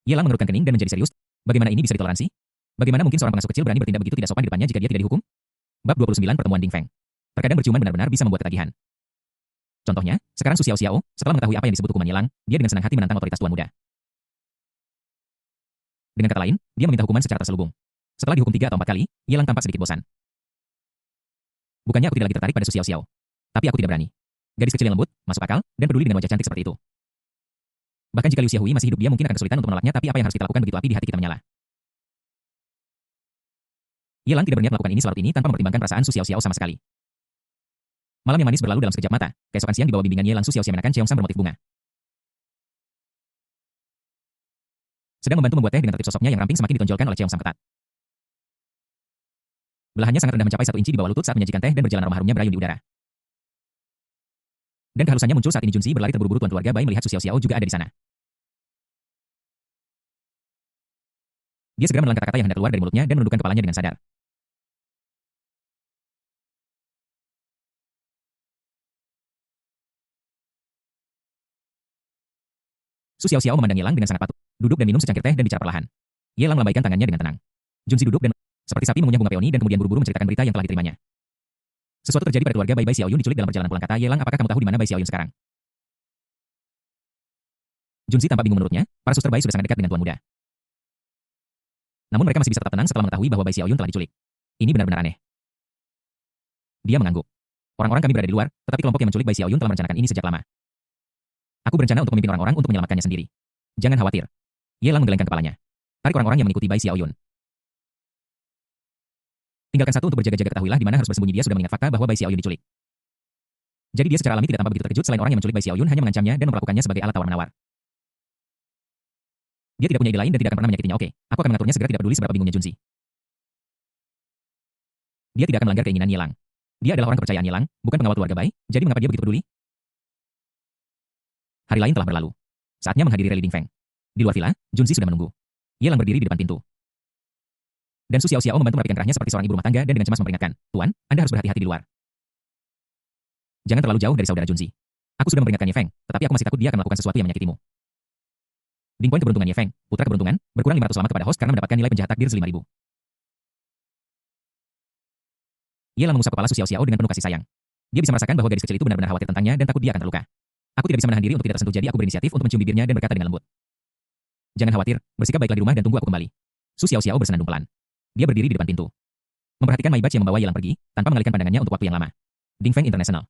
Ye Lang mengerutkan kening dan menjadi serius. Bagaimana ini bisa ditoleransi? Bagaimana mungkin seorang pengasuh kecil berani bertindak begitu tidak sopan di depannya jika dia tidak dihukum? Bab 29 Pertemuan Ding Feng. Terkadang berciuman benar-benar bisa membuat ketagihan. Contohnya, sekarang Su Xiao, setelah mengetahui apa yang disebut hukuman Ye Lang, dia dengan senang hati menantang otoritas tuan muda. Dengan kata lain, dia meminta hukuman secara terselubung. Setelah dihukum 3 atau 4 kali, Ye Lang tampak sedikit bosan. Bukannya aku tidak lagi tertarik pada Su Xiao, tapi aku tidak berani. Gadis kecil yang lembut, masuk akal, dan peduli dengan wajah cantik seperti itu. Bahkan jika Liu Xiaohui masih hidup, dia mungkin akan kesulitan untuk menolaknya, tapi apa yang harus kita lakukan begitu api di hati kita menyala. Ye Lang tidak berniat melakukan ini selalu ini tanpa mempertimbangkan perasaan Su Xiao sama sekali. Malam yang manis berlalu dalam sekejap mata. Keesokan siang di bawah bimbingan Ye Lang, Su Xiao mengenakan Cheongsam bermotif bunga. Sedang membantu membuat teh dengan tertib, sosoknya yang ramping semakin ditonjolkan oleh Cheongsam ketat. Belahannya sangat rendah mencapai 1 inci di bawah lutut saat menyajikan teh dan berjalan aroma harumnya berayun di udara. Dan kehalusannya muncul saat ini Junzi berlari terburu-buru. Tuan keluarga Bai melihat Su Xiao juga ada di sana. Dia segera menelan kata-kata yang hendak keluar dari mulutnya dan menundukkan kepalanya dengan sadar. Su Xiao memandang Ye Lang dengan sangat patuh, duduk dan minum secangkir teh dan bicara perlahan. Ye Lang melambaikan tangannya dengan tenang. Junzi duduk dan seperti sapi mengunyah bunga peoni dan kemudian buru-buru menceritakan berita yang telah diterimanya. Sesuatu terjadi pada keluarga Bai Xiaoyun diculik dalam perjalanan pulang. Kata Ye Lang, apakah kamu tahu di mana Bai Xiaoyun sekarang? Junzi tampak bingung. Menurutnya, para suster Bai sudah sangat dekat dengan tuan muda. Namun mereka masih bisa tetap tenang setelah mengetahui bahwa Bai Xiaoyun telah diculik. Ini benar-benar aneh. Dia mengangguk. Orang-orang kami berada di luar, tetapi kelompok yang menculik Bai Xiaoyun telah merencanakan ini sejak lama. Aku berencana untuk memimpin orang-orang untuk menyelamatkannya sendiri. Jangan khawatir. Ye Lang menggelengkan kepalanya. Tarik orang-orang yang mengikuti Bai Xiaoyun. Tinggalkan satu untuk berjaga-jaga. Ketahuilah di mana harus bersembunyi. Dia sudah mengingat fakta bahwa Bai Xiaoyun diculik. Jadi dia secara alami tidak tampak begitu terkejut. Selain orang yang menculik Bai Xiaoyun hanya mengancamnya dan memperlakukannya sebagai alat tawar-menawar. Dia tidak punya ide lain dan tidak akan pernah menyakitinya. Oke, aku akan mengaturnya segera. Tidak peduli seberapa bingungnya Junzi. Dia tidak akan melanggar keinginan Ye Lang. Dia adalah orang kepercayaan Ye Lang, bukan pengawal keluarga Bai. Jadi mengapa dia begitu peduli? Hari lain telah berlalu. Saatnya menghadiri rally Ding Feng. Di luar villa, Junzi sudah menunggu. Ye Lang berdiri di depan pintu. Dan Su Xiao membantu merapikan kerahnya seperti seorang ibu rumah tangga dan dengan cemas memperingatkan, Tuan, Anda harus berhati-hati di luar. Jangan terlalu jauh dari saudara Junzi. Aku sudah memperingatkan Ye Feng, tetapi aku masih takut dia akan melakukan sesuatu yang menyakitimu. Ding Point keberuntungan Ye Feng, putra keberuntungan, berkurang 500 lama kepada host karena mendapatkan nilai penjahat takdir 5.000. Ye Lang mengusap kepala Su Xiao dengan penuh kasih sayang. Dia bisa merasakan bahwa gadis kecil itu benar-benar khawatir tentangnya dan takut dia akan terluka. Aku tidak bisa menahan diri untuk tidak tersentuh, jadi aku berinisiatif untuk mencium bibirnya dan berkata dengan lembut. Jangan khawatir, bersikap baiklah di rumah dan tunggu aku kembali. Su Xiao bersenandung pelan. Dia berdiri di depan pintu. Memperhatikan Mai Batch yang membawa Ye Lang pergi, tanpa mengalihkan pandangannya untuk waktu yang lama. Ding Feng International.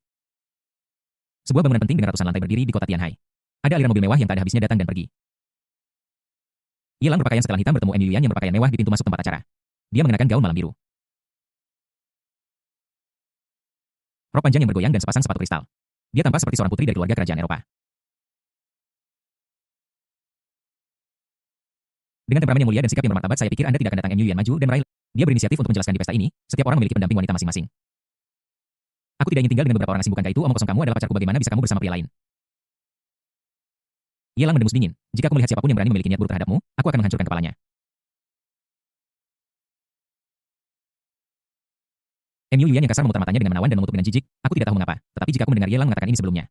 Sebuah bangunan penting dengan ratusan lantai berdiri di kota Tianhai. Ada aliran mobil mewah yang tak ada habisnya datang dan pergi. Ye Lang berpakaian setelan hitam bertemu Yuyan yang berpakaian mewah di pintu masuk tempat acara. Dia mengenakan gaun malam biru. Rok panjang yang bergoyang dan sepasang sepatu kristal. Dia tampak seperti seorang putri dari keluarga kerajaan Eropa. Dengan temperamen yang mulia dan sikap yang bermartabat, saya pikir Anda tidak akan datang. Yuyan maju dan meraih. Dia berinisiatif untuk menjelaskan di pesta ini, setiap orang memiliki pendamping wanita masing-masing. Aku tidak ingin tinggal dengan beberapa orang asing. Bukankah itu omong kosong? Kamu adalah pacarku. Bagaimana bisa kamu bersama pria lain? Ye Lang mendengus dingin. Jika aku melihat siapapun yang berani memiliki niat buruk terhadapmu, aku akan menghancurkan kepalanya. Yuyan yang kasar memutar matanya dengan menawan dan mengutuk dengan jijik. Aku tidak tahu mengapa, tetapi jika aku mendengar Ye Lang mengatakan ini sebelumnya.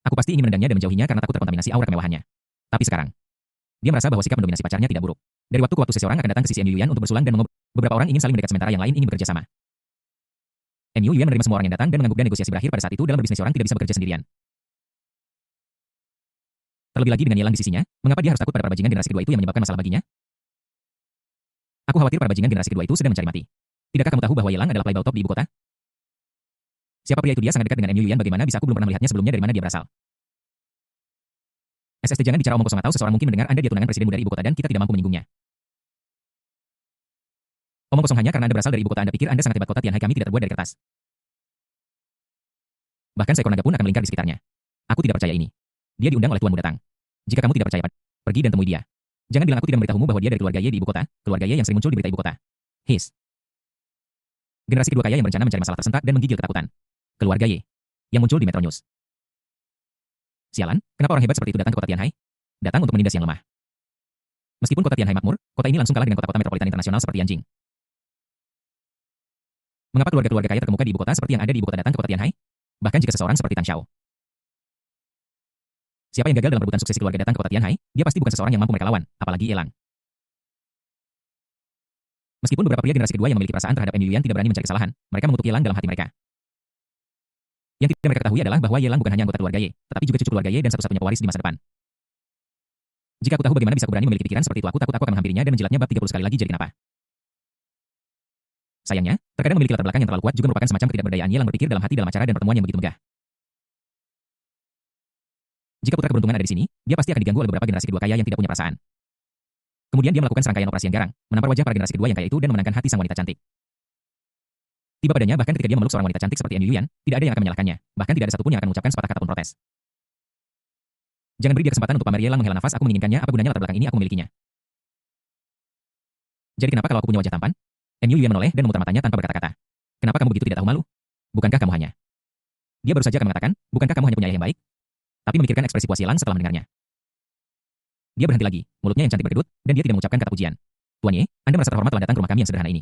Aku pasti ingin menendangnya dan menjauhinya karena takut terkontaminasi aura kemewahannya. Tapi sekarang, dia merasa bahwa sikap mendominasi pacarnya tidak buruk. Dari waktu ke waktu seseorang akan datang ke sisi Yuyan untuk bersulang dan mengobrol. Beberapa orang ingin saling mendekat sementara yang lain ingin bekerja sama. Yuyan menerima semua orang yang datang dan mengangguk dan negosiasi berakhir pada saat itu. Dalam berbisnis orang tidak bisa bekerja sendirian. Terlebih lagi dengan Ye Lang di sisinya, mengapa dia harus takut pada para bajingan generasi kedua itu yang menyebabkan masalah baginya? Aku khawatir para bajingan generasi kedua itu sedang mencari mati. Tidakkah kamu tahu bahwa Ye Lang adalah playboy top di ibu kota? Siapa pria itu? Dia sangat dekat dengan Yuyan. Bagaimana bisa? Aku belum pernah melihatnya sebelumnya. Dari mana dia berasal? SST, jangan bicara omong kosong atau seseorang mungkin mendengar Anda. Dia tunangan presiden dari ibu kota dan kita tidak mampu menyinggungnya. Omong kosong hanya karena Anda berasal dari ibu kota. Anda pikir Anda sangat hebat. Kota Tianhai kami tidak terbuat dari kertas. Bahkan seekor naga pun akan melingkar di sekitarnya. Aku tidak percaya ini. Dia diundang oleh tuanmu datang. Jika kamu tidak percaya, pergi dan temui dia. Jangan bilang aku tidak memberitahumu bahwa dia dari keluarga Ye di ibu kota, keluarga Ye yang sering muncul di berita ibu kota. His. Generasi kedua kaya yang berencana mencari masalah tersentak dan menggigil ketakutan. Keluarga Ye yang muncul di Metro News. Sialan, kenapa orang hebat seperti itu datang ke kota Tianhai? Datang untuk menindas yang lemah. Meskipun kota Tianhai makmur, kota ini langsung kalah dengan kota-kota metropolitan internasional seperti Yanjing. Mengapa keluarga-keluarga kaya terkemuka di ibu kota seperti yang ada di ibu kota datang ke kota Tianhai? Bahkan jika seseorang seperti Tan Xiao Siapa yang gagal dalam rebutan suksesi keluarga datang ke kota Tianhai, dia pasti bukan seseorang yang mampu mereka lawan, apalagi Yelang. Meskipun beberapa pria generasi kedua yang memiliki perasaan terhadap Yuan tidak berani mencari kesalahan, mereka mengutuk Yelang dalam hati mereka. Yang tidak mereka ketahui adalah bahwa Yelang bukan hanya anggota keluarga Ye, tetapi juga cucu keluarga Ye dan satu-satunya pewaris di masa depan. Jika aku tahu bagaimana bisa aku berani memiliki pikiran seperti itu, aku takut aku akan menghampirinya dan menjilatnya bab 30 sekali lagi. Jadi kenapa? Sayangnya, terkadang memiliki latar belakang yang terlalu kuat juga merupakan semacam ketidakberdayaan Yelang berpikir dalam hati dalam acara dan pertemuan yang begitu megah. Jika putra keberuntungan ada di sini, dia pasti akan diganggu oleh beberapa generasi kedua kaya yang tidak punya perasaan. Kemudian dia melakukan serangkaian operasi yang garang, menampar wajah para generasi kedua yang kaya itu dan memenangkan hati sang wanita cantik. Tiba padanya bahkan ketika dia memeluk seorang wanita cantik seperti Yuan, tidak ada yang akan menyalahkannya, bahkan tidak ada satupun yang akan mengucapkan sepatah kata pun protes. Jangan beri dia kesempatan untuk pamer. Yelang menghela nafas. Aku menginginkannya, apa gunanya latar belakang ini, aku memilikinya. Jadi kenapa kalau aku punya wajah tampan? Yuan menoleh dan memutar matanya tanpa berkata-kata. Kenapa kamu begitu tidak tahu malu? Bukankah kamu hanya... Dia baru saja akan mengatakan, bukankah kamu hanya punya ayah yang baik? Tapi memikirkan ekspresi puas Yelang setelah mendengarnya. Dia berhenti lagi, mulutnya yang cantik berkedut, dan dia tidak mengucapkan kata pujian. Tuan Ye, Anda merasa terhormat telah datang ke rumah kami yang sederhana ini.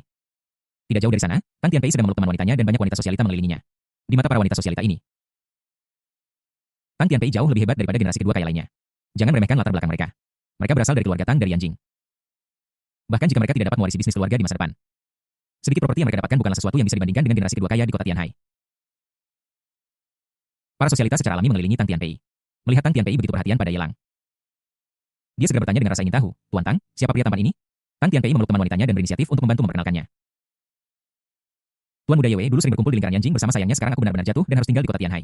Tidak jauh dari sana, Tang Tianpei sedang memeluk teman wanitanya dan banyak wanita sosialita mengelilinginya. Di mata para wanita sosialita ini, Tang Tianpei jauh lebih hebat daripada generasi kedua kaya lainnya. Jangan meremehkan latar belakang mereka. Mereka berasal dari keluarga Tang dari Yanjing. Bahkan jika mereka tidak dapat mewarisi bisnis keluarga di masa depan, sedikit properti yang mereka dapatkan bukanlah sesuatu yang bisa dibandingkan dengan generasi kedua kaya di kota Tianhai. Para sosialita secara alami mengelilingi Tang Tianpei. Melihat Tang Tianpei begitu perhatian pada Yelang, dia segera bertanya dengan rasa ingin tahu, Tuan Tang, siapa pria tampan ini? Tang Tianpei memeluk teman wanitanya dan berinisiatif untuk membantu memperkenalkannya. Tuan muda Yue dulu sering berkumpul di lingkaran Yanjing bersama, sayangnya sekarang aku benar-benar jatuh dan harus tinggal di kota Tianhai.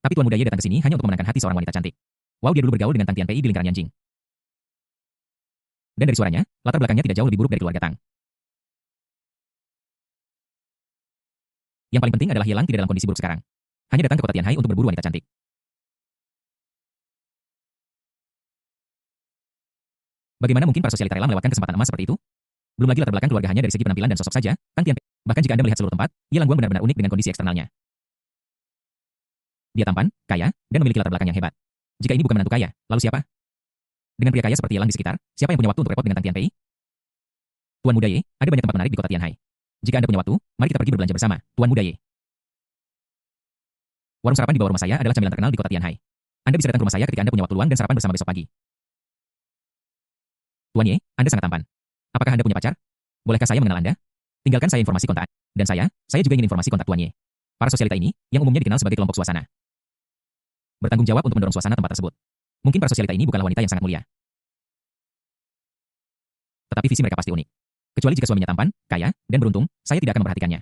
Tapi Tuan muda Ye datang ke sini hanya untuk memenangkan hati seorang wanita cantik. Wow, dia dulu bergaul dengan Tang Tianpei di lingkaran Yanjing. Dan dari suaranya, latar belakangnya tidak jauh lebih buruk dari keluarga Tang. Yang paling penting adalah Yelang tidak dalam kondisi buruk sekarang. Hanya datang ke kota Tianhai untuk berburu wanita cantik. Bagaimana mungkin para sosialita rela melewatkan kesempatan emas seperti itu? Belum lagi latar belakang keluarga hanya dari segi penampilan dan sosok saja, Tang Tianpei. Bahkan jika Anda melihat seluruh tempat, Yelang Guang benar-benar unik dengan kondisi eksternalnya. Dia tampan, kaya, dan memiliki latar belakang yang hebat. Jika ini bukan menantu kaya, lalu siapa? Dengan pria kaya seperti Yelang di sekitar, siapa yang punya waktu untuk repot dengan Tang Tianpei? Tuan muda Ye, ada banyak tempat menarik di kota Tianhai. Jika Anda punya waktu, mari kita pergi berbelanja bersama, Tuan muda Ye. Warung sarapan di bawah rumah saya adalah camilan terkenal di kota Tianhai. Anda bisa datang ke rumah saya ketika Anda punya waktu luang dan sarapan bersama besok pagi. Tuan Ye, Anda sangat tampan. Apakah Anda punya pacar? Bolehkah saya mengenal Anda? Tinggalkan saya informasi kontak. Dan saya juga ingin informasi kontak Tuan Ye. Para sosialita ini, yang umumnya dikenal sebagai kelompok suasana, bertanggung jawab untuk mendorong suasana tempat tersebut. Mungkin para sosialita ini bukanlah wanita yang sangat mulia, tetapi visi mereka pasti unik. Kecuali jika suaminya tampan, kaya, dan beruntung, saya tidak akan memperhatikannya.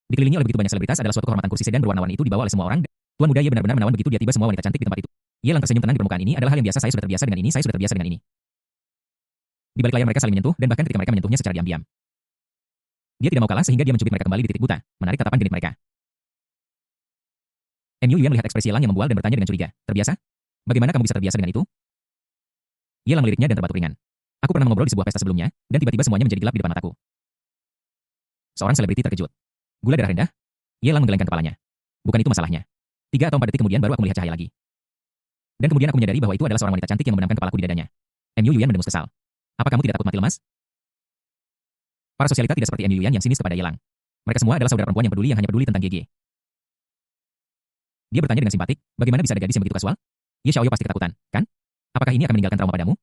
Dikelilingi oleh begitu banyak selebritas adalah suatu kehormatan. Kursi sedan berwarna-warni itu dibawa oleh semua orang. Tuan muda Ye benar-benar menawan begitu dia tiba semua wanita cantik di tempat itu. Yelang tersenyum tenang di permukaan. Ini adalah hal yang biasa. Saya sudah terbiasa dengan ini. Saya sudah terbiasa dengan ini. Di balik layar mereka saling menyentuh dan bahkan ketika mereka menyentuhnya secara diam-diam, dia tidak mau kalah sehingga dia mencubit mereka kembali di titik buta, menarik tatapan genit mereka. Yuan melihat ekspresi Yelang yang membual dan bertanya dengan curiga. Terbiasa? Bagaimana kamu bisa terbiasa dengan itu? Yelang meliriknya dan terbatuk ringan. Aku pernah mengobrol di sebuah pesta sebelumnya, dan tiba-tiba semuanya menjadi gelap di depan mataku. Seorang selebriti terkejut. Gula darah rendah? Yelang menggelengkan kepalanya. Bukan itu masalahnya. 3 atau 4 detik kemudian baru aku melihat cahaya lagi. Dan kemudian aku menyadari bahwa itu adalah seorang wanita cantik yang membenamkan kepalaku di dadanya. Yuan mendengus kesal. Apa kamu tidak takut mati lemas? Para sosialita tidak seperti Yuan yang sinis kepada Yelang. Mereka semua adalah saudara perempuan yang peduli, yang hanya peduli tentang GG. Dia bertanya dengan simpatik, bagaimana bisa ada gadis yang begitu kasual? Ye Xiaoyo pasti ketakutan, kan? Apakah ini akan meninggalkan trauma padamu?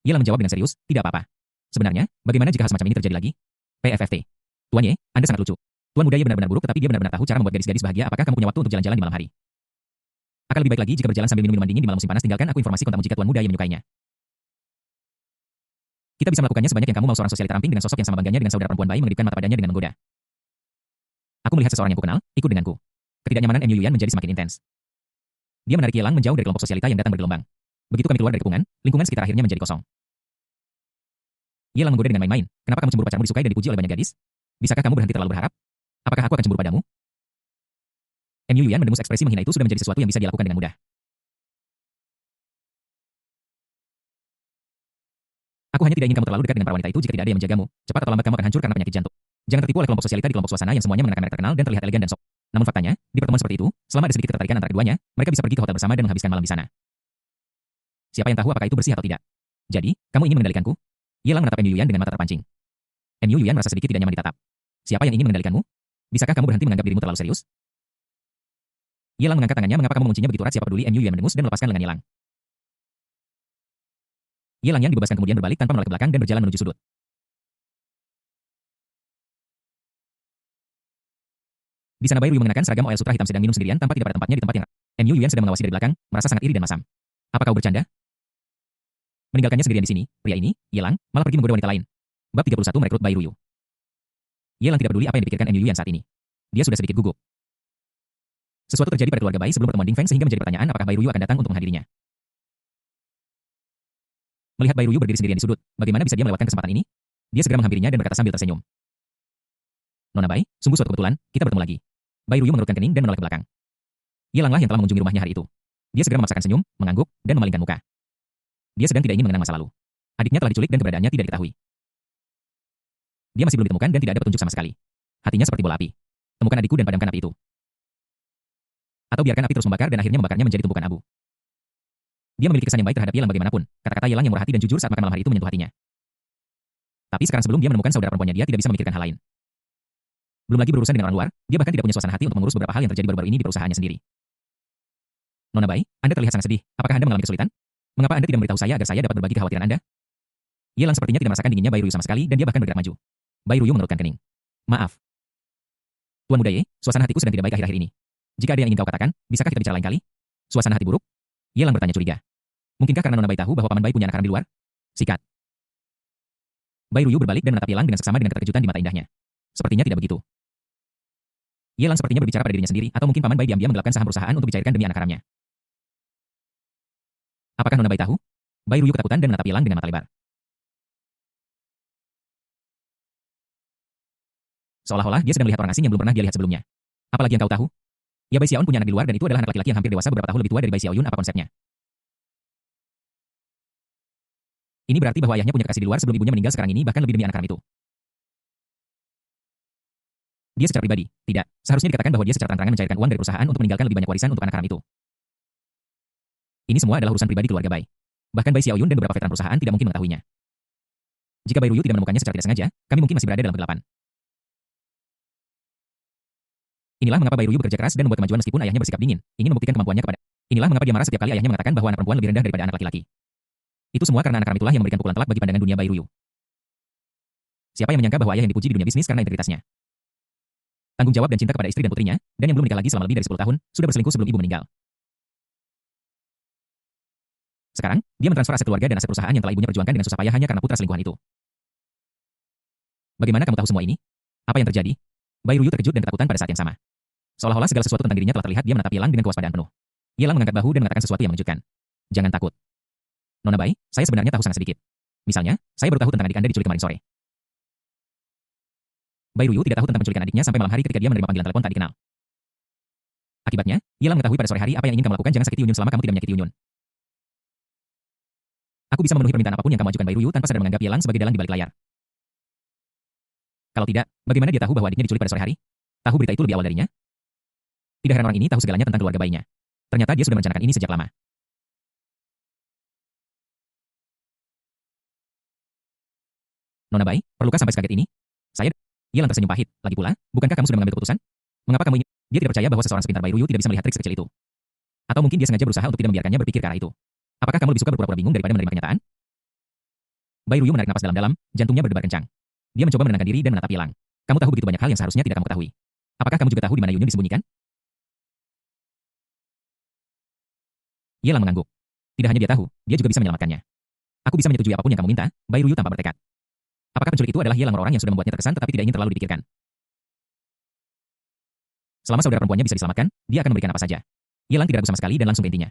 Yelang menjawab dengan serius, tidak apa-apa. Sebenarnya, bagaimana jika hal semacam ini terjadi lagi? PFFT. Tuan Ye, Anda sangat lucu. Tuan muda Ye benar-benar buruk, tetapi dia benar-benar tahu cara membuat gadis-gadis bahagia. Apakah kamu punya waktu untuk jalan-jalan di malam hari? Akan lebih baik lagi jika berjalan sambil minum minuman dingin di malam musim panas. Tinggalkan aku informasi kontakmu jika Tuan muda Ye menyukainya. Kita bisa melakukannya sebanyak yang kamu mau. Seorang sosialita ramping dengan sosok yang sama bangganya dengan saudara perempuan bayi mengedipkan mata padanya dengan menggoda. Aku melihat seseorang yang kukenal, ikut denganku. Ketidaknyamanan Yuan menjadi semakin intens. Dia menarik Yelang menjauh dari kelompok sosialita yang datang bergelombang. Begitu kami keluar dari kepungan, lingkungan sekitar akhirnya menjadi kosong. Yelang menggoda dengan main-main. Kenapa kamu cemburu? Pacarmu disukai dan dipuji oleh banyak gadis? Bisakah kamu berhenti terlalu berharap? Apakah aku akan cemburu padamu? Yuan mendengus. Ekspresi menghina itu sudah menjadi sesuatu yang bisa dia lakukan dengan mudah. Aku hanya tidak ingin kamu terlalu dekat dengan para wanita itu. Jika tidak ada yang menjagamu, cepat atau lambat kamu akan hancur karena penyakit jantung. Jangan tertipu oleh kelompok sosialita di kelompok suasana yang semuanya mengenakan merek terkenal dan terlihat elegan dan sok. Namun faktanya, di pertemuan seperti itu, selama ada sedikit ketertarikan antara keduanya, mereka bisa pergi ke hotel bersama dan menghabiskan malam di sana. Siapa yang tahu apakah itu bersih atau tidak? Jadi, kamu ingin mengendalikanku? Yelang menatap Yuan dengan mata terpancing. Yuan merasa sedikit tidak nyaman ditatap. Siapa yang ingin mengendalikanmu? Bisakah kamu berhenti menganggap dirimu terlalu serius? Ye Lang mengangkat tangannya. Mengapa kamu menguncinya begitu erat? Siapa peduli? Mu Yuan mendengus dan melepaskan lengan Ye Lang. Ye Lang yang dibebaskan kemudian berbalik tanpa menoleh ke belakang dan berjalan menuju sudut. Di sana Bai Ruyu mengenakan seragam OL Sutra hitam sedang minum sendirian tampak tidak pada tempatnya di tempat yang Mu Yuan sedang mengawasi dari belakang, merasa sangat iri dan masam. Apa kau bercanda? Meninggalkannya sendirian di sini, pria ini, Ye Lang, malah pergi menggoda wanita lain. Bab 31 merekrut Bai Ruyu. Ye Lang tidak peduli apa yang dipikirkan Mu Yuan saat ini. Dia sudah sedikit gugup. Sesuatu terjadi pada keluarga Bai sebelum pertemuan Ding Feng sehingga menjadi pertanyaan apakah Bai Ruyu akan datang untuk menghadirinya. Melihat Bai Ruyu berdiri sendirian di sudut, bagaimana bisa dia melewatkan kesempatan ini? Dia segera menghampirinya dan berkata sambil tersenyum. Nona Bai, sungguh suatu kebetulan, kita bertemu lagi. Bai Ruyu mengerutkan kening dan menoleh ke belakang. Ye Lang lah yang telah mengunjungi rumahnya hari itu. Dia segera memaksakan senyum, mengangguk, dan memalingkan muka. Dia sedang tidak ingin mengenang masa lalu. Adiknya telah diculik dan keberadaannya tidak diketahui. Dia masih belum ditemukan dan tidak ada petunjuk sama sekali. Hatinya seperti bola api. Temukan adikku dan padamkan api itu. Atau biarkan api terus membakar dan akhirnya membakarnya menjadi tumpukan abu. Dia memiliki kesan yang baik terhadap Ye Lang bagaimanapun. Kata-kata Ye Lang yang murah hati dan jujur saat makan malam hari itu menyentuh hatinya. Tapi sekarang sebelum dia menemukan saudara perempuannya, dia tidak bisa memikirkan hal lain. Belum lagi berurusan dengan orang luar, dia bahkan tidak punya suasana hati untuk mengurus beberapa hal yang terjadi baru-baru ini di perusahaannya sendiri. Nona Bai, Anda terlihat sangat sedih. Apakah Anda mengalami kesulitan? Mengapa Anda tidak memberitahu saya agar saya dapat berbagi kekhawatiran Anda? Ye Lang sepertinya tidak merasakan dinginnya Bai Ruyu sama sekali dan dia bahkan bergerak maju. Bai Ruyu mengerutkan kening. Maaf. Tuan muda Ye, suasana hatiku sedang tidak baik akhir-akhir ini. Jika ada yang ingin kau katakan, bisakah kita bicara lain kali? Suasana hati buruk? Ye Lang bertanya curiga. Mungkinkah karena Nona Bai tahu bahwa Paman Bai punya anak haram di luar? Sikat. Bai Ruyu berbalik dan menatap Ye Lang dengan seksama dengan keterkejutan di mata indahnya. Sepertinya tidak begitu. Ye Lang sepertinya berbicara pada dirinya sendiri, atau mungkin Paman Bai diam-diam menggelapkan saham perusahaan untuk dicairkan demi anak haramnya. Apakah Nona Bai tahu? Bai Ruyu ketakutan dan menatap Ye Lang dengan mata lebar. Seolah-olah dia sedang melihat orang asing yang belum pernah dia lihat sebelumnya. Apalagi yang kau tahu? Ya Bai Xiaoyun punya anak di luar dan itu adalah anak laki-laki yang hampir dewasa beberapa tahun lebih tua dari Bai Xiaoyun. Apa konsepnya? Ini berarti bahwa ayahnya punya kekasih di luar sebelum ibunya meninggal sekarang ini bahkan lebih demi anak haram itu. Dia secara pribadi, tidak. Seharusnya dikatakan bahwa dia secara terang-terangan mencairkan uang dari perusahaan untuk meninggalkan lebih banyak warisan untuk anak haram itu. Ini semua adalah urusan pribadi keluarga Bai. Bahkan Bai Xiaoyun dan beberapa veteran perusahaan tidak mungkin mengetahuinya. Jika Bai Ruyu tidak menemukannya secara tidak sengaja, kami mungkin masih berada dalam kegelapan. Inilah mengapa Bai Ruyu bekerja keras dan membuat kemajuan meskipun ayahnya bersikap dingin, ingin membuktikan kemampuannya kepada. Inilah mengapa dia marah setiap kali ayahnya mengatakan bahwa anak perempuan lebih rendah daripada anak laki-laki. Itu semua karena anak haram itulah yang memberikan pukulan telak bagi pandangan dunia Bai Ruyu. Siapa yang menyangka bahwa ayah yang dipuji di dunia bisnis karena integritasnya? Tanggung jawab dan cinta kepada istri dan putrinya, dan yang belum menikah lagi selama lebih dari 10 tahun, sudah berselingkuh sebelum ibu meninggal. Sekarang, dia mentransfer aset keluarga dan aset perusahaan yang telah ibunya perjuangkan dengan susah payah hanya karena putra selingkuhan itu. Bagaimana kamu tahu semua ini? Apa yang terjadi? Bai Ruyu terkejut dan ketakutan pada saat yang sama. Seolah-olah segala sesuatu tentang dirinya telah terlihat. Dia menatap Ye Lang dengan kewaspadaan penuh. Ye Lang mengangkat bahu dan mengatakan sesuatu yang mengejutkan. Jangan takut. Nona Bai, saya sebenarnya tahu sangat sedikit. Misalnya, saya baru tahu tentang adik Anda diculik kemarin sore. Bai Ruyu tidak tahu tentang penculikan adiknya sampai malam hari ketika dia menerima panggilan telepon tak dikenal. Akibatnya, Ye Lang mengetahui pada sore hari apa yang ingin kamu lakukan. Jangan sakiti Yunyun selama kamu tidak menyakiti Yunyun. Aku bisa memenuhi permintaan apapun yang kamu ajukan. Bai Ruyu tanpa sadar menganggap Ye Lang sebagai dalang di balik layar. Kalau tidak, bagaimana dia tahu bahwa adiknya diculik pada sore hari? Tahu berita itu lebih awal darinya? Tidak heran orang ini tahu segalanya tentang keluarga bayinya. Ternyata dia sudah merencanakan ini sejak lama. Nona Bai, perlukah sampai sekaget ini? Saya... Ye Lang tersenyum pahit. Lagi pula, bukankah kamu sudah mengambil keputusan? Mengapa kamu ingin... Dia tidak percaya bahwa seseorang sepintar Bai Ruyu tidak bisa melihat trik sekecil itu. Atau mungkin dia sengaja berusaha untuk tidak membiarkannya berpikir ke arah itu. Apakah kamu lebih suka berpura-pura bingung daripada menerima kenyataan? Bai Ruyu menarik napas dalam-dalam, jantungnya berdebar kencang. Dia mencoba menenangkan diri dan menatap Ye Lang. Kamu tahu begitu banyak hal yang seharusnya tidak kamu ketahui. Apakah kamu juga tahu di mana Yunyun disembunyikan? Ye Lang mengangguk. Tidak hanya dia tahu, dia juga bisa menyelamatkannya. Aku bisa menyetujui apapun yang kamu minta. Bai Ruyu tampak bertekad. Apakah penculik itu adalah Ye Lang, orang yang sudah membuatnya terkesan tetapi tidak ingin terlalu dipikirkan? Selama saudara perempuannya bisa diselamatkan, dia akan memberikan apa saja. Ye Lang tidak ragu sama sekali dan langsung ke intinya.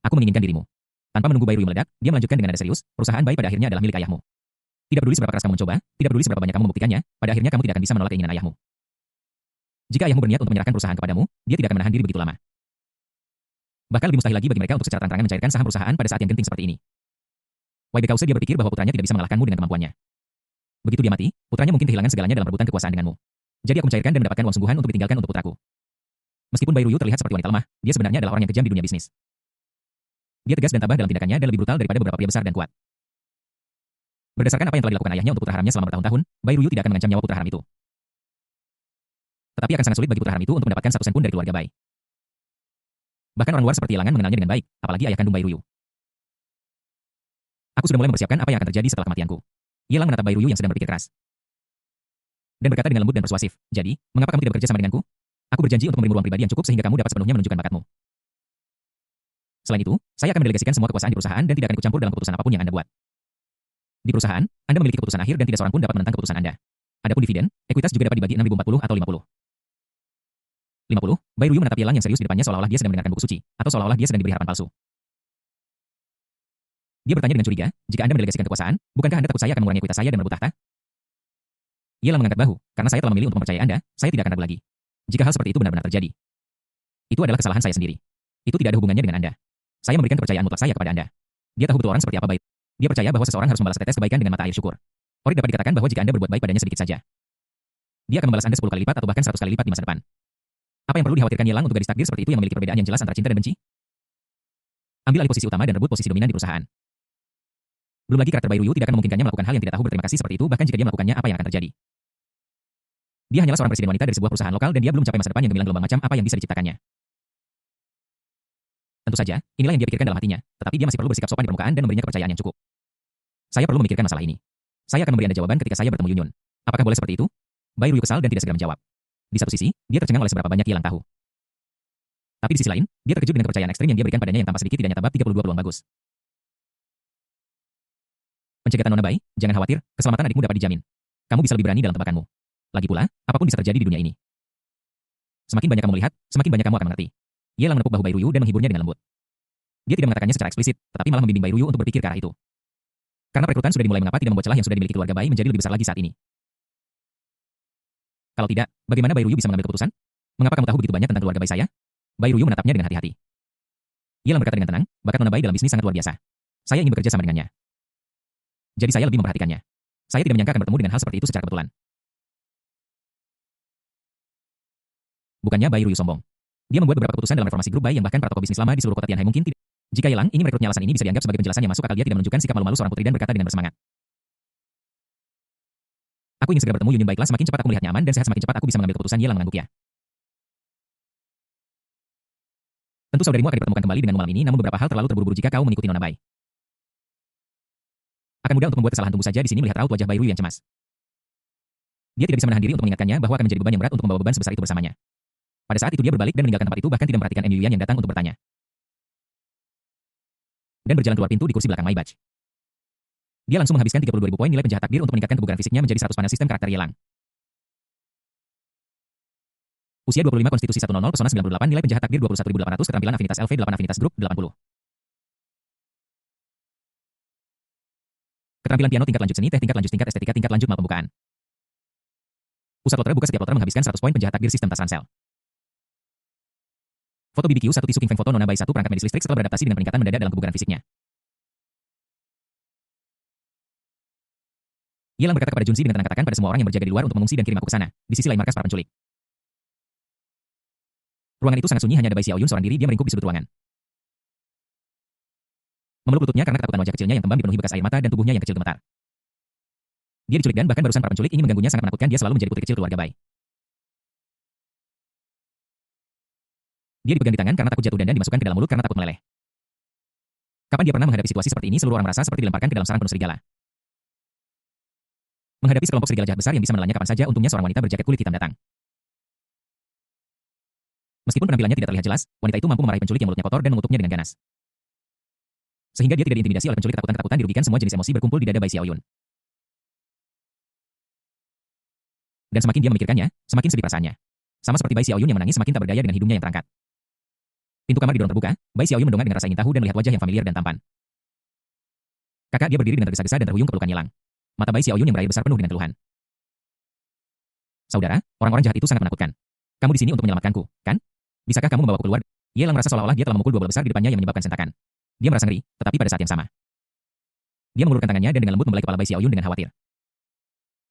Aku menginginkan dirimu. Tanpa menunggu Bai Ruyu meledak, dia melanjutkan dengan nada serius, perusahaan Bai pada akhirnya adalah milik ayahmu. Tidak peduli seberapa keras kamu mencoba, tidak peduli seberapa banyak kamu membuktikannya, pada akhirnya kamu tidak akan bisa menolak keinginan ayahmu. Jika ayahmu berniat untuk menyerahkan perusahaan kepadamu, dia tidak akan menahan diri begitu lama. Bahkan lebih mustahil lagi bagi mereka untuk secara terang-terangan mencairkan saham perusahaan pada saat yang genting seperti ini. Why because dia berpikir bahwa putranya tidak bisa mengalahkanmu dengan kemampuannya. Begitu dia mati, putranya mungkin kehilangan segalanya dalam rebutan kekuasaan denganmu. Jadi aku mencairkan dan mendapatkan uang sungguhan untuk ditinggalkan untuk putraku. Meskipun Bai Ruyu terlihat seperti wanita lemah, dia sebenarnya adalah orang yang kejam di dunia bisnis. Dia tegas dan tabah dalam tindakannya dan lebih brutal daripada beberapa pria besar dan kuat. Berdasarkan apa yang telah dilakukan ayahnya untuk putra haramnya selama bertahun-tahun, Bai Ruyu tidak akan mengancam nyawa putra haram itu. Tetapi akan sangat sulit bagi putra haram itu untuk mendapatkan satu sen pun dari keluarga Bai. Bahkan orang luar seperti Yelangan mengenalnya dengan baik, apalagi ayah kandung Bai Ruyu. Aku sudah mulai mempersiapkan apa yang akan terjadi setelah kematianku. Yelang menatap Bai Ruyu yang sedang berpikir keras. Dan berkata dengan lembut dan persuasif, jadi, mengapa kamu tidak bekerja sama denganku? Aku berjanji untuk memberimu ruang pribadi yang cukup sehingga kamu dapat sepenuhnya menunjukkan bakatmu. Selain itu, saya akan mendelegasikan semua kekuasaan di perusahaan dan tidak akan ikut campur dalam keputusan apapun yang Anda buat. Di perusahaan, Anda memiliki keputusan akhir dan tidak seorang pun dapat menentang keputusan Anda. Adapun dividen, ekuitas juga dapat dibagi 6.040 atau 50. 50, Bai Ruyu menatap Yelang yang serius di depannya seolah-olah dia sedang mendengarkan buku suci, atau seolah-olah dia sedang diberi harapan palsu. Dia bertanya dengan curiga, jika Anda mendelegasikan kekuasaan, bukankah Anda takut saya akan mengurangi ekuitas saya dan merebut tahta? Yelang mengangkat bahu, karena saya telah memilih untuk mempercayai Anda, saya tidak akan ragu lagi. Jika hal seperti itu benar-benar terjadi, itu adalah kesalahan saya sendiri. Itu tidak ada hubungannya dengan Anda. Saya memberikan kepercayaan mutlak saya kepada Anda. Dia tahu betul orang seperti apa baik. Dia percaya bahwa seseorang harus membalas tetes kebaikan dengan mata air syukur. Orit dapat dikatakan bahwa jika Anda berbuat baik padanya sedikit saja, dia akan membalas Anda 10 kali lipat atau bahkan 100 kali lipat di masa depan. Apa yang perlu dikhawatirkan Yelang untuk gadis takdir seperti itu yang memiliki perbedaan yang jelas antara cinta dan benci? Ambil alih posisi utama dan rebut posisi dominan di perusahaan. Belum lagi karakter Bai Ruyu tidak akan memungkinkannya melakukan hal yang tidak tahu berterima kasih seperti itu, bahkan jika dia melakukannya apa yang akan terjadi. Dia hanyalah seorang presiden wanita dari sebuah perusahaan lokal dan dia belum mencapai masa depan yang gemilang gelombang macam apa yang bisa diciptakannya. Tentu saja, inilah yang dia pikirkan dalam hatinya, tetapi dia masih perlu bersikap sopan di permukaan dan memberinya kepercayaan yang cukup. Saya perlu memikirkan masalah ini. Saya akan memberi Anda jawaban ketika saya bertemu Yunyun. Apakah boleh seperti itu? Bai Ruyu kesal dan tidak segera menjawab. Di satu sisi, dia tercengang oleh seberapa banyak Yelang tahu. Tapi di sisi lain, dia terkejut dengan kepercayaan ekstrim yang dia berikan padanya yang tanpa sedikit tidak nyata bab 32 peluang bagus. Pencegatan Nona Bai, jangan khawatir, keselamatan adikmu dapat dijamin. Kamu bisa lebih berani dalam tebakanmu. Lagi pula, apapun bisa terjadi di dunia ini. Semakin banyak kamu melihat, semakin banyak kamu akan mengerti. Yelang menepuk bahu Bai Ruyu dan menghiburnya dengan lembut. Dia tidak mengatakannya secara eksplisit, tetapi malah membimbing Bai Ruyu untuk berpikir ke arah itu. Karena perekrutan sudah dimulai, mengapa tidak membuat celah yang sudah dimiliki keluarga Bai menjadi lebih besar lagi saat ini? Kalau tidak, bagaimana Bai Ruyu bisa mengambil keputusan? Mengapa kamu tahu begitu banyak tentang keluarga Bai saya? Bai Ruyu menatapnya dengan hati-hati. Yelang berkata dengan tenang, bakat Nona Bai dalam bisnis sangat luar biasa. Saya ingin bekerja sama dengannya. Jadi saya lebih memperhatikannya. Saya tidak menyangka akan bertemu dengan hal seperti itu secara kebetulan. Bukannya Bai Ruyu sombong. Dia membuat beberapa keputusan dalam reformasi grup Bai yang bahkan para tokoh bisnis lama di seluruh kota Tianhai mungkin tidak. Jika Yelang ingin merekrutnya, alasan ini bisa dianggap sebagai penjelasan yang masuk akal. Dia tidak menunjukkan sikap malu-malu seorang putri dan berkata dengan bersemangat. Aku ingin segera bertemu Yunyun. Baiklah, semakin cepat aku melihatnya aman dan sehat, semakin cepat aku bisa mengambil keputusan. Yelang mengangguk ya. Tentu saudarimu akan dipertemukan kembali denganmu malam ini, namun beberapa hal terlalu terburu-buru jika kau mengikuti Nona Bai. Akan mudah untuk membuat kesalahan. Tunggu saja di sini. Melihat raut wajah Bai Ruyu yang cemas, dia tidak bisa menahan diri untuk mengingatkannya bahwa akan menjadi beban yang berat untuk membawa beban sebesar itu bersamanya. Pada saat itu dia berbalik dan meninggalkan tempat itu, bahkan tidak memperhatikan N Yuyan yang datang untuk bertanya. Dan berjalan keluar pintu di kursi belakang Maibach. Dia langsung menghabiskan 32.000 poin nilai penjahat takdir untuk meningkatkan kebugaran fisiknya menjadi 100 panel sistem karakter Yelang. Usia 25, konstitusi 100, pesona 98, nilai penjahat takdir 21.800, keterampilan afinitas LV 8, afinitas grup 80. Keterampilan piano tingkat lanjut, seni teh tingkat lanjut, tingkat estetika tingkat lanjut, mal pembukaan. Pusat lotre buka, setiap lotre menghabiskan 100 poin penjahat takdir sistem tas ransel. Foto BBQ 1 tisu King Feng, foto Nona Bai 1 perangkat medis listrik setelah beradaptasi dengan peningkatan mendadak dalam kebugaran fisiknya. Yelang berkata kepada Junzi dengan tenang, katakan pada semua orang yang berjaga di luar untuk mengungsi dan kirim aku ke sana. Di sisi lain markas para penculik. Ruangan itu sangat sunyi, hanya ada Bai Xiaoyun seorang diri, dia meringkuk di sudut ruangan. Memeluk lututnya karena ketakutan, wajah kecilnya yang tembam dipenuhi bekas air mata dan tubuhnya yang kecil gemetar. Dia diculik dan bahkan barusan para penculik ingin mengganggunya, sangat menakutkan. Dia selalu menjadi putri kecil keluarga Bai. Dia dipegang di tangan karena takut jatuh dan dimasukkan ke dalam mulut karena takut meleleh. Kapan dia pernah menghadapi situasi seperti ini? Seluruh orang merasa seperti dilemparkan ke dalam sarang penuh serigala. Menghadapi sekelompok serigala jahat besar yang bisa menelannya kapan saja, untungnya seorang wanita berjaket kulit hitam datang. Meskipun penampilannya tidak terlihat jelas, wanita itu mampu memarahi penculik yang mulutnya kotor dan mengutuknya dengan ganas. Sehingga dia tidak diintimidasi oleh penculik. Ketakutan dirugikan, semua jenis emosi berkumpul di dada Bai Xiaoyun. Dan semakin dia memikirkannya, semakin sedih perasaannya. Sama seperti Bai Xiaoyun yang menangis, semakin tak berdaya dengan hidungnya yang terangkat. Pintu kamar didorong terbuka, Bai Xiaoyun mendongak dengan rasa ingin tahu dan melihat wajah yang familiar dan tampan. Kakak, dia berdiri dengan tergesa-gesa dan terhuyung ke pelukan Yelang. Mata Bai Xiaoyun yang berair besar penuh dengan keluhan. Saudara, orang-orang jahat itu sangat menakutkan. Kamu di sini untuk menyelamatkanku, kan? Bisakah kamu membawaku keluar? Yelang merasa seolah-olah dia telah memukul dua bola besar di depannya yang menyebabkan sentakan. Dia merasa ngeri, tetapi pada saat yang sama, dia mengulurkan tangannya dan dengan lembut membelai kepala Bai Xiaoyun dengan khawatir.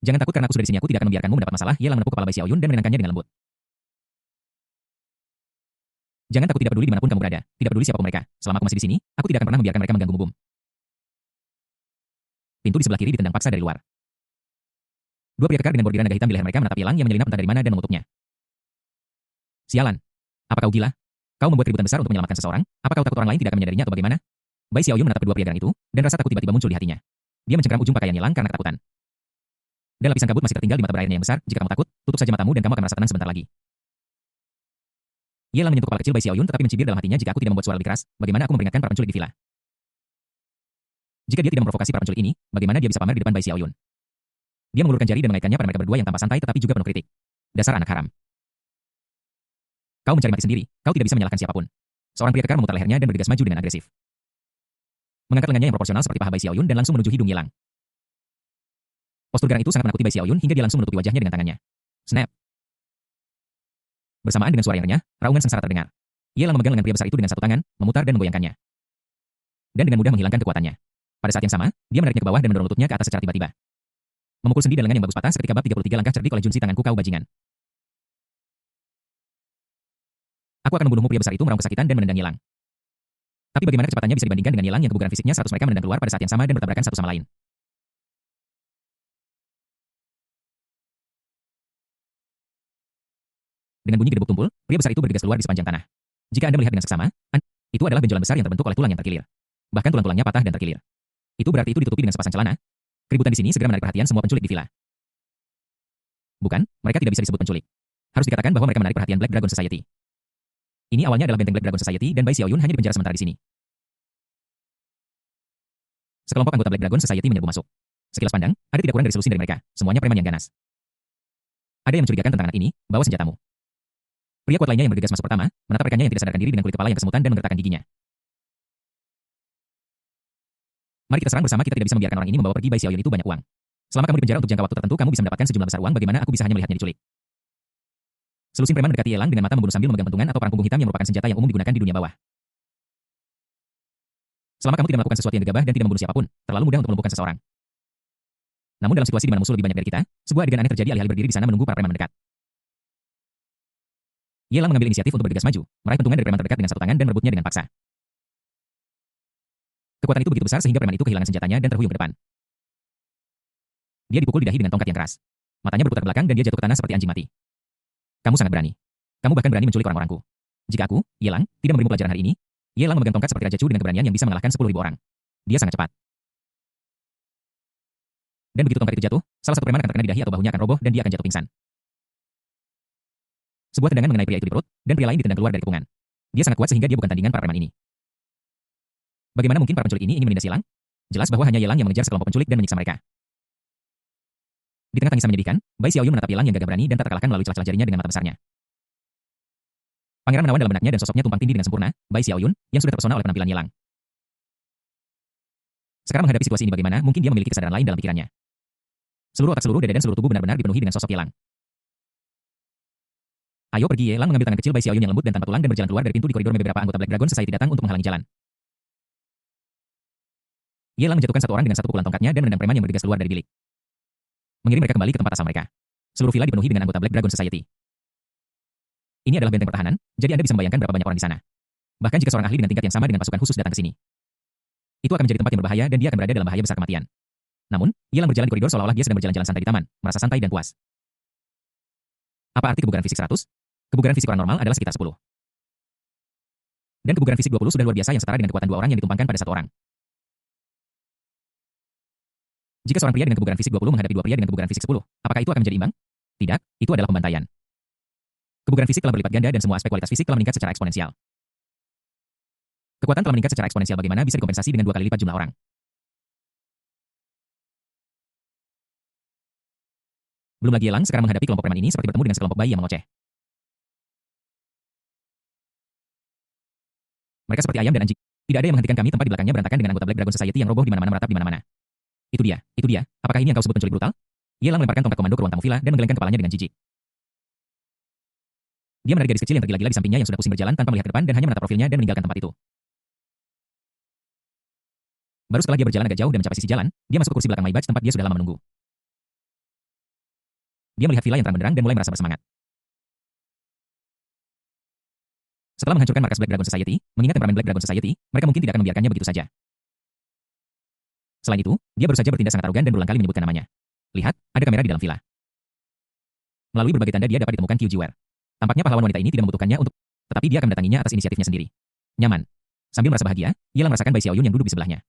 Jangan takut, karena aku sudah di sini. Aku tidak akan membiarkanmu mendapat masalah. Yelang menepuk kepala Bai Xiaoyun dan menenangkannya dengan lembut. Jangan takut, tidak peduli dimanapun kamu berada, tidak peduli siapapun mereka. Selama aku masih di sini, aku tidak akan pernah membiarkan mereka mengganggumu, Bum. Pintu di sebelah kiri ditendang paksa dari luar. Dua pria kekar dengan bordiran naga hitam di leher mereka menatap Yelang yang menyelinap entah dari mana dan mengutuknya. Sialan. Apa kau gila? Kau membuat keributan besar untuk menyelamatkan seseorang? Apa kau takut orang lain tidak akan menyadarinya atau bagaimana? Bai Xiaoyun menatap kedua pria garang itu, dan rasa takut tiba-tiba muncul di hatinya. Dia mencengkram ujung pakaian Yelang karena ketakutan. Dan lapisan kabut masih tertinggal di mata berairnya yang besar. Jika kamu takut, tutup saja matamu dan kamu akan merasa tenang sebentar lagi. Yelang menyentuh kepala kecil Bai Xiaoyun tetapi mencibir dalam hatinya, jika aku tidak membuat suara lebih keras, bagaimana aku memperingatkan para penculik di villa? Jika dia tidak memprovokasi para penculik ini, bagaimana dia bisa pamer di depan Bai Xiaoyun? Dia mengulurkan jari dan mengaitkannya pada mereka berdua yang tampak santai tetapi juga penuh kritik. Dasar anak haram. Kau mencari mati sendiri, kau tidak bisa menyalahkan siapapun. Seorang pria kekar memutar lehernya dan bergegas maju dengan agresif. Mengangkat lengannya yang proporsional seperti paha Bai Xiaoyun dan langsung menuju hidung Yelang. Postur garang itu sangat menakuti Bai Xiaoyun hingga dia langsung menutupi wajahnya dengan tangannya. Snap. Bersamaan dengan suara yang renyah, raungan sengsara terdengar. Yelang memegang lengan pria besar itu dengan satu tangan, memutar dan menggoyangkannya. Dan dengan mudah menghilangkan kekuatannya. Pada saat yang sama, dia menariknya ke bawah dan mendorong lututnya ke atas secara tiba-tiba. Memukul sendi dan lengan yang bagus patah seketika bab 33 langkah cerdik oleh Junsi tanganku kau bajingan. Aku akan membunuhmu, pria besar itu meraung kesakitan dan menendang Yelang. Tapi bagaimana kecepatannya bisa dibandingkan dengan Yelang yang kebugaran fisiknya 100 mereka menendang keluar pada saat yang sama dan bertabrakan satu sama lain. Dengan bunyi gedebuk tumpul, pria besar itu bergegas keluar di sepanjang tanah. Jika Anda melihat dengan seksama, itu adalah benjolan besar yang terbentuk oleh tulang yang terkilir. Bahkan tulang-tulangnya patah dan terkilir. Itu berarti itu ditutupi dengan sepasang celana. Keributan di sini segera menarik perhatian semua penculik di villa. Bukan, mereka tidak bisa disebut penculik. Harus dikatakan bahwa mereka menarik perhatian Black Dragon Society. Ini awalnya adalah benteng Black Dragon Society dan Bai Xiaoyun hanya dipenjara sementara di sini. Sekelompok anggota Black Dragon Society menyerbu masuk. Sekilas pandang, ada tidak kurang dari selusin dari mereka, semuanya preman yang ganas. Ada yang mencurigakan tentang anak ini, bawa senjatamu. Pria kuat lainnya yang bergegas masuk pertama, menatap rekannya yang tidak sadarkan diri dengan kulit kepala yang kesemutan dan menggerakkan giginya. Mari kita serang bersama, kita tidak bisa membiarkan orang ini membawa pergi Bai Xiaoyun itu banyak uang. Selama kamu dipenjara untuk jangka waktu tertentu, kamu bisa mendapatkan sejumlah besar uang, bagaimana aku bisa hanya melihatnya diculik? Selusin preman mendekati Yelang dengan mata membunuh sambil memegang pentungan atau parang punggung hitam yang merupakan senjata yang umum digunakan di dunia bawah. Selama kamu tidak melakukan sesuatu yang gegabah dan tidak membunuh siapapun, terlalu mudah untuk melumpuhkan seseorang. Namun dalam situasi di mana musuh lebih banyak dari kita, sebuah adegan aneh terjadi. Alih-alih berdiri di sana menunggu para preman mendekat. Yelang mengambil inisiatif untuk bergegas maju, meraih pentungan dari preman terdekat dengan satu tangan dan merebutnya dengan paksa. Kekuatan itu begitu besar sehingga preman itu kehilangan senjatanya dan terhuyung ke depan. Dia dipukul di dahi dengan tongkat yang keras. Matanya berputar ke belakang dan dia jatuh ke tanah seperti anjing mati. Kamu sangat berani. Kamu bahkan berani menculik orang-orangku. Jika aku, Yelang, tidak memberimu pelajaran hari ini, Yelang memegang tongkat seperti Raja Chu dengan keberanian yang bisa mengalahkan 10.000 orang. Dia sangat cepat. Dan begitu tongkat itu jatuh, salah satu preman akan terkena di dahi atau bahunya akan roboh dan dia akan jatuh pingsan. Sebuah tendangan mengenai pria itu di perut, dan pria lain ditendang keluar dari kepungan. Dia sangat kuat sehingga dia bukan tandingan para preman ini. Bagaimana mungkin para penculik ini ingin menindas Yelang? Jelas bahwa hanya Yelang yang mengejar sekelompok penculik dan menyiksa mereka. Di tengah tangisan menyedihkan, Bai Xiaoyun menatap Yelang yang gagah berani dan tak terkalahkan melalui celah-celah jarinya dengan mata besarnya. Pangeran menawan dalam benaknya dan sosoknya tumpang tindih dengan sempurna, Bai Xiaoyun, yang sudah terpesona oleh penampilan Yelang. Sekarang menghadapi situasi ini bagaimana, mungkin dia memiliki kesadaran lain dalam pikirannya. Seluruh otak, seluruh dada dan seluruh tubuh benar-benar dipenuhi dengan sosok Yelang. Ayo pergi. Yelang mengambil tangan kecil Bai Xiaoyun yang lembut dan tanpa tulang dan berjalan keluar dari pintu di koridor. Beberapa anggota Black Dragon Society datang untuk menghalangi jalan. Yelang menjatuhkan satu orang dengan satu pukulan tongkatnya dan menendang preman yang bergegas keluar dari bilik. Mengirim mereka kembali ke tempat asal mereka. Seluruh villa dipenuhi dengan anggota Black Dragon Society. Ini adalah benteng pertahanan, jadi Anda bisa membayangkan berapa banyak orang di sana. Bahkan jika seorang ahli dengan tingkat yang sama dengan pasukan khusus datang ke sini, itu akan menjadi tempat yang berbahaya dan dia akan berada dalam bahaya besar kematian. Namun, Yelang berjalan di koridor seolah-olah dia sedang berjalan-jalan santai di taman, merasa santai dan puas. Apa arti kebugaran fisik 100? Kebugaran fisik orang normal adalah sekitar 10. Dan kebugaran fisik 20 sudah luar biasa, yang setara dengan kekuatan dua orang yang ditumpangkan pada satu orang. Jika seorang pria dengan kebugaran fisik 20 menghadapi dua pria dengan kebugaran fisik 10, apakah itu akan menjadi imbang? Tidak, itu adalah pembantaian. Kebugaran fisik telah berlipat ganda dan semua aspek kualitas fisik telah meningkat secara eksponensial. Kekuatan telah meningkat secara eksponensial, bagaimana bisa dikompensasi dengan 2 kali lipat jumlah orang? Belum lagi Yelang sekarang menghadapi kelompok preman ini seperti bertemu dengan sekelompok bayi yang mengoceh. Mereka seperti ayam dan anjing. Tidak ada yang menghentikan kami. Tempat di belakangnya berantakan dengan anggota Black Dragon Society yang roboh di mana-mana, meratap di mana-mana. Itu dia, itu dia. Apakah ini yang kau sebut penculik brutal? Yelang melemparkan tongkat komando ke ruang tamu villa dan menggelengkan kepalanya dengan jijik. Dia menarik gadis kecil yang tergila-gila di sampingnya yang sudah pusing berjalan tanpa melihat ke depan dan hanya menatap profilnya dan meninggalkan tempat itu. Baru setelah dia berjalan agak jauh dan mencapai sisi jalan, dia masuk ke kursi belakang Maibach tempat dia sudah lama menunggu. Dia melihat villa yang terang benderang dan mulai merasa bersemangat. Setelah menghancurkan markas Black Dragon Society, mengingat temperamen Black Dragon Society, mereka mungkin tidak akan membiarkannya begitu saja. Selain itu, dia baru saja bertindak sangat arogan dan berulang kali menyebutkan namanya. Lihat, ada kamera di dalam villa. Melalui berbagai tanda dia dapat ditemukan Qiu Jiwer. Tampaknya pahlawan wanita ini tidak membutuhkannya tetapi dia akan mendatanginya atas inisiatifnya sendiri. Nyaman. Sambil merasa bahagia, Ye Lang merasakan Bai Xiaoyun yang duduk di sebelahnya.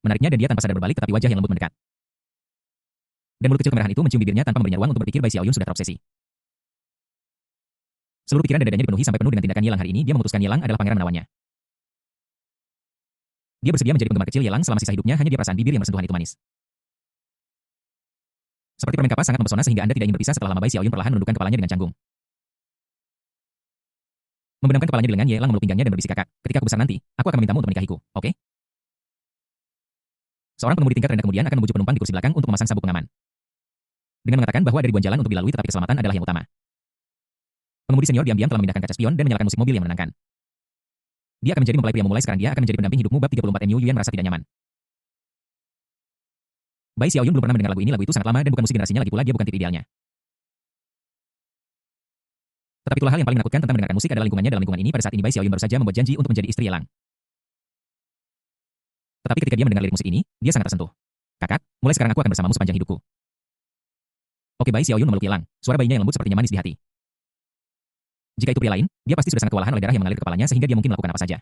Menariknya dan dia tanpa sadar berbalik tetapi wajah yang lembut mendekat. Dan mulut kecil kemerahan itu mencium bibirnya tanpa memberinya ruang untuk berpikir Bai Xiaoyun sudah terobsesi. Seluruh pikiran dan dadanya dipenuhi sampai penuh dengan tindakan Ye Lang hari ini. Dia memutuskan Ye Lang adalah pangeran menawannya. Dia bersedia menjadi penggemar kecil Ye Lang selama sisa hidupnya hanya dia perasaan bibir yang bersentuhan itu manis. Seperti permen kapas sangat mempesona sehingga Anda tidak ingin berpisah setelah lama. Bai Xiaoyun perlahan menundukkan kepalanya dengan canggung. Membenamkan kepalanya di lengan Ye Lang memeluk pinggangnya dan berbisik, kakak, ketika aku besar nanti, aku akan memintamu untuk menikahiku, oke? Seorang pengemudi tingkat rendah kemudian akan membujuk penumpang di kursi belakang untuk memasang sabuk pengaman. Dengan mengatakan bahwa ada ribuan jalan untuk dilalui tetapi keselamatan adalah yang utama. Pengemudi senior diam-diam telah memindahkan kaca spion dan menyalakan musik mobil yang menenangkan. Dia akan menjadi mempelai pria memulai sekarang. Dia akan menjadi pendamping hidupmu. Bab 34 Mu Yuan merasa tidak nyaman. Bai Xiaoyun belum pernah mendengar lagu ini. Lagu itu sangat lama dan bukan musik generasinya, lagi pula dia bukan tipe idealnya. Tetapi itulah hal yang paling menakutkan tentang mendengarkan musik adalah lingkungannya. Dalam lingkungan ini pada saat ini Bai Xiaoyun baru saja membuat janji untuk menjadi istri Ye Lang. Tetapi ketika dia mendengar lirik musik ini, dia sangat tersentuh. Kakak, mulai sekarang aku akan bersamamu sepanjang hidupku. Oke, Bai Xiaoyun memeluk Ye Lang. Suara bayinya yang lembut sepertinya manis di hati. Jika itu pria lain, dia pasti sudah sangat kewalahan oleh darah yang mengalir ke kepalanya sehingga dia mungkin melakukan apa saja.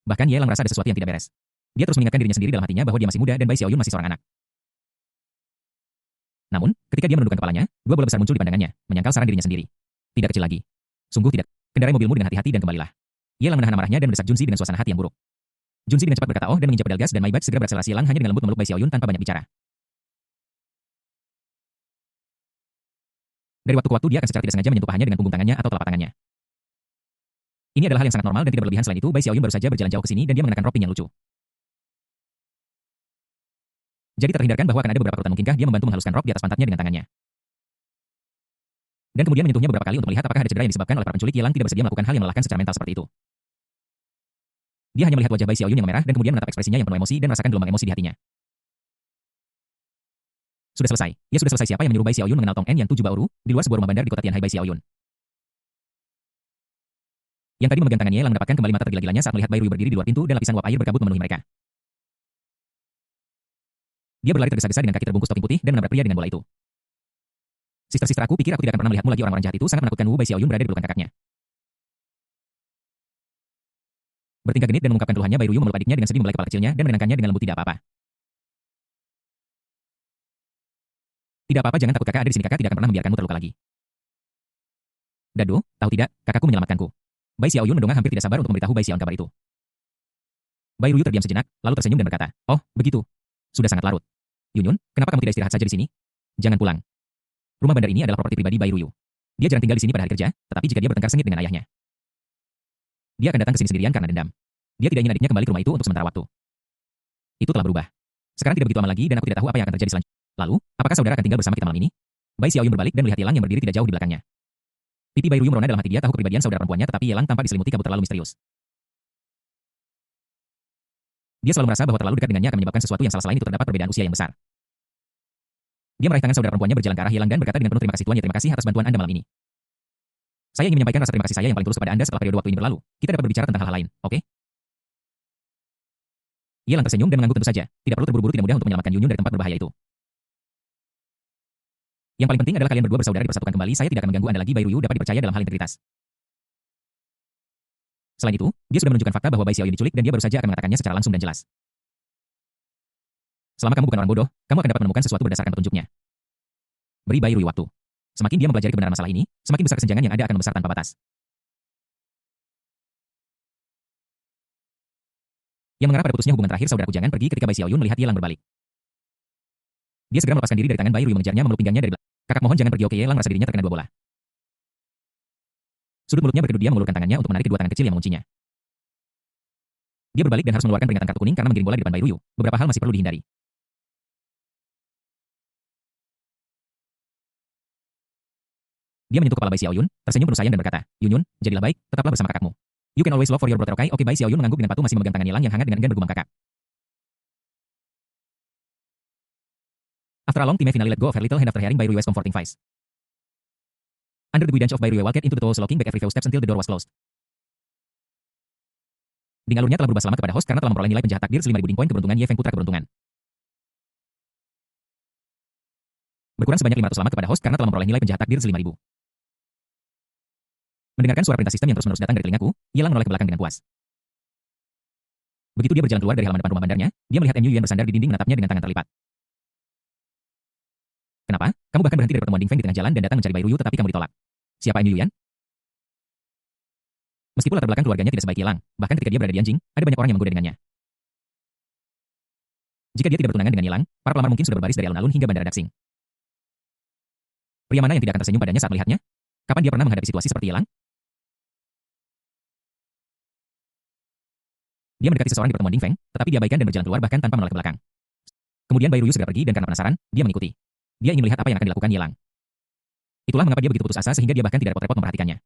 Bahkan Ye Lang merasa ada sesuatu yang tidak beres. Dia terus mengingatkan dirinya sendiri dalam hatinya bahwa dia masih muda dan Bai Xiaoyun masih seorang anak. Namun, ketika dia menundukkan kepalanya, dua bola besar muncul di pandangannya, menyangkal saran dirinya sendiri. Tidak kecil lagi. Sungguh tidak. Kendarai mobilmu dengan hati-hati dan kembalilah. Ye Lang menahan amarahnya dan mendesak Junzi dengan suasana hati yang buruk. Junzi dengan cepat berkata oh dan menginjak pedal gas dan Maybach segera berakselerasi. Ye Lang hanya dengan lembut memeluk Bai Xiaoyun tanpa banyak bicara. Dari waktu ke waktu dia akan secara tidak sengaja menyentuh pahanya dengan punggung tangannya atau telapak tangannya. Ini adalah hal yang sangat normal dan tidak berlebihan. Selain itu, Bai Xiaoyun baru saja berjalan jauh ke sini dan dia mengenakan rok pink yang lucu. Jadi terhindarkan bahwa akan ada beberapa urutan. Mungkinkah dia membantu menghaluskan rok di atas pantatnya dengan tangannya? Dan kemudian menyentuhnya beberapa kali untuk melihat apakah ada cedera yang disebabkan oleh para penculik. Ye Lang tidak bersedia melakukan hal yang melelahkan secara mental seperti itu. Dia hanya melihat wajah Bai Xiaoyun yang merah dan kemudian menatap ekspresinya yang penuh emosi dan merasakan gelombang emosi di hatinya. Sudah selesai. Ya sudah selesai. Siapa yang menyuruh Bai Xiaoyun mengenal Tong En yang 7 Baoru di luar sebuah rumah bandar di kota Tianhai? Bai Xiaoyun yang tadi memegang tangannya Ye Lang mendapatkan kembali mata tergila-gilanya saat melihat Bai Ruyu berdiri di luar pintu dan lapisan uap air berkabut memenuhi mereka. Dia berlari tergesa-gesa dengan kaki terbungkus topi putih dan menabrak pria dengan bola itu. Sister, aku pikir aku tidak akan pernah melihatmu lagi. Orang-orang jahat itu sangat menakutkan. Bai Xiaoyun berada di pelukan kakaknya. Bertingkah genit dan mengungkapkan keluhannya, Bai Ruyu memeluk adiknya dengan sedih, membelai kepala kecilnya dan menenangkannya dengan lembut. Tidak apa-apa. Tidak apa-apa, jangan takut, kakak ada di sini. Kakak tidak akan pernah membiarkanmu terluka lagi. Dado, tahu tidak, kakakku menyelamatkanku. Bai Xiaoyun mendongak hampir tidak sabar untuk memberitahu Bai Xiaoyun kabar itu. Bai Ruyu terdiam sejenak, lalu tersenyum dan berkata, oh, begitu. Sudah sangat larut. Yunyun, kenapa kamu tidak istirahat saja di sini? Jangan pulang. Rumah bandar ini adalah properti pribadi Bai Ruyu. Dia jarang tinggal di sini pada hari kerja, tetapi jika dia bertengkar sengit dengan ayahnya, dia akan datang ke sini sendirian karena dendam. Dia tidak ingin adiknya kembali ke rumah itu untuk sementara waktu. Itu telah berubah. Sekarang tidak begitu aman lagi dan aku tidak tahu apa yang akan terjadi selanjutnya. Lalu, apakah saudara akan tinggal bersama kita malam ini? Bai Xiaoyun berbalik dan melihat Ye Lang yang berdiri tidak jauh di belakangnya. Pipi Bai Ruyu merona dalam hati. Dia tahu kepribadian saudara perempuannya, tetapi Ye Lang tampak diselimuti kabut terlalu misterius. Dia selalu merasa bahwa terlalu dekat dengannya akan menyebabkan sesuatu yang salah. Selain itu terdapat perbedaan usia yang besar. Dia meraih tangan saudara perempuannya berjalan ke arah Ye Lang dan berkata dengan penuh terima kasih tuannya. Terima kasih atas bantuan Anda malam ini. Saya ingin menyampaikan rasa terima kasih saya yang paling tulus kepada Anda setelah periode waktu ini berlalu. Kita dapat berbicara tentang hal-hal lain, oke? Ye Lang tersenyum dan mengangguk. Tentu saja, tidak perlu terburu-buru. Tidak mudah untuk menyelamatkan Yunyun dari tempat berbahaya itu. Yang paling penting adalah kalian berdua bersaudara dipersatukan kembali. Saya tidak akan mengganggu Anda lagi. Bai Ruyu dapat dipercaya dalam hal integritas. Selain itu, dia sudah menunjukkan fakta bahwa Bai Xiaoyun diculik dan dia baru saja akan mengatakannya secara langsung dan jelas. Selama kamu bukan orang bodoh, kamu akan dapat menemukan sesuatu berdasarkan petunjuknya. Beri Bai Ruyu waktu. Semakin dia mempelajari kebenaran masalah ini, semakin besar kesenjangan yang ada akan membesar tanpa batas. Yang mengarah pada putusnya hubungan terakhir saudaraku. Jangan pergi. Ketika Bai Xiaoyun melihat Ye Lang berbalik, dia segera melepaskan diri dari tangan Bai Ruyu, mengejarnya, memeluk pinggangnya dari belakang. Kakak, mohon jangan pergi. Oke. Ye Lang merasa dirinya terkena dua bola. Sudut mulutnya berkedut. Dia mengulurkan tangannya untuk menarik kedua tangan kecil yang menguncinya. Dia berbalik dan harus mengeluarkan peringatan kartu kuning karena menggiring bola di depan Bai Ruyu. Beberapa hal masih perlu dihindari. Dia menyentuh kepala Bai Xiaoyun, tersenyum penuh sayang dan berkata, Yunyun, jadilah baik, tetaplah bersama kakakmu. You can always love for your brother, okay? Oke. Bai Xiaoyun mengangguk dengan patuh, masih memegang tangan Ye Lang yang hangat dengan enggan bergumam. Kakak. After a long time, finally let go of her little hand after hearing Bai Ruyu's comforting voice. Under the guidance of Bai Ruyu walked into the tall sloping back every few steps until the door was closed. Ding alurnya telah berubah selama kepada host karena telah memperoleh nilai penjahat takdir 5.000 ding poin keberuntungan Ye Feng Putra Keberuntungan. Berkurang sebanyak 500 selama kepada host karena telah memperoleh nilai penjahat takdir 5.000. Mendengarkan suara perintah sistem yang terus-menerus datang dari telingaku, Ye Lang menoleh ke belakang dengan puas. Begitu dia berjalan keluar dari halaman depan rumah bandarnya, dia melihat MU Yuan bersandar di dinding menatapnya dengan tangan terlipat. Kenapa? Kamu bahkan berhenti dari pertemuan Ding Feng di tengah jalan dan datang mencari Bai Ruyu tetapi kamu ditolak. Siapa MU Yuan? Meskipun latar belakang keluarganya tidak sebaik Ye Lang, bahkan ketika dia berada di Anjing, ada banyak orang yang menggoda dengannya. Jika dia tidak bertunangan dengan Ye Lang, para pelamar mungkin sudah berbaris dari alun-alun hingga bandara Daxing. Pria mana yang tidak akan tersenyum padanya saat melihatnya? Kapan dia pernah menghadapi situasi seperti Ye Lang? Dia mendekati seseorang di pertemuan Ding Feng, tetapi dia abaikan dan berjalan keluar bahkan tanpa menoleh ke belakang. Kemudian Bai Ruyu segera pergi dan karena penasaran, dia mengikuti. Dia ingin melihat apa yang akan dilakukan Ye Lang. Itulah mengapa dia begitu putus asa sehingga dia bahkan tidak repot-repot memperhatikannya.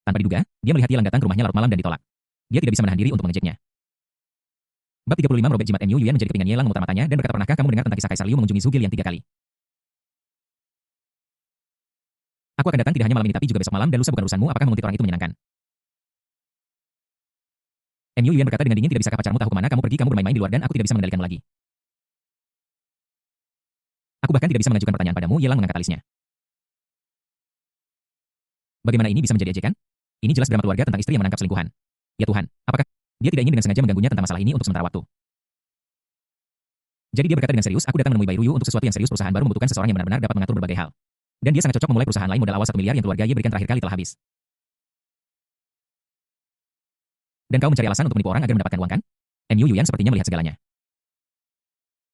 Tanpa diduga, dia melihat Ye Lang datang ke rumahnya larut malam dan ditolak. Dia tidak bisa menahan diri untuk mengejeknya. Bab 35 merobek jimat MU Yuan menjadi kepingan Ye Lang memutar matanya dan berkata, pernahkah kamu mendengar tentang kisah Kaisar Liu mengunjungi Zhu Gil yang 3 kali? Aku akan datang tidak hanya malam ini tapi juga besok malam dan lusa bukan urusanmu apakah menguntit orang itu menyenangkan. MU Yuan berkata dengan dingin, tidak bisakah pacarmu tahu kemana kamu pergi, kamu bermain-main di luar dan aku tidak bisa mengendalikanmu lagi. Aku bahkan tidak bisa mengajukan pertanyaan padamu, Ye Lang mengangkat alisnya. Bagaimana ini bisa menjadi ejekan? Ini jelas drama keluarga tentang istri yang menangkap selingkuhan. Ya Tuhan, apakah dia tidak ingin dengan sengaja mengganggunya tentang masalah ini untuk sementara waktu? Jadi dia berkata dengan serius, aku datang menemui Bai Ruyu untuk sesuatu yang serius. Perusahaan baru membutuhkan seseorang yang benar-benar dapat mengatur berbagai hal. Dan dia sangat cocok memulai perusahaan lain. Modal awal 1 miliar yang keluarga Ye berikan terakhir kali telah habis. Dan kau mencari alasan untuk menipu orang agar mendapatkan uang kan? MU Yuan sepertinya melihat segalanya.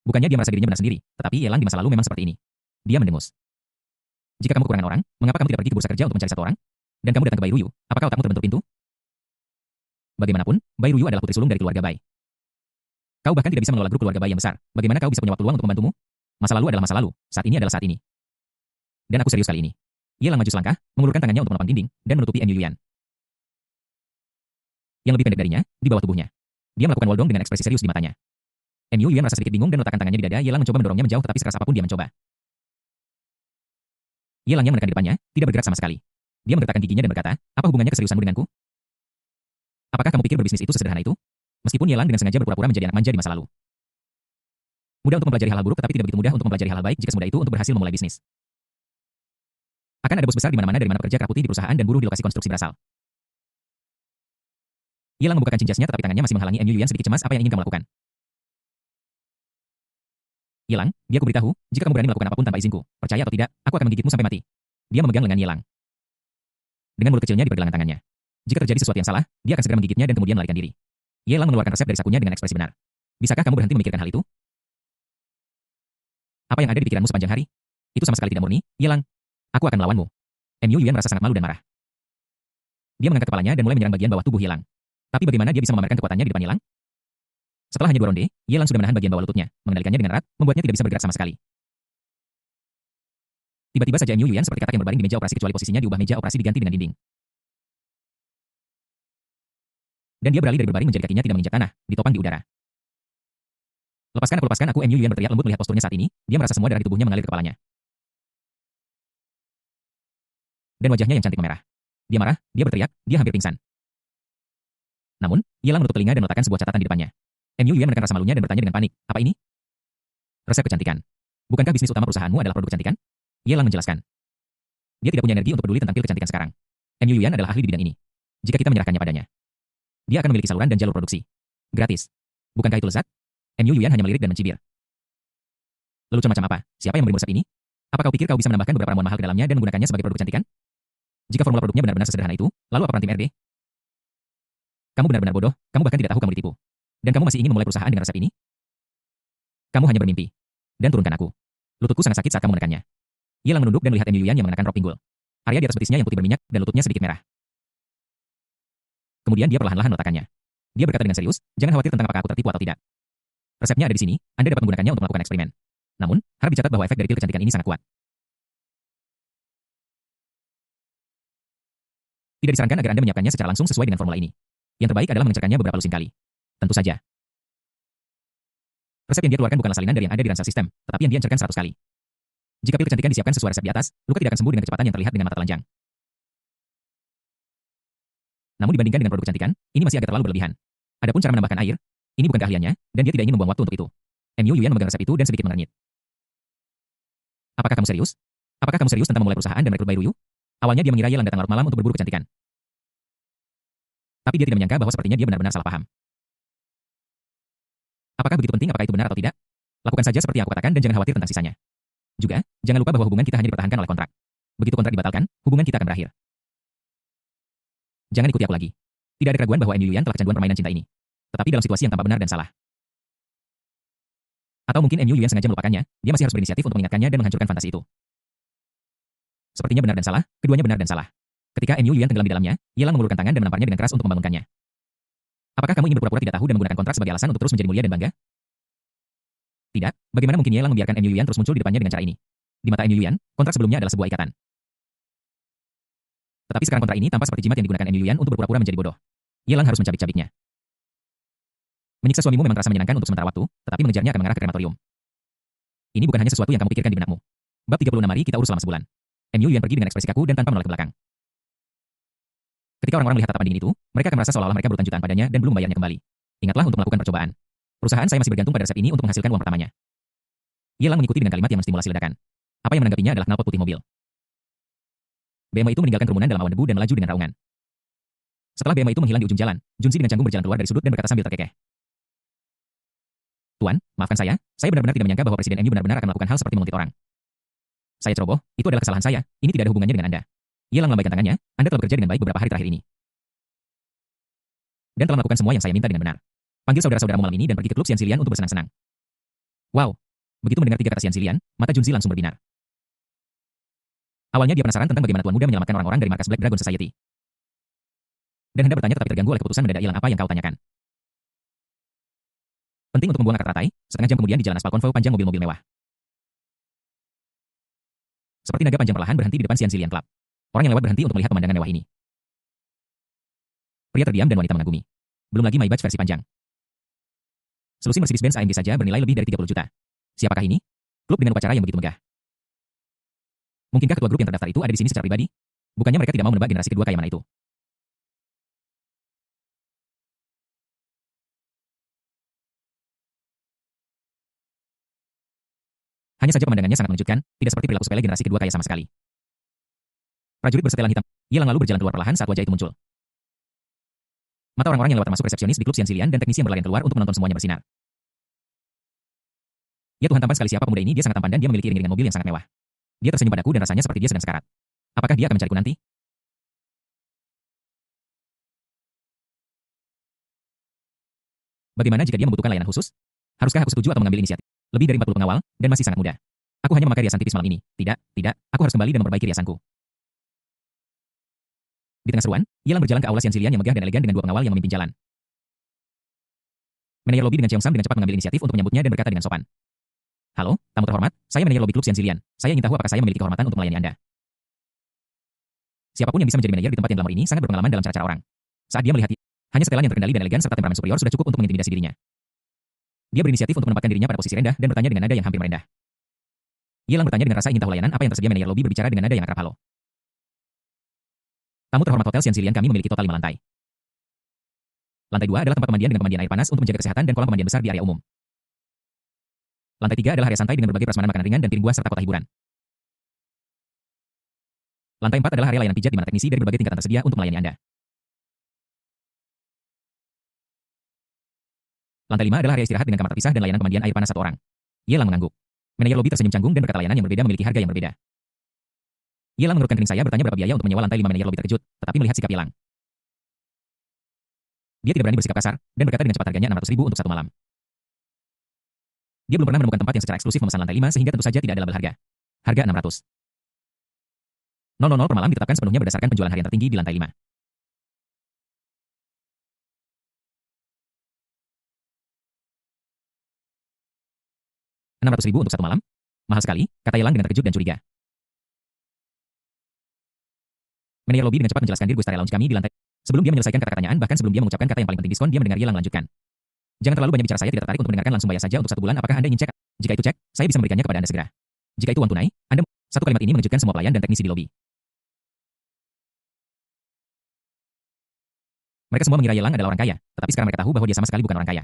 Bukannya dia merasa dirinya benar sendiri, tetapi Ye Lang di masa lalu memang seperti ini. Dia mendengus. Jika kamu kekurangan orang, mengapa kamu tidak pergi ke bursa kerja untuk mencari satu orang? Dan kamu datang ke Bai Ruyu, apakah otakmu terbentur pintu? Bagaimanapun, Bai Ruyu adalah putri sulung dari keluarga Bai. Kau bahkan tidak bisa mengelola grup keluarga Bai yang besar. Bagaimana kau bisa punya waktu luang untuk membantumu? Masa lalu adalah masa lalu, saat ini adalah saat ini. Dan aku serius kali ini. Ye Lang maju selangkah, mengulurkan tangannya untuk menopang dinding, dan menutupi MU Yuan. Yang lebih pendek darinya, di bawah tubuhnya. Dia melakukan woldong dengan ekspresi serius di matanya. MU Yuan merasa sedikit bingung dan meletakkan tangannya di dada. Ye Lang mencoba mendorongnya menjauh tetapi sekeras apapun dia mencoba. Ye Lang yang menekan di depannya, tidak bergerak sama sekali. Dia menggerakkan giginya dan berkata, apa hubungannya keseriusanmu denganku? Apakah kamu pikir berbisnis itu sesederhana itu? Meskipun Ye Lang dengan sengaja berpura-pura menjadi anak manja di masa lalu. Mudah untuk mempelajari hal-hal buruk tetapi tidak begitu mudah untuk mempelajari hal-hal baik jika semudah itu untuk berhasil memulai bisnis. Akan ada bos besar di mana-mana dari mana pekerja kerah putih di perusahaan dan buruh di lokasi konstruksi berasal. Ye Lang membukakan cincasnya tetapi tangannya masih menghalangi MU Yuan sedikit cemas. Apa yang ingin kamu lakukan? Ye Lang, dia aku beritahu, jika kamu berani melakukan apapun tanpa izinku, percaya atau tidak, aku akan menggigitmu sampai mati. Dia memegang lengan Ye Lang. Dengan mulut kecilnya di pergelangan tangannya. Jika terjadi sesuatu yang salah, dia akan segera menggigitnya dan kemudian melarikan diri. Ye Lang mengeluarkan resep dari sakunya dengan ekspresi benar. Bisakah kamu berhenti memikirkan hal itu? Apa yang ada di pikiranmu sepanjang hari? Itu sama sekali tidak murni, Ye Lang. Aku akan melawanmu. MU Yuan merasa sangat malu dan marah. Dia mengangkat kepalanya dan mulai menyerang bagian bawah tubuh Ye Lang. Tapi bagaimana dia bisa memamerkan kekuatannya di depan Ye Lang? Setelah hanya 2 ronde, Ye Lang sudah menahan bagian bawah lututnya, mengendalikannya dengan erat, membuatnya tidak bisa bergerak sama sekali. Tiba-tiba saja MU Yuan seperti katak yang berbaring di meja operasi kecuali posisinya diubah, meja operasi diganti dengan dinding. Dan dia beralih dari berbaring menjadi kakinya tidak menginjak tanah, ditopang di udara. Lepaskan aku, MU Yuan berteriak lembut. Melihat posturnya saat ini, dia merasa semua darah di tubuhnya mengalir ke kepalanya. Dan wajahnya yang cantik memerah. Dia marah, dia berteriak, dia hampir pingsan. Namun, Ye Lang menutup telinga dan meletakkan sebuah catatan di depannya. MU Yuan menekan rasa malunya dan bertanya dengan panik, apa ini? Resep kecantikan. Bukankah bisnis utama perusahaanmu adalah produk kecantikan? Ye Lang menjelaskan. Dia tidak punya energi untuk peduli tentang pil kecantikan sekarang. MU Yuan adalah ahli di bidang ini. Jika kita menyerahkannya padanya, dia akan memiliki saluran dan jalur produksi. Gratis. Bukankah itu lezat? MU Yuan hanya melirik dan mencibir. Lelucon macam apa? Siapa yang memberimu resep ini? Apa kau pikir kau bisa menambahkan beberapa ramuan mahal ke dalamnya dan menggunakannya sebagai produk kecantikan? Jika formula produknya benar-benar sesederhana itu, lalu apa peran tim RD? Kamu benar-benar bodoh, kamu bahkan tidak tahu kamu ditipu. Dan kamu masih ingin memulai perusahaan dengan resep ini? Kamu hanya bermimpi. Dan turunkan aku. Lututku sangat sakit saat kamu menekannya. Ye Lang menunduk dan melihat MU Yuan yang mengenakan rok pinggul. Area di atas betisnya yang putih berminyak dan lututnya sedikit merah. Kemudian dia perlahan-lahan meletakkannya. Dia berkata dengan serius, jangan khawatir tentang apakah aku tertipu atau tidak. Resepnya ada di sini, Anda dapat menggunakannya untuk melakukan eksperimen. Namun, harap dicatat bahwa efek dari pil kecantikan ini sangat kuat. Tidak disarankan agar Anda menyiapkannya secara langsung sesuai dengan formula ini. Yang terbaik adalah mengencerkannya beberapa lusin kali. Tentu saja. Resep yang dia keluarkan bukanlah salinan dari yang ada di ransel sistem, tetapi yang dia encerkan 100 kali. Jika pil kecantikan disiapkan sesuai resep di atas, luka tidak akan sembuh dengan kecepatan yang terlihat dengan mata telanjang. Namun dibandingkan dengan produk kecantikan, ini masih agak terlalu berlebihan. Adapun cara menambahkan air, ini bukan keahliannya, dan dia tidak ingin membuang waktu untuk itu. MU Yuyan memegang resep itu dan sedikit mengernyit. Apakah kamu serius? Apakah kamu serius tentang memulai perusahaan dan merekrut Bairuyu? Awalnya dia mengira Ye Lang datang larut malam untuk berburu kecantikan. Tapi dia tidak menyangka bahwa sepertinya dia benar-benar salah paham. Apakah begitu penting apakah itu benar atau tidak? Lakukan saja seperti yang aku katakan dan jangan khawatir tentang sisanya. Juga, jangan lupa bahwa hubungan kita hanya dipertahankan oleh kontrak. Begitu kontrak dibatalkan, hubungan kita akan berakhir. Jangan ikuti aku lagi. Tidak ada keraguan bahwa MU Yuyan telah kecanduan permainan cinta ini. Tetapi dalam situasi yang tampak benar dan salah. Atau mungkin MU Yuyan sengaja melupakannya, dia masih harus berinisiatif untuk mengingatkannya dan menghancurkan fantasi itu. Sepertinya benar dan salah, keduanya benar dan salah. Ketika MU Yuyan tenggelam di dalamnya, Ye Lang mengulurkan tangan dan menamparnya dengan keras untuk membangunkannya. Apakah kamu ingin berpura-pura tidak tahu dan menggunakan kontrak sebagai alasan untuk terus menjadi mulia dan bangga? Tidak, bagaimana mungkin Ye Lang membiarkan MU Yuyan terus muncul di depannya dengan cara ini? Di mata MU Yuyan, kontrak sebelumnya adalah sebuah ikatan. Tetapi sekarang kontrak ini tampak seperti jimat yang digunakan MU Yuyan untuk berpura-pura menjadi bodoh. Ye Lang harus mencabik-cabiknya. Menyiksa suamimu memang terasa menyenangkan untuk sementara waktu, tetapi mengejarnya akan mengarah ke krematorium. Ini bukan hanya sesuatu yang kamu pikirkan di benakmu. Bab 36 mari kita urus selama sebulan. MU Yuyan pergi dengan ekspresi kaku dan tanpa menoleh ke belakang. Ketika orang-orang melihat tatapan dingin itu, mereka akan merasa seolah-olah mereka berutang jutaan padanya dan belum membayarnya kembali. Ingatlah untuk melakukan percobaan. Perusahaan saya masih bergantung pada resep ini untuk menghasilkan uang pertamanya. Ye Lang mengikuti dengan kalimat yang menstimulasi ledakan. Apa yang menanggapinya adalah knalpot putih mobil. BMW itu meninggalkan kerumunan dalam awan debu dan melaju dengan raungan. Setelah BMW itu menghilang di ujung jalan, Junzi dengan canggung berjalan keluar dari sudut dan berkata sambil terkekeh. Tuan, maafkan saya benar-benar tidak menyangka bahwa Presiden MU benar-benar akan melakukan hal seperti menguntit orang. Saya ceroboh, itu adalah kesalahan saya, ini tidak ada hubungannya dengan Anda. Ye Lang melambaikan tangannya, Anda telah bekerja dengan baik beberapa hari terakhir ini. Dan telah melakukan semua yang saya minta dengan benar. Panggil saudara-saudaramu malam ini dan pergi ke klub Xian Zilian untuk bersenang-senang. Wow. Begitu mendengar 3 kata Xian Zilian, mata Junzi langsung berbinar. Awalnya dia penasaran tentang bagaimana Tuan Muda menyelamatkan orang-orang dari markas Black Dragon Society. Dan hendak bertanya tetapi terganggu oleh keputusan mendadak. Ye Lang, apa yang kau tanyakan? Penting untuk membuang akar teratai, setengah jam kemudian di jalan aspal konvo panjang mobil-mobil mewah. Seperti naga panjang perlahan berhenti di depan Xian Zilian Club. Orang yang lewat berhenti untuk melihat pemandangan mewah ini. Pria terdiam dan wanita mengagumi. Belum lagi Maybach versi panjang. Selusin Mercedes-Benz AMG saja bernilai lebih dari 30 juta. Siapakah ini? Klub dengan upacara yang begitu megah. Mungkinkah ketua grup yang terdaftar itu ada di sini secara pribadi? Bukannya mereka tidak mau menebak generasi kedua kaya mana itu? Hanya saja pemandangannya sangat mengejutkan, tidak seperti perilaku sepele generasi kedua kaya sama sekali. Prajurit bersetelan hitam, Ye Lang lalu berjalan keluar perlahan saat wajah itu muncul. Mata orang-orang yang lewat termasuk resepsionis di klub Xian Zilian dan teknisi yang berlarian keluar untuk menonton semuanya bersinar. Ya Tuhan, tampan sekali siapa pemuda ini, dia sangat tampan dan dia memiliki iring-iringan mobil yang sangat mewah. Dia tersenyum padaku dan rasanya seperti dia sedang sekarat. Apakah dia akan mencariku nanti? Bagaimana jika dia membutuhkan layanan khusus? Haruskah aku setuju atau mengambil inisiatif? Lebih dari 40 pengawal, dan masih sangat muda. Aku hanya memakai riasan tipis malam ini. Tidak, aku harus kembali dan memperbaiki riasanku. Di tengah seruan, Ye Lang berjalan ke aula Xian Zilian yang megah dan elegan dengan 2 pengawal yang memimpin jalan. Manajer lobi dengan Cheong Sam dengan cepat mengambil inisiatif untuk menyambutnya dan berkata dengan sopan. Halo, tamu terhormat, saya manajer lobi klub Xian Zilian. Saya ingin tahu apakah saya memiliki kehormatan untuk melayani Anda. Siapapun yang bisa menjadi manajer di tempat yang glamor ini sangat berpengalaman dalam cara-cara orang. Saat dia melihat hanya setelan yang terkendali dan elegan serta temperamen superior sudah cukup untuk mengintimidasi dirinya. Dia berinisiatif untuk menempatkan dirinya pada posisi rendah dan bertanya dengan nada yang hampir merendah. Ye Lang bertanya dengan rasa ingin tahu layanan apa yang tersedia. Manajer lobi berbicara dengan nada yang akrab. Halo. Tamu terhormat hotel Xian Zilian, kami memiliki total 5 lantai. Lantai 2 adalah tempat pemandian dengan pemandian air panas untuk menjaga kesehatan dan kolam pemandian besar di area umum. Lantai 3 adalah area santai dengan berbagai prasmanan makanan ringan dan piring buah serta kota hiburan. Lantai 4 adalah area layanan pijat di mana teknisi dari berbagai tingkatan tersedia untuk melayani Anda. Lantai 5 adalah area istirahat dengan kamar terpisah dan layanan pemandian air panas 1 orang. Ye Lang mengangguk. Manajer lobi tersenyum canggung dan berkata layanan yang berbeda memiliki harga yang berbeda. Ye Lang mengerutkan kening. Saya bertanya berapa biaya untuk menyewa lantai 5. Manajer lobi terkejut, tetapi melihat sikap Ye Lang. Dia tidak berani bersikap kasar, dan berkata dengan cepat harganya 600.000 untuk 1 malam. Dia belum pernah menemukan tempat yang secara eksklusif memesan lantai 5 sehingga tentu saja tidak ada label harga. Harga 600.000 per malam ditetapkan sepenuhnya berdasarkan penjualan harian tertinggi di lantai 5. $600.000 untuk 1 malam? Mahal sekali, kata Ye Lang dengan terkejut dan curiga. Manajer lobi dengan cepat menjelaskan diri Gustaria Lounge kami di lantai. Sebelum dia menyelesaikan kata pertanyaan, bahkan sebelum dia mengucapkan kata yang paling penting diskon, dia mendengar Ye Lang melanjutkan. Jangan terlalu banyak bicara, saya tidak tertarik untuk mendengarkan, langsung bayar saja untuk 1 bulan. Apakah Anda ingin cek? Jika itu cek, saya bisa memberikannya kepada Anda segera. Jika itu uang tunai, Anda... Satu kalimat ini mengejutkan semua pelayan dan teknisi di lobi. Mereka semua mengira Yelang adalah orang kaya, tetapi sekarang mereka tahu bahwa dia sama sekali bukan orang kaya.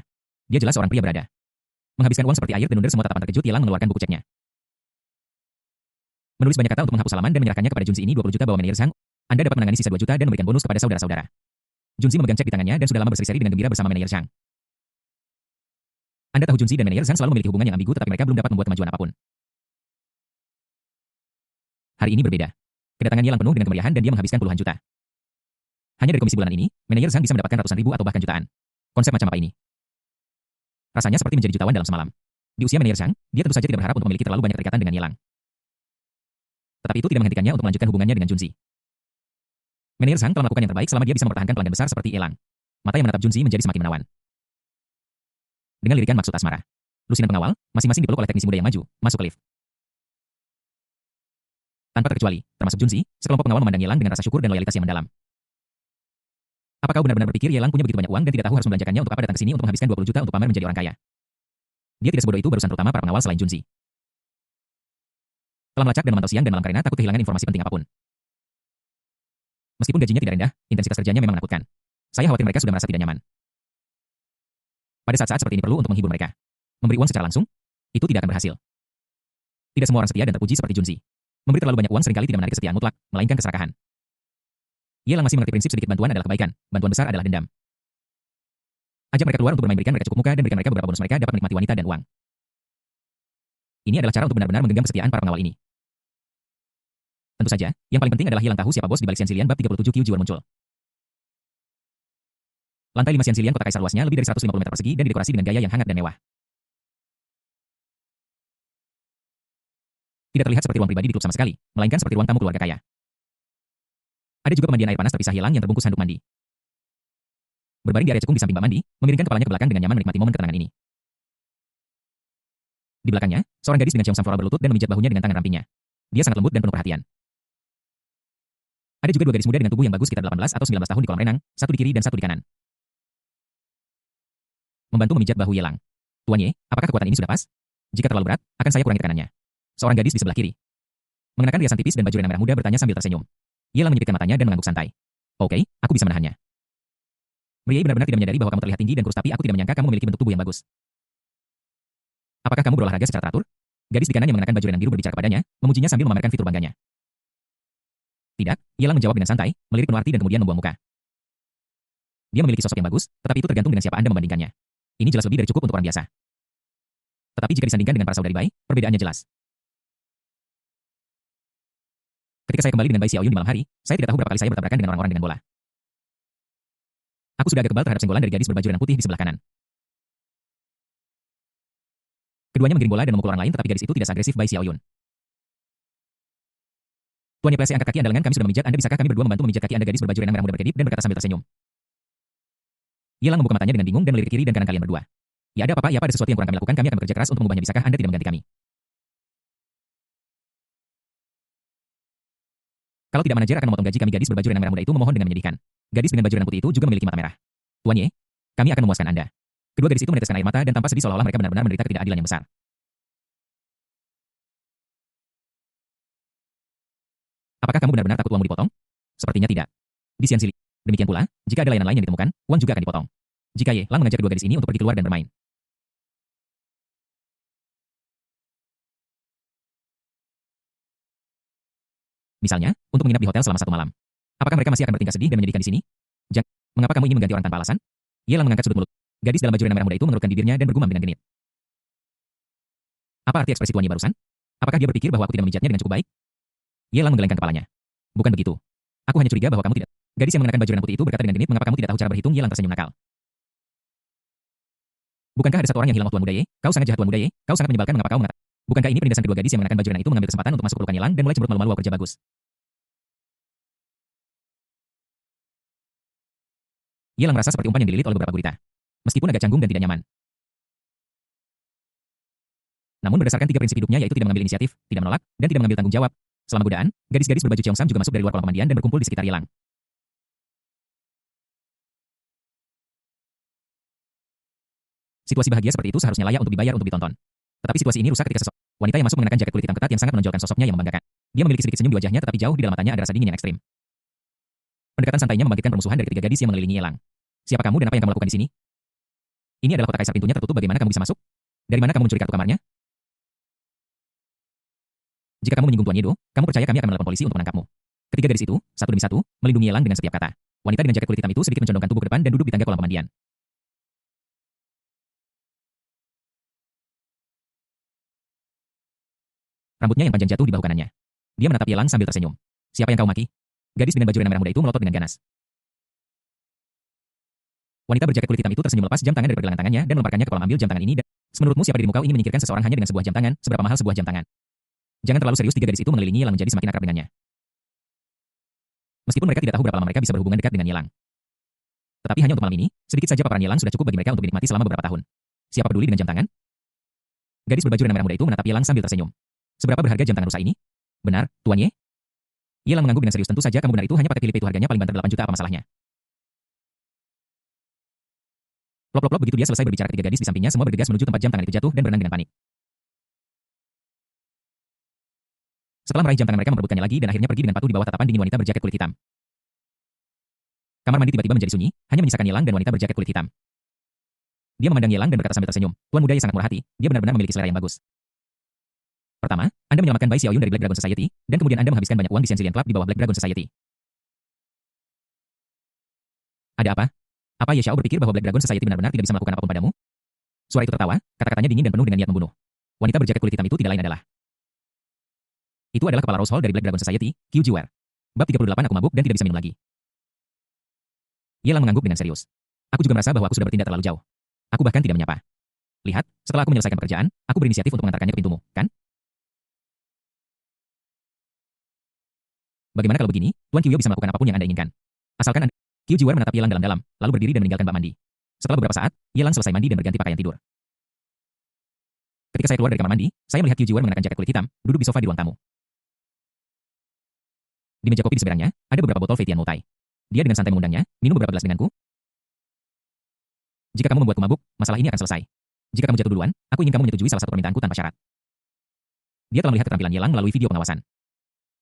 Dia jelas seorang pria berada. Menghabiskan uang seperti air dan menundar semua tatapan terkejut, Yelang mengeluarkan buku ceknya. Menulis banyak kata untuk menghapus halaman dan menyerahkannya kepada Junzi. Ini 20 juta bawa manajer Zhang. Anda dapat menangani sisa 2 juta dan memberikan bonus kepada saudara-saudara. Junzi memegang cek di tangannya dan sudah lama berseri-seri dengan gembira bersama manajer Zhang. Anda tahu Junzi dan manajer Zhang selalu memiliki hubungan yang ambigu, tetapi mereka belum dapat membuat kemajuan apapun. Hari ini berbeda. Kedatangan Yelang penuh dengan kemeriahan dan dia menghabiskan puluhan juta. Hanya dari komisi bulanan ini, manajer Zhang bisa mendapatkan ratusan ribu atau bahkan jutaan. Konsep macam apa ini? Rasanya seperti menjadi jutawan dalam semalam. Di usia manajer Zhang, dia tentu saja tidak berharap untuk memiliki terlalu banyak keterikatan dengan Yelang. Tetapi itu tidak menghentikannya untuk melanjutkan hubungannya dengan Junzi. Manajer Zhang telah melakukan yang terbaik selama dia bisa mempertahankan pelanggan besar seperti Yelang. Mata yang menatap Junzi menjadi semakin menawan. Dengan lirikan maksud asmara. Lusinan pengawal, masing-masing dipeluk oleh teknisi muda yang maju, masuk ke lift. Tanpa terkecuali, termasuk Junzi, sekelompok pengawal memandang Yelang dengan rasa syukur dan loyalitas yang mendalam. Apa kau benar-benar berpikir Yelang punya begitu banyak uang dan tidak tahu harus membelanjakannya untuk apa? Datang ke sini untuk menghabiskan 20 juta untuk pamer menjadi orang kaya? Dia tidak sebodoh itu, barusan, terutama para pengawal selain Junzi. Telah melacak dan memantau siang dan malam karena takut kehilangan informasi penting apapun. Meskipun gajinya tidak rendah, intensitas kerjanya memang menakutkan. Saya khawatir mereka sudah merasa tidak nyaman. Pada saat-saat seperti ini perlu untuk menghibur mereka. Memberi uang secara langsung, itu tidak akan berhasil. Tidak semua orang setia dan terpuji seperti Junzi. Memberi terlalu banyak uang seringkali tidak menarik kesetiaan mutlak, melainkan keserakahan. Yelang masih mengerti prinsip sedikit bantuan adalah kebaikan, bantuan besar adalah dendam. Ajak mereka keluar untuk bermain, berikan mereka cukup muka dan berikan mereka beberapa bonus, mereka dapat menikmati wanita dan uang. Ini adalah cara untuk benar-benar menggenggam kesetiaan para pengawal ini. Tentu saja, yang paling penting adalah Yelang tahu siapa bos di balik Xianxilian. Bab 37 Qiu Jiwan muncul. Lantai 5 Xianxilian, kota kaisar, luasnya lebih dari 150 meter persegi dan didekorasi dengan gaya yang hangat dan mewah. Tidak terlihat seperti ruang pribadi di klub sama sekali, melainkan seperti ruang tamu keluarga kaya. Ada juga pemandian air panas terpisah Yelang yang terbungkus handuk mandi. Berbaring di area cekung di samping bak mandi, mengiringkan kepalanya ke belakang dengan nyaman menikmati momen ketenangan ini. Di belakangnya, seorang gadis dengan cium floral berlutut dan memijat bahunya dengan tangan rampingnya. Dia sangat lembut dan penuh perhatian. Ada juga dua gadis muda dengan tubuh yang bagus sekitar 18 atau 19 tahun di kolam renang, satu di kiri dan satu di kanan. Membantu memijat bahu Yelang. Tuan Ye, apakah kekuatan ini sudah pas? Jika terlalu berat, akan saya kurangi tekanannya. Seorang gadis di sebelah kiri. Mengenakan riasan tipis dan baju renang merah muda bertanya sambil tersenyum. Yelang menyipitkan matanya dan mengangguk santai. Oke, aku bisa menahannya. Mei benar-benar tidak menyadari bahwa kamu terlihat tinggi dan kurus, tapi aku tidak menyangka kamu memiliki bentuk tubuh yang bagus. Apakah kamu berolahraga secara teratur? Gadis di kanan yang mengenakan baju renang biru berbicara kepadanya, memujinya sambil memamerkan fitur bangganya. Tidak, Yelang menjawab dengan santai, melirik penuh arti dan kemudian membuang muka. Dia memiliki sosok yang bagus, tetapi itu tergantung dengan siapa Anda membandingkannya. Ini jelas lebih dari cukup untuk orang biasa. Tetapi jika disandingkan dengan para saudari Bai, perbedaannya jelas. Ketika saya kembali dengan Bai Xiaoyun di malam hari, saya tidak tahu berapa kali saya bertabrakan dengan orang-orang dengan bola. Aku sudah agak kebal terhadap senggolan dari gadis berbaju renang putih di sebelah kanan. Keduanya menggiring bola dan memukul orang lain, tetapi gadis itu tidak seagresif Bai Xiaoyun. Tuan Ye Plese angkat kaki Anda, lengan kami sudah memijat Anda, bisakah kami berdua membantu memijat kaki Anda? Gadis berbaju renang merah muda berkedip dan berkata sambil tersenyum. Yelang membuka matanya dengan bingung dan melirik kiri dan kanan kalian berdua. Ya ada apa-apa, ya ada sesuatu yang kurang kami lakukan, kami akan bekerja keras untuk mengubahnya, bisakah Anda tidak mengganti kami? Kalau tidak, manajer akan memotong gaji kami. Gadis berbaju renang merah muda itu memohon dengan menyedihkan. Gadis dengan baju renang putih itu juga memiliki mata merah. Tuan Ye, kami akan memuaskan Anda. Kedua gadis itu meneteskan air mata dan tampak sedih seolah-olah mereka benar-benar menderita ketidakadilan yang besar. Apakah kamu benar-benar takut uangmu dipotong? Sepertinya tidak. Di Xianxili. Demikian pula, jika ada layanan lain yang ditemukan, uang juga akan dipotong. Jika Ye Lang mengajak kedua gadis ini untuk pergi keluar dan bermain. Misalnya, untuk menginap di hotel selama 1 malam. Apakah mereka masih akan bertingkah sedih dan menyedihkan di sini? Mengapa kamu ingin mengganti orang tanpa alasan? Ye Lang mengangkat sudut mulut. Gadis dalam baju renang merah muda itu mengerutkan bibirnya dan bergumam dengan genit. Apa arti ekspresi Tuan Ye barusan? Apakah dia berpikir bahwa aku tidak memijatnya dengan cukup baik? Ye Lang menggelengkan kepalanya. Bukan begitu. Aku hanya curiga bahwa kamu tidak. Gadis yang mengenakan baju renang putih itu berkata dengan genit, mengapa kamu tidak tahu cara berhitung? Ye Lang tersenyum nakal. Bukankah ada satu orang yang hilang, Tuan Muda Ye? Kau sangat jahat, Tuan Muda Ye. Kau sangat menyebalkan, mengapa kau mengatakan? Bukankah ini penindasan? Kedua gadis yang mengenakan baju renang itu mengambil kesempatan untuk masuk pelukan Ye Lang dan mulai cemberut malu-malu. Kerja bagus. Ye Lang merasa seperti umpan yang dililit oleh beberapa gurita. Meskipun agak canggung dan tidak nyaman. Namun berdasarkan 3 prinsip hidupnya, yaitu tidak mengambil inisiatif, tidak menolak, dan tidak mengambil tanggung jawab. Selama godaan, gadis-gadis berbaju Cheongsam juga masuk dari luar kolam pemandian dan berkumpul di sekitar Ye Lang. Situasi bahagia seperti itu seharusnya layak untuk dibayar untuk ditonton. Tetapi situasi ini rusak ketika sosok wanita yang masuk mengenakan jaket kulit hitam ketat yang sangat menonjolkan sosoknya yang membanggakan. Dia memiliki sedikit senyum di wajahnya, tetapi jauh di dalam matanya ada rasa dingin yang ekstrim. Pendekatan santainya membangkitkan permusuhan dari ketiga gadis yang mengelilingi Ye Lang. Siapa kamu dan apa yang kamu lakukan di sini? Ini adalah kota kaisar, pintunya tertutup, bagaimana kamu bisa masuk? Dari mana kamu mencuri kartu kamarnya? Jika kamu menyinggung Tuan Yedo, kamu percaya kami akan menelpon polisi untuk menangkapmu. Ketiga gadis itu, satu demi satu, melindungi Yelang dengan setiap kata. Wanita dengan jaket kulit hitam itu sedikit mencondongkan tubuh ke depan dan duduk di tangga kolam pemandian. Rambutnya yang panjang jatuh di bahu kanannya. Dia menatap Yelang sambil tersenyum. Siapa yang kau maki? Gadis dengan baju rena merah muda itu melotot dengan ganas. Wanita berjaket kulit hitam itu tersenyum lepas jam tangan dari pergelangan tangannya dan melemparkannya ke kolam. Ambil jam tangan ini dan... Menurutmu siapa dirimu? Kau ingin menyingkirkan seseorang hanya dengan sebuah jam tangan? Seberapa mahal sebuah jam tangan? Jangan terlalu serius. Tiga gadis itu mengelilingi Yelang menjadi semakin akrab dengannya. Meskipun mereka tidak tahu berapa lama mereka bisa berhubungan dekat dengan Yelang. Tetapi hanya untuk malam ini, sedikit saja paparan Yelang sudah cukup bagi mereka untuk dinikmati selama beberapa tahun. Siapa peduli dengan jam tangan? Gadis berbaju rena merah muda itu menatap Yelang sambil tersenyum. Seberapa berharga jam tangan rusa ini? Benar, Tuan Ye? Yelang mengangguk dengan serius. Tentu saja kamu benar, itu hanya Patek Philippe, itu harganya paling banter 8 juta, apa masalahnya? Plop-plop-plop, begitu dia selesai berbicara ketiga gadis di sampingnya semua bergegas menuju tempat jam tangan itu jatuh dan berenang dengan panik. Setelah meraih jam tangan mereka memperebutkannya lagi dan akhirnya pergi dengan patuh di bawah tatapan dingin wanita berjaket kulit hitam. Kamar mandi tiba-tiba menjadi sunyi, hanya menyisakan Yelang dan wanita berjaket kulit hitam. Dia memandang Yelang dan berkata sambil tersenyum, Tuan muda yang sangat murah hati, dia benar-benar memiliki selera yang bagus. Pertama, Anda menyelamatkan Bai Xiaoyun dari Black Dragon Society, dan kemudian Anda menghabiskan banyak uang di Sensilian Club di bawah Black Dragon Society. Ada apa? Apa Ye Xiao berpikir bahwa Black Dragon Society benar-benar tidak bisa melakukan apapun padamu? Suara itu tertawa, kata-katanya dingin dan penuh dengan niat membunuh. Wanita berjaket kulit hitam itu tidak lain adalah... Itu adalah kepala Rose Hall dari Black Dragon Society, Qiu Jiwer. Bab 38, aku mabuk dan tidak bisa minum lagi. Yelang mengangguk dengan serius. Aku juga merasa bahwa aku sudah bertindak terlalu jauh. Aku bahkan tidak menyapa. Lihat, setelah aku menyelesaikan pekerjaan, aku berinisiatif untuk mengantarkannya ke pintumu, kan? Bagaimana kalau begini, Tuan Qiu bisa melakukan apapun yang Anda inginkan. Asalkan Anda... Qiu Jiwer menatap Yelang dalam-dalam, lalu berdiri dan meninggalkan bak mandi. Setelah beberapa saat, Yelang selesai mandi dan berganti pakaian tidur. Ketika saya keluar dari kamar mandi, saya melihat Qiu Jiwer mengenakan jaket kulit hitam, duduk di sofa di ruang tamu. Di meja kopi di sebelahnya, ada beberapa botol Feitian Multai. Dia dengan santai mengundangnya, minum beberapa gelas denganku. Jika kamu membuatku mabuk, masalah ini akan selesai. Jika kamu jatuh duluan, aku ingin kamu menyetujui salah satu permintaanku tanpa syarat. Dia telah melihat keterampilan Yelang melalui video pengawasan.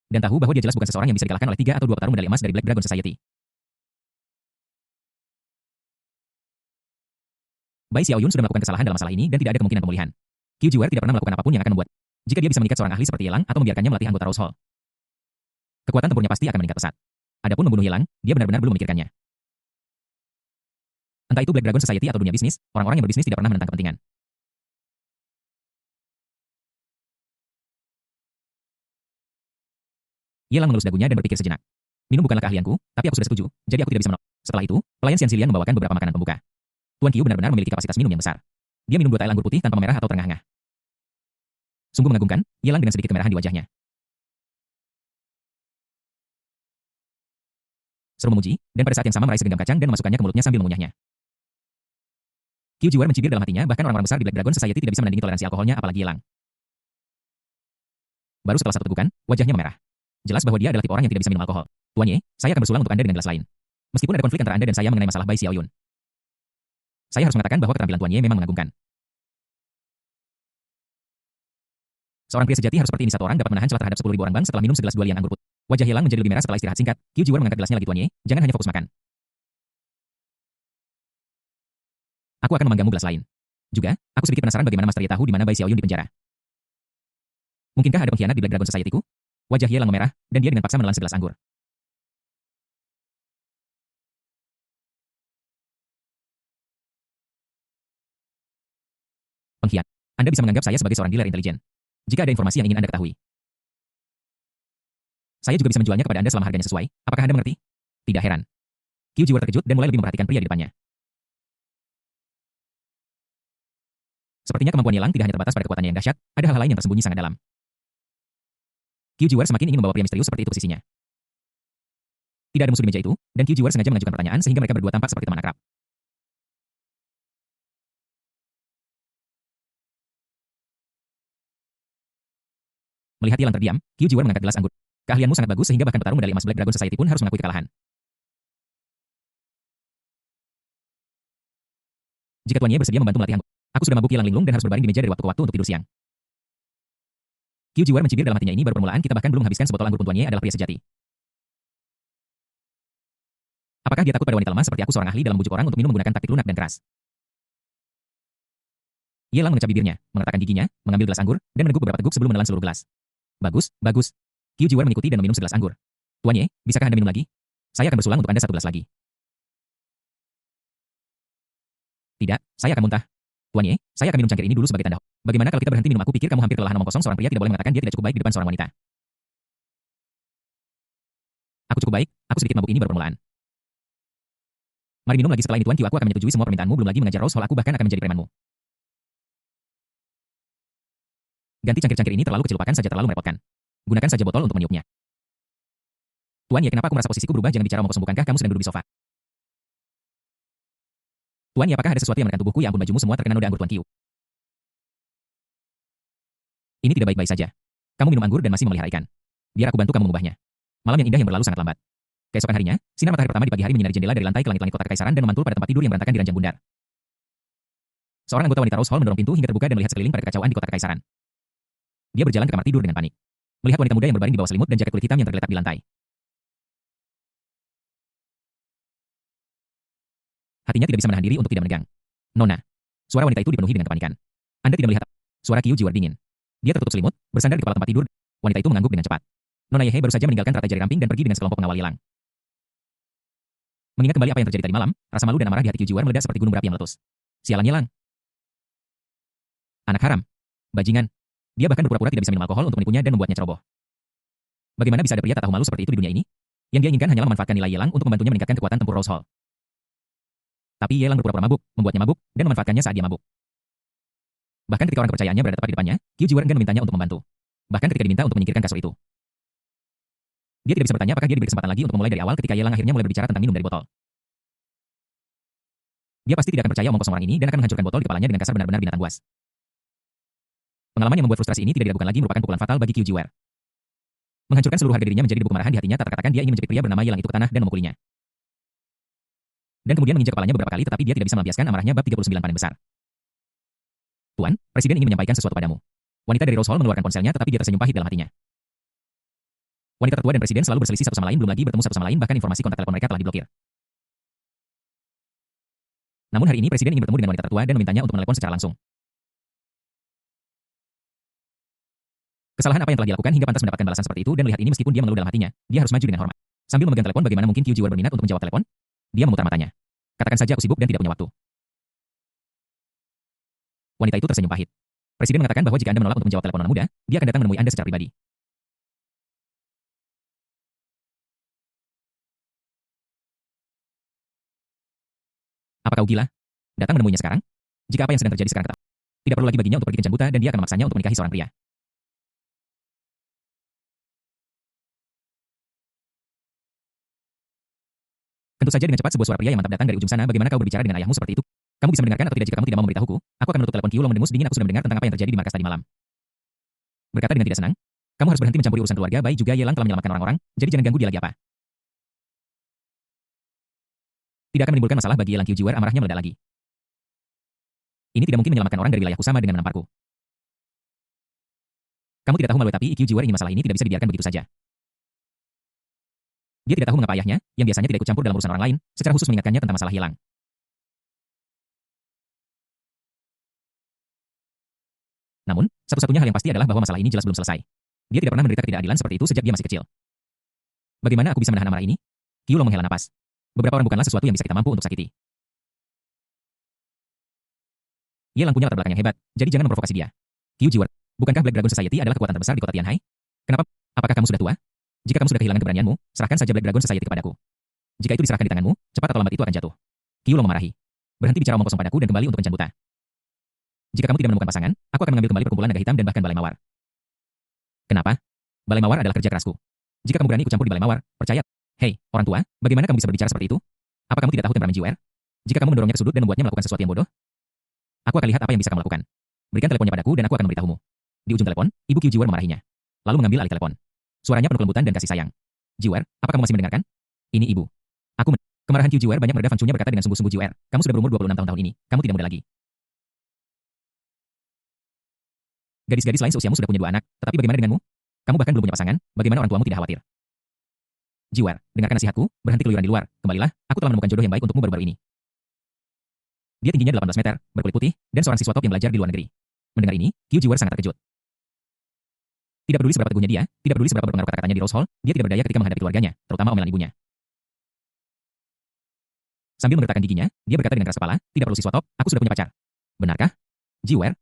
Dan tahu bahwa dia jelas bukan seseorang yang bisa dikalahkan oleh 3 atau 2 petarung medali emas dari Black Dragon Society. Bai Xiaoyun sudah melakukan kesalahan dalam masalah ini dan tidak ada kemungkinan pemulihan. Qiu Jiwer tidak pernah melakukan apapun yang akan membuat. Jika dia bisa mengikat seorang ahli seperti Yelang atau membiarkannya melatih anggota Rose Hall, kekuatan tempurnya pasti akan meningkat pesat. Adapun membunuh Yelang, dia benar-benar belum memikirkannya. Entah itu Black Dragon Society atau dunia bisnis, orang-orang yang berbisnis tidak pernah menentang kepentingan. Yelang mengelus dagunya dan berpikir sejenak. Minum bukanlah keahlianku, tapi aku sudah setuju, jadi aku tidak bisa menolak. Setelah itu, pelayan Xianxilian membawakan beberapa makanan pembuka. Tuan Qiu benar-benar memiliki kapasitas minum yang besar. Dia minum 2 teh anggur putih tanpa memerah atau terengah-engah. Sungguh mengagumkan, Yelang dengan sedikit kemerahan di wajahnya. Seru memuji, dan pada saat yang sama meraih segenggam kacang dan memasukkannya ke mulutnya sambil mengunyahnya. Qiu Jiwer mencibir dalam hatinya, bahkan orang-orang besar di Black Dragon Society tidak bisa menandingi toleransi alkoholnya, apalagi Yelang. Baru setelah satu tegukan, wajahnya memerah. Jelas bahwa dia adalah tipe orang yang tidak bisa minum alkohol. Tuan Ye, saya akan bersulang untuk Anda dengan gelas lain. Meskipun ada konflik antara Anda dan saya mengenai masalah Bai Xiaoyun. Saya harus mengatakan bahwa keterampilan Tuan Ye memang mengagumkan. Seorang pria sejati harus seperti ini. Satu orang dapat menahan celah terhadap 10.000 orang bang setelah minum segelas 2 liang anggur putih. Wajah Yelang menjadi lebih merah setelah istirahat singkat. Qiu Jiwer mengangkat gelasnya lagi. Tuan Ye, jangan hanya fokus makan. Aku akan memanggamu gelas lain. Juga, aku sedikit penasaran bagaimana Master Ye tahu di mana Bai Xiaoyun di penjara. Mungkinkah ada pengkhianat di Black Dragon Society-ku? Wajah Yelang memerah, dan dia dengan paksa menelan segelas anggur. Pengkhianat. Anda bisa menganggap saya sebagai seorang dealer intelijen. Jika ada informasi yang ingin Anda ketahui, saya juga bisa menjualnya kepada Anda selama harganya sesuai. Apakah Anda mengerti? Tidak heran. Qiu Jiwer terkejut dan mulai lebih memperhatikan pria di depannya. Sepertinya kemampuan Yelang tidak hanya terbatas pada kekuatannya yang dahsyat, ada hal-hal lain yang tersembunyi sangat dalam. Qiu Jiwer semakin ingin membawa pria misterius seperti itu ke sisinya. Tidak ada musuh di meja itu, dan Qiu Jiwer sengaja mengajukan pertanyaan sehingga mereka berdua tampak seperti teman akrab. Melihat Yelang terdiam, Qiu Jiwer mengangkat gelas anggur. Keahlianmu sangat bagus sehingga bahkan petarung medali emas Black Dragon Society pun harus mengakui kekalahan. Jika Tuan Ye bersedia membantu melatih anggur, aku sudah mabuk hilang linglung dan harus berbaring di meja dari waktu ke waktu untuk tidur siang. Qiu Jiwer mencibir dalam hatinya, ini baru permulaan, kita bahkan belum menghabiskan sebotol anggur pun. Tuan Ye adalah pria sejati. Apakah dia takut pada wanita lemah seperti aku, seorang ahli dalam membujuk orang untuk minum menggunakan taktik lunak dan keras? Ye Lang mengecap bibirnya, mengertakkan giginya, mengambil gelas anggur, dan meneguk beberapa teguk sebelum menelan seluruh gelas. Bagus, bagus. Qiu Jiwar mengikuti dan meminum segelas anggur. Tuan Ye, bisakah Anda minum lagi? Saya akan bersulang untuk Anda satu gelas lagi. Tidak, saya akan muntah. Tuan Ye, saya akan minum cangkir ini dulu sebagai tanda. Bagaimana kalau kita berhenti minum? Aku pikir kamu hampir kelelahan omong kosong. Seorang pria tidak boleh mengatakan dia tidak cukup baik di depan seorang wanita. Aku cukup baik, aku sedikit mabuk, ini baru permulaan. Mari minum lagi, setelah ini Tuan Qiu aku akan menyetujui semua permintaanmu, belum lagi mengajar Rose Hall, aku bahkan akan menjadi premanmu. Ganti cangkir-cangkir ini, terlalu kecil, lupakan saja, terlalu merepotkan. Gunakan saja botol untuk meniupnya. Tuan Ye, kenapa aku merasa posisiku berubah? Jangan bicara omong kosong, bukankah kamu sedang duduk di sofa? Tuan Ye, apakah ada sesuatu yang menekan tubuhku? Ya ampun, bajumu semua terkena noda anggur Tuan Qiu. Ini tidak baik-baik saja. Kamu minum anggur dan masih memelihara ikan. Biar aku bantu kamu mengubahnya. Malam yang indah yang berlalu sangat lambat. Keesokan harinya, sinar matahari pertama di pagi hari menyinari jendela dari lantai ke langit-langit kota kekaisaran dan memantul pada tempat tidur yang berantakan di ranjang bundar. Seorang anggota wanita Rose Hall mendorong pintu hingga terbuka dan melihat sekeliling pada kekacauan di kota kekaisaran. Dia berjalan ke kamar tidur dengan panik. Melihat wanita muda yang berbaring di bawah selimut dan jaket kulit hitam yang tergeletak di lantai. Hatinya tidak bisa menahan diri untuk tidak menegang. Nona. Suara wanita itu dipenuhi dengan kepanikan. Anda tidak melihat? Suara Qiu Jiwar dingin. Dia tertutup selimut, bersandar di kepala tempat tidur. Wanita itu mengangguk dengan cepat. Nona Yehe baru saja meninggalkan teratai jari ramping dan pergi dengan sekelompok pengawal Ye Lang. Mengingat kembali apa yang terjadi tadi malam, rasa malu dan amarah di hati Qiu Jiwar meledak seperti gunung berapi yang meletus. Sialan Ye Lang. Anak haram. Bajingan. Dia bahkan berpura-pura tidak bisa minum alkohol untuk menipunya dan membuatnya ceroboh. Bagaimana bisa ada pria tak tahu malu seperti itu di dunia ini? Yang dia inginkan hanyalah memanfaatkan nilai Ye Lang untuk membantunya meningkatkan kekuatan tempur Rose Hall. Tapi Ye Lang berpura-pura mabuk, membuatnya mabuk, dan memanfaatkannya saat dia mabuk. Bahkan ketika orang kepercayaannya berada tepat di depannya, Qiu Jiwar enggan memintanya untuk membantu. Bahkan ketika diminta untuk menyingkirkan kasur itu. Dia tidak bisa bertanya apakah dia diberi kesempatan lagi untuk memulai dari awal ketika Ye Lang akhirnya mulai berbicara tentang minum dari botol. Dia pasti tidak akan percaya omong kosong orang ini dan akan menghancurkan botol di kepalanya dengan kasar, benar-benar binatang buas. Pengalaman yang membuat frustrasi ini tidak diragukan lagi merupakan pukulan fatal bagi Qiu Jiwar. Menghancurkan seluruh harga dirinya menjadi debu kemarahan di hatinya tak terkatakan dia ingin menjepit pria bernama Ye Lang itu ke tanah dan memukulinya. Dan kemudian menginjak kepalanya beberapa kali tetapi dia tidak bisa melampiaskan amarahnya. Bab 39 Panen Besar. Tuan, Presiden ingin menyampaikan sesuatu padamu. Wanita dari Rose Hall mengeluarkan ponselnya tetapi dia tersenyum pahit dalam hatinya. Wanita tertua dan Presiden selalu berselisih satu sama lain, belum lagi bertemu satu sama lain, bahkan informasi kontak telepon mereka telah diblokir. Namun hari ini Presiden ingin bertemu dengan wanita tertua dan memintanya untuk menelepon secara langsung. Kesalahan apa yang telah dilakukan hingga pantas mendapatkan balasan seperti itu, dan melihat ini meskipun dia mengeluh dalam hatinya, dia harus maju dengan hormat. Sambil memegang telepon, bagaimana mungkin Qiu Jiwar berminat untuk menjawab telepon? Dia memutar matanya. Katakan saja aku sibuk dan tidak punya waktu. Wanita itu tersenyum pahit. Presiden mengatakan bahwa jika Anda menolak untuk menjawab telepon nona muda, dia akan datang menemui Anda secara pribadi. Apa kau gila? Datang menemuinya sekarang? Jika apa yang sedang terjadi sekarang tidak perlu lagi baginya untuk pergi kencan buta dan dia akan memaksanya untuk menikahi seorang pria. Tentu saja dengan cepat sebuah suara pria yang mantap datang dari ujung sana. Bagaimana kau berbicara dengan ayahmu seperti itu? Kamu bisa mendengarkan atau tidak? Jika kamu tidak mau memberitahuku, aku akan menutup telepon. Qiu Long mendengus dingin. Aku sudah mendengar tentang apa yang terjadi di markas tadi malam. Berkata dengan tidak senang, kamu harus berhenti mencampuri urusan keluarga. Bayi juga Ye Lang telah menyelamatkan orang-orang, jadi jangan ganggu dia lagi. Apa tidak akan menimbulkan masalah bagi Ye Lang? Qiu Jiwar amarahnya meledak lagi. Ini tidak mungkin menyelamatkan orang dari wilayahku sama dengan menamparku. Kamu tidak tahu malu, tapi Qiu Jiwar ingin masalah ini tidak bisa dibiarkan begitu saja. Dia tidak tahu mengapa ayahnya, yang biasanya tidak ikut campur dalam urusan orang lain, secara khusus mengingatkannya tentang masalah Ye Lang. Namun, satu-satunya hal yang pasti adalah bahwa masalah ini jelas belum selesai. Dia tidak pernah menderita ketidakadilan seperti itu sejak dia masih kecil. Bagaimana aku bisa menahan amarah ini? Qiu Long menghela napas. Beberapa orang bukanlah sesuatu yang bisa kita mampu untuk sakiti. Ye Lang punya latar belakang yang hebat, jadi jangan memprovokasi dia. Qiu Jiwar, bukankah Black Dragon Society adalah kekuatan terbesar di kota Tianhai? Kenapa? Apakah kamu sudah tua? Jika kamu sudah kehilangan keberanianmu, serahkan saja Black Dragon Society kepadaku. Jika itu diserahkan di tanganmu, cepat atau lambat itu akan jatuh. Qiu Long memarahi. Berhenti bicara omong kosong padaku dan kembali untuk kencan buta. Jika kamu tidak menemukan pasangan, aku akan mengambil kembali perkumpulan naga hitam dan bahkan balai mawar. Kenapa? Balai mawar adalah kerja kerasku. Jika kamu berani ikut campur di balai mawar, percaya. Hei, orang tua, bagaimana kamu bisa berbicara seperti itu? Apa kamu tidak tahu temperamen Jiwar? Jika kamu mendorongnya ke sudut dan membuatnya melakukan sesuatu yang bodoh, aku akan lihat apa yang bisa kamu lakukan. Berikan teleponnya padaku dan aku akan memberitahumu. Di ujung telepon, Ibu Qiu Jiwar memarahinya. Lalu mengambil alih telepon. Suaranya penuh kelembutan dan kasih sayang. Jiwar, apa kamu masih mendengarkan? Ini ibu. Kemarahan Qiu Jiwar banyak meredam. Fangcunya berkata dengan sungguh-sungguh, Jiwar, kamu sudah berumur 26 tahun ini. Kamu tidak muda lagi. Gadis-gadis lain seusiamu sudah punya 2 anak, tetapi bagaimana denganmu? Kamu bahkan belum punya pasangan, bagaimana orang tuamu tidak khawatir? Jiwar, dengarkan nasihatku, berhenti keluyuran di luar. Kembalilah, aku telah menemukan jodoh yang baik untukmu baru-baru ini. Dia tingginya 18 meter, berkulit putih, dan seorang siswa top yang belajar di luar negeri. Mendengar ini, Kyu Jiwar sangat terkejut. Tidak peduli seberapa teguhnya dia, tidak peduli seberapa berpengaruh kata-katanya di Rose Hall, dia tidak berdaya ketika menghadapi keluarganya, terutama omelan ibunya. Sambil menggetarkan giginya, dia berkata dengan keras kepala, tidak perlu siswa top, aku sudah punya pacar. Benarkah? Jiwar?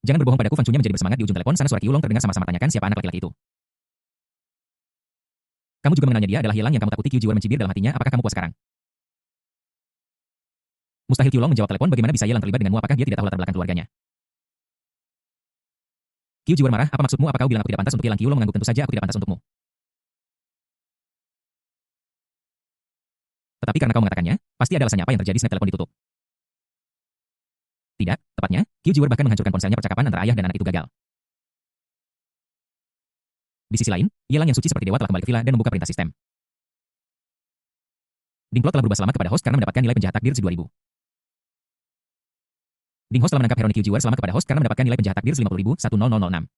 Jangan berbohong padaku, Fang Chunya menjadi bersemangat di ujung telepon sana suara Qiulong terdengar sama-sama tanyakan siapa anak laki-laki itu. Kamu juga mengenalnya, dia adalah Yelang yang kamu takuti. Kyu Jiwar mencibir dalam hatinya, apakah kamu puas sekarang? Mustahil Qiulong menjawab telepon, bagaimana bisa Yelang terlibat denganmu, apakah dia tidak tahu latar belakang keluarganya? Kyu Jiwar marah, apa maksudmu, apa kau bilang aku tidak pantas untuk Yelang? Qiulong mengangguk, tentu saja aku tidak pantas untukmu. Tetapi karena kau mengatakannya, pasti ada alasannya. Apa yang terjadi? Snap telepon ditutup. Tidak, tepatnya, Kyu Jiwar bahkan menghancurkan ponselnya. Percakapan antara ayah dan anak itu gagal. Di sisi lain, Yelang yang suci seperti dewa telah kembali ke villa dan membuka perintah sistem. Dingplot telah berubah selamat kepada host karena mendapatkan nilai penjahat takdir 2000. Ding host telah menangkap Heroni. Kyu Jiwar selamat kepada host karena mendapatkan nilai penjahat takdir 50.000, 10006.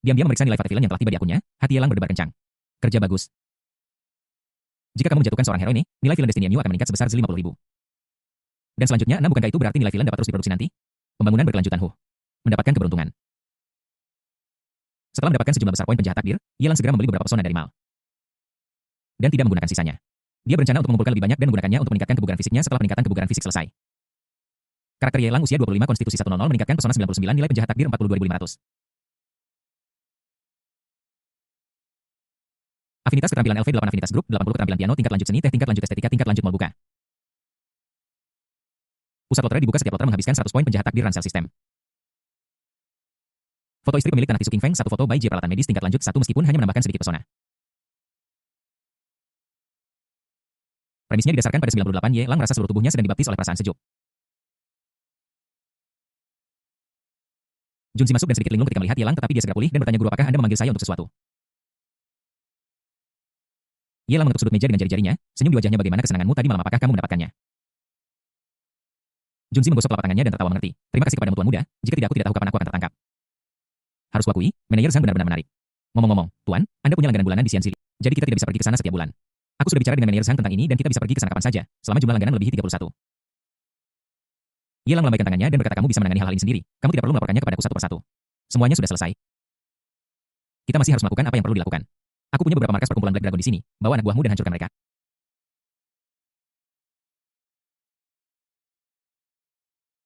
Diam-diam memeriksa nilai Fate Villain yang telah tiba di akunnya, hati Yelang berdebar kencang. Kerja bagus. Jika kamu menjatuhkan seorang hero ini, nilai Villain Destiny MU akan meningkat sebesar 50.000. Dan selanjutnya 6, bukankah itu berarti nilai Villain dapat terus diproduksi nanti? Pembangunan berkelanjutan. Mendapatkan keberuntungan. Setelah mendapatkan sejumlah besar poin penjahat takdir, Yelang segera membeli beberapa pesona dari Mal. Dan tidak menggunakan sisanya. Dia berencana untuk mengumpulkan lebih banyak dan menggunakannya untuk meningkatkan kebugaran fisiknya setelah peningkatan kebugaran fisik selesai. Karakter Yelang usia 25, konstitusi 100, meningkatkan pesona 99, nilai penjahat takdir 42.500. Afinitas keterampilan LV 8, afinitas grup 80, keterampilan piano tingkat lanjut seni teh tingkat lanjut estetika tingkat lanjut mal buka. Pusat lotre dibuka, setiap lotre menghabiskan 100 poin penjahat takdir ransel sistem. Foto istri pemilik tanah Tisu King Feng, satu foto by J peralatan medis tingkat lanjut 1 meskipun hanya menambahkan sedikit pesona. Premisnya didasarkan pada 98, Yelang merasa seluruh tubuhnya sedang dibaptis oleh perasaan sejuk. Junzi masuk dan sedikit linglung ketika melihat Yelang, tetapi dia segera pulih dan bertanya, guru, apakah Anda memanggil saya untuk sesuatu? Yelang mengetuk sudut meja dengan jari-jarinya, senyum di wajahnya, bagaimana kesenanganmu tadi malam, apakah kamu mendapatkannya? Junzi menggosok telapak tangannya dan tertawa mengerti. Terima kasih kepada tuan muda, jika tidak aku tidak tahu kapan aku akan tertangkap. Harus kuakui, manajer Zhang benar-benar menarik. Ngomong-ngomong, tuan, Anda punya langganan bulanan di Xianxi. Jadi kita tidak bisa pergi ke sana setiap bulan. Aku sudah bicara dengan manajer Zhang tentang ini dan kita bisa pergi ke sana kapan saja, selama jumlah langganan melebihi 31. Yelang melambaikan tangannya dan berkata, kamu bisa menangani hal ini sendiri. Kamu tidak perlu melaporkannya kepadaku satu persatu. Semuanya sudah selesai. Kita masih harus melakukan apa yang perlu dilakukan. Aku punya beberapa markas perkumpulan Black Dragon di sini. Bawa anak buahmu dan hancurkan mereka.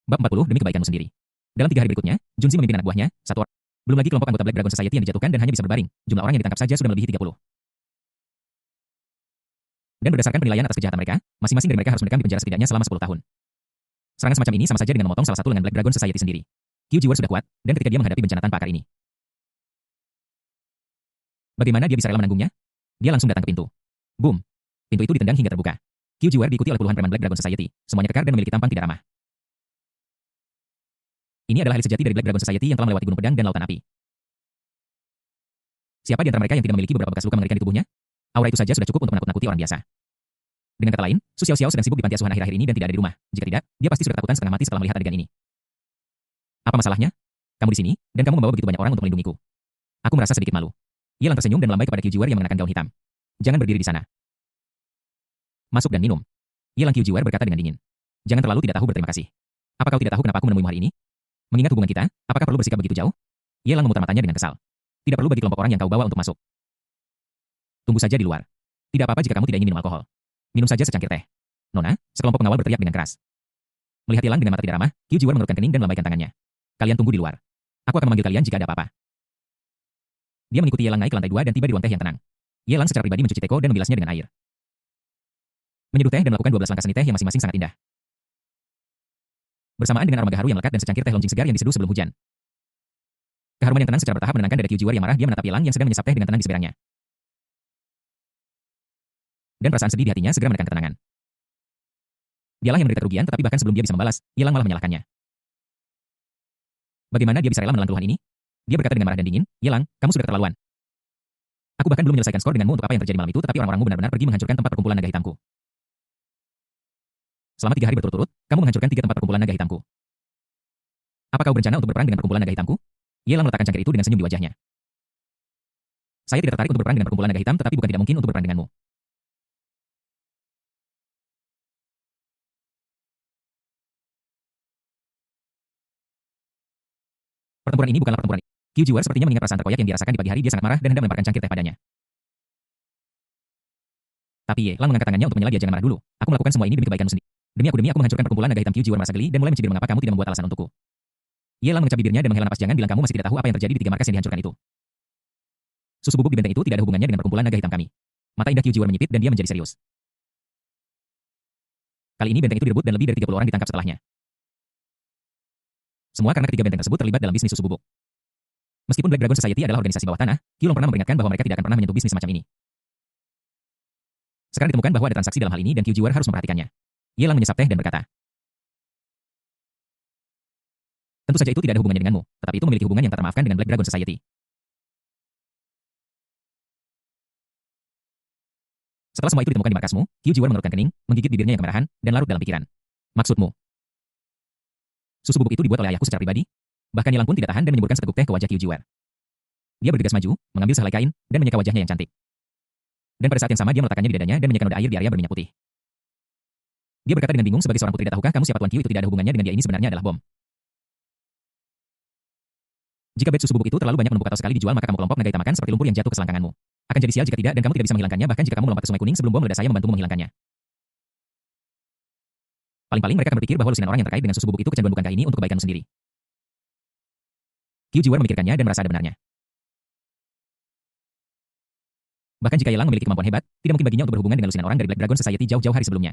Bab 40, demi kebaikanmu sendiri. Dalam 3 hari berikutnya, Junzi memimpin anak buahnya, satu orang. Belum lagi kelompok anggota Black Dragon Society yang dijatuhkan dan hanya bisa berbaring. Jumlah orang yang ditangkap saja sudah melebihi 30. Dan berdasarkan penilaian atas kejahatan mereka, masing-masing dari mereka harus mendekam di penjara setidaknya selama 10 tahun. Serangan semacam ini sama saja dengan memotong salah satu lengan Black Dragon Society sendiri. Kyu Jiwar sudah kuat, dan ketika dia menghadapi bencana tanpa akar ini, bagaimana dia bisa rela menanggungnya? Dia langsung datang ke pintu. Boom! Pintu itu ditendang hingga terbuka. Kyu Jiwar diikuti oleh puluhan preman Black Dragon Society, semuanya kekar dan memiliki tampang tidak ramah. Ini adalah elit sejati dari Black Dragon Society yang telah melewati gunung pedang dan lautan api. Siapa di antara mereka yang tidak memiliki beberapa bekas luka mengerikan di tubuhnya? Aura itu saja sudah cukup untuk menakut-nakuti orang biasa. Dengan kata lain, Su Xiao Xiao sedang sibuk di panti asuhan akhir-akhir ini dan tidak ada di rumah. Jika tidak, dia pasti sudah ketakutan setengah mati setelah melihat adegan ini. Apa masalahnya? Kamu di sini, dan kamu membawa begitu banyak orang untuk melindungiku. Aku merasa sedikit malu. Yelang tersenyum dan melambai kepada Kyu Jiwar yang mengenakan gaun hitam. Jangan berdiri di sana. Masuk dan minum. Yelang, Kyu Jiwar berkata dengan dingin. Jangan terlalu tidak tahu berterima kasih. Apa kau tidak tahu kenapa aku menemuimu hari ini? Mengingat hubungan kita, apakah perlu bersikap begitu jauh? Yelang memutar matanya dengan kesal. Tidak perlu bagi kelompok orang yang kau bawa untuk masuk. Tunggu saja di luar. Tidak apa-apa jika kamu tidak ingin minum alkohol. Minum saja secangkir teh. Nona, sekelompok pengawal berteriak dengan keras. Melihat Yelang dengan mata tidak ramah, Kyu Jiwar mengerutkan kening dan melambaikan tangannya. Kalian tunggu di luar. Aku akan memanggil kalian jika ada apa-apa. Dia mengikuti Yelang naik ke lantai 2 dan tiba di ruang teh yang tenang. Yelang secara pribadi mencuci teko dan membilasnya dengan air. Menyeduh teh dan melakukan 12 langkah seni teh yang masing-masing sangat indah. Bersamaan dengan aroma gaharu yang lekat dan secangkir teh lonjing segar yang diseduh sebelum hujan. Keharuman yang tenang secara bertahap menenangkan dada Kyu Jiwar yang marah. Dia menatap Yelang yang sedang menyesap teh dengan tenang di seberangnya. Dan perasaan sedih di hatinya segera menekan ketenangan. Dialah yang menderita kerugian, tetapi bahkan sebelum dia bisa membalas, Yelang malah menyalahkannya. Bagaimana dia bisa rela menelan keluhan ini? Dia berkata dengan marah dan dingin, Yelang, kamu sudah keterlaluan. Aku bahkan belum menyelesaikan skor denganmu untuk apa yang terjadi malam itu, tetapi orang-orangmu benar-benar pergi menghancurkan tempat perkumpulan naga hitamku. Selama 3 hari berturut-turut, kamu menghancurkan 3 tempat perkumpulan naga hitamku. Apa kau berencana untuk berperang dengan perkumpulan naga hitamku? Yelang meletakkan cangkir itu dengan senyum di wajahnya. Saya tidak tertarik untuk berperang dengan perkumpulan naga hitam, tetapi bukan tidak mungkin untuk berperang denganmu. Pertempuran ini bukanlah pertempuran. Kyujiwar sepertinya mengingat perasaan terkoyak yang dirasakan di pagi hari. Dia sangat marah dan hendak melemparkan cangkir teh padanya. Tapi Ye Lang mengangkat tangannya untuk menyela dia. Jangan marah dulu. Aku melakukan semua ini demi kebaikanmu sendiri. Demi aku menghancurkan perkumpulan naga hitam. Kyujiwar merasa geli dan mulai mencibir. Mengapa kamu tidak membuat alasan untukku? Ye Lang mengecap bibirnya dan menghela napas. Jangan bilang kamu masih tidak tahu apa yang terjadi di 3 markas yang dihancurkan itu. Susu bubuk di benteng itu tidak ada hubungannya dengan perkumpulan naga hitam kami. Mata indah Kyujiwar menyipit dan dia menjadi serius. Kali ini benteng itu direbut dan lebih dari 30 orang ditangkap setelahnya. Semua karena ketiga benteng tersebut terlibat dalam bisnis susu bubuk. Meskipun Black Dragon Society adalah organisasi bawah tanah, Kyu Long pernah memperingatkan bahwa mereka tidak akan pernah menyentuh bisnis semacam ini. Sekarang ditemukan bahwa ada transaksi dalam hal ini dan Kyujiwar harus memperhatikannya. Ye Lang menyesap teh dan berkata, tentu saja itu tidak ada hubungannya denganmu, tetapi itu memiliki hubungan yang tak termaafkan dengan Black Dragon Society. Setelah semua itu ditemukan di markasmu, Kyujiwar mengerutkan kening, menggigit bibirnya yang kemerahan, dan larut dalam pikiran. Maksudmu? Susu bubuk itu dibuat oleh ayahku secara pribadi? Bahkan Ye Lang pun tidak tahan dan menyemburkan seteguk teh ke wajah Kyujiwar. Dia bergegas maju, mengambil sehelai kain, dan menyeka wajahnya yang cantik. Dan pada saat yang sama dia meletakkannya di dadanya dan menyeka noda air di area berminyak putih. Dia berkata dengan bingung sebagai seorang putri, tahukah kamu siapa Tuan Kyu? Itu tidak ada hubungannya dengan dia. Ini sebenarnya adalah bom. Jika bed susu bubuk itu terlalu banyak menumpuk atau sekali dijual, maka kamu kelompok naga hitam akan seperti lumpur yang jatuh ke selangkanganmu. Akan jadi sial jika tidak dan kamu tidak bisa menghilangkannya, bahkan jika kamu melompat ke sungai kuning sebelum bom meledak saya membantumu menghilangkannya. Paling-paling mereka akan berpikir bahwa lusinan orang yang terkait dengan susu bubuk itu kecanduan. Bukankah ini untuk kebaikanmu sendiri? Kyujiwar memikirkannya dan merasa ada benarnya. Bahkan jika Ye Lang memiliki kemampuan hebat, tidak mungkin baginya untuk berhubungan dengan lusinan orang dari Black Dragon Society jauh-jauh hari sebelumnya.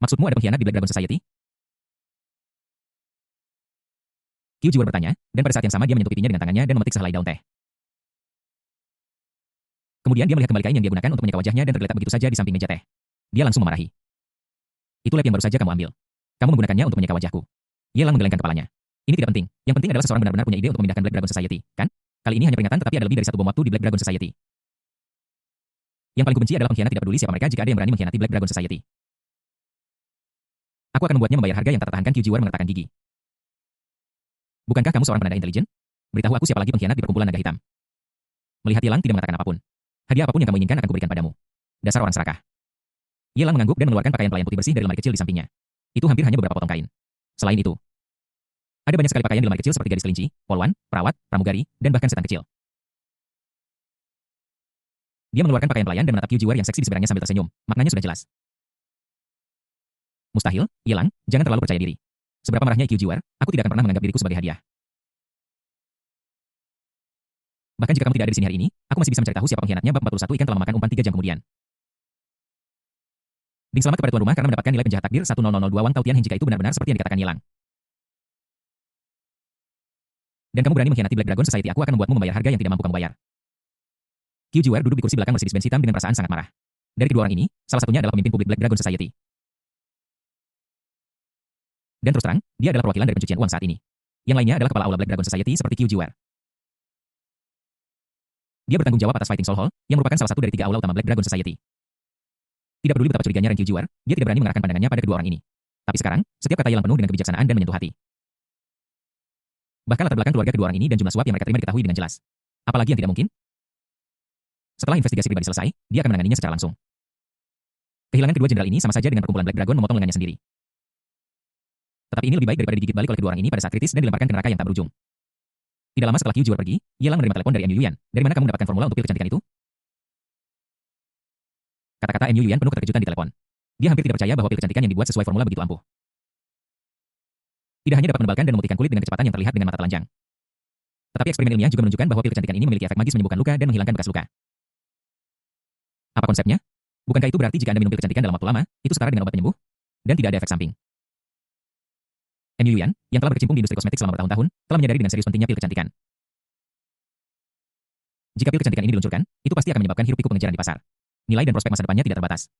Maksudmu ada pengkhianat di Black Dragon Society? Kyujiwar bertanya, dan pada saat yang sama dia menyentuh pipinya dengan tangannya dan memetik sehelai daun teh. Kemudian dia melihat kembali kain yang dia gunakan untuk menyeka wajahnya dan tergeletak begitu saja di samping meja teh. Dia langsung memarahi. Itu lab yang baru saja kamu ambil. Kamu menggunakannya untuk menyeka wajahku. Ye Lang menggelengkan kepalanya. Ini tidak penting. Yang penting adalah seseorang benar-benar punya ide untuk memindahkan Black Dragon Society, kan? Kali ini hanya peringatan, tetapi ada lebih dari satu bom waktu di Black Dragon Society. Yang paling kubenci adalah pengkhianat. Tidak peduli siapa mereka, jika ada yang berani mengkhianati Black Dragon Society, aku akan membuatnya membayar harga yang tak tertahankan. Kyujiwar mengertakkan gigi. Bukankah kamu seorang penanda intelijen? Beritahu aku siapa lagi pengkhianat di perkumpulan naga hitam. Melihat Ye Lang tidak mengatakan apapun. Hadiah apapun yang kamu inginkan akan kuberikan padamu. Dasar orang serakah. Ye Lang mengangguk dan mengeluarkan pakaian pelayan putih bersih dari lemari kecil di sampingnya. Itu hampir hanya beberapa potong kain. Selain itu, ada banyak sekali pakaian di lemari kecil seperti gadis kelinci, polwan, perawat, pramugari, dan bahkan setan kecil. Dia mengeluarkan pakaian pelayan dan menatap Kyujiwar yang seksi di seberangnya sambil tersenyum. Maknanya sudah jelas. Mustahil, Ye Lang, jangan terlalu percaya diri. Seberapa marahnya Kyujiwar, aku tidak akan pernah menganggap diriku sebagai hadiah. Bahkan jika kamu tidak ada di sini hari ini, aku masih bisa mencari tahu siapa pengkhianatnya. Bab 41 Ikan telah memakan umpan 3 jam kemudian. Ding selamat kepada tuan rumah karena mendapatkan nilai penjahat takdir 1002 Wang Tao Tianheng. Jika itu benar-benar seperti yang dikatakan Ye Lang, dan kamu berani mengkhianati Black Dragon Society, aku akan membuatmu membayar harga yang tidak mampu kamu bayar. Kyujiwar duduk di kursi belakang Mercedes-Benz hitam dengan perasaan sangat marah. Dari kedua orang ini, salah satunya adalah pemimpin publik Black Dragon Society. Dan terus terang, dia adalah perwakilan dari pencucian uang saat ini. Yang lainnya adalah kepala aula Black Dragon Society seperti Kyujiwar. Dia bertanggung jawab atas Fighting Soul Hall, yang merupakan salah satu dari 3 aula utama Black Dragon Society. Tidak peduli betapa curiganya Ren Kyujiwar, dia tidak berani mengarahkan pandangannya pada kedua orang ini. Tapi sekarang, setiap kata Ye Lang penuh dengan kebijaksanaan dan menyentuh hati. Bahkan latar belakang keluarga kedua orang ini dan jumlah suap yang mereka terima diketahui dengan jelas. Apalagi yang tidak mungkin? Setelah investigasi pribadi selesai, dia akan menanganinya secara langsung. Kehilangan kedua jenderal ini sama saja dengan perkumpulan Black Dragon memotong lengannya sendiri. Tetapi ini lebih baik daripada digigit balik oleh kedua orang ini pada saat kritis dan dilemparkan ke neraka yang tak berujung. Tidak lama setelah Kyujiwar pergi, Ye Lang menerima telepon dari MU Yuan. Dari mana kamu mendapatkan formula untuk pil kecantikan itu? Kata-kata MU Yuan penuh keterkejutan di telepon. Dia hampir tidak percaya bahwa pil kecantikan yang dibuat sesuai formula begitu ampuh. Tidak hanya dapat menebalkan dan memutihkan kulit dengan kecepatan yang terlihat dengan mata telanjang, tetapi eksperimen ilmiah juga menunjukkan bahwa pil kecantikan ini memiliki efek magis menyembuhkan luka dan menghilangkan bekas luka. Apa konsepnya? Bukankah itu berarti jika Anda minum pil kecantikan dalam waktu lama, itu setara dengan obat penyembuh? Dan tidak ada efek samping. MU Yuan, yang telah berkecimpung di industri kosmetik selama bertahun-tahun, telah menyadari dengan serius pentingnya pil kecantikan. Jika pil kecantikan ini diluncurkan, itu pasti akan menyebabkan hiruk-pikuk pengejaran di pasar. Nilai dan prospek masa depannya tidak terbatas.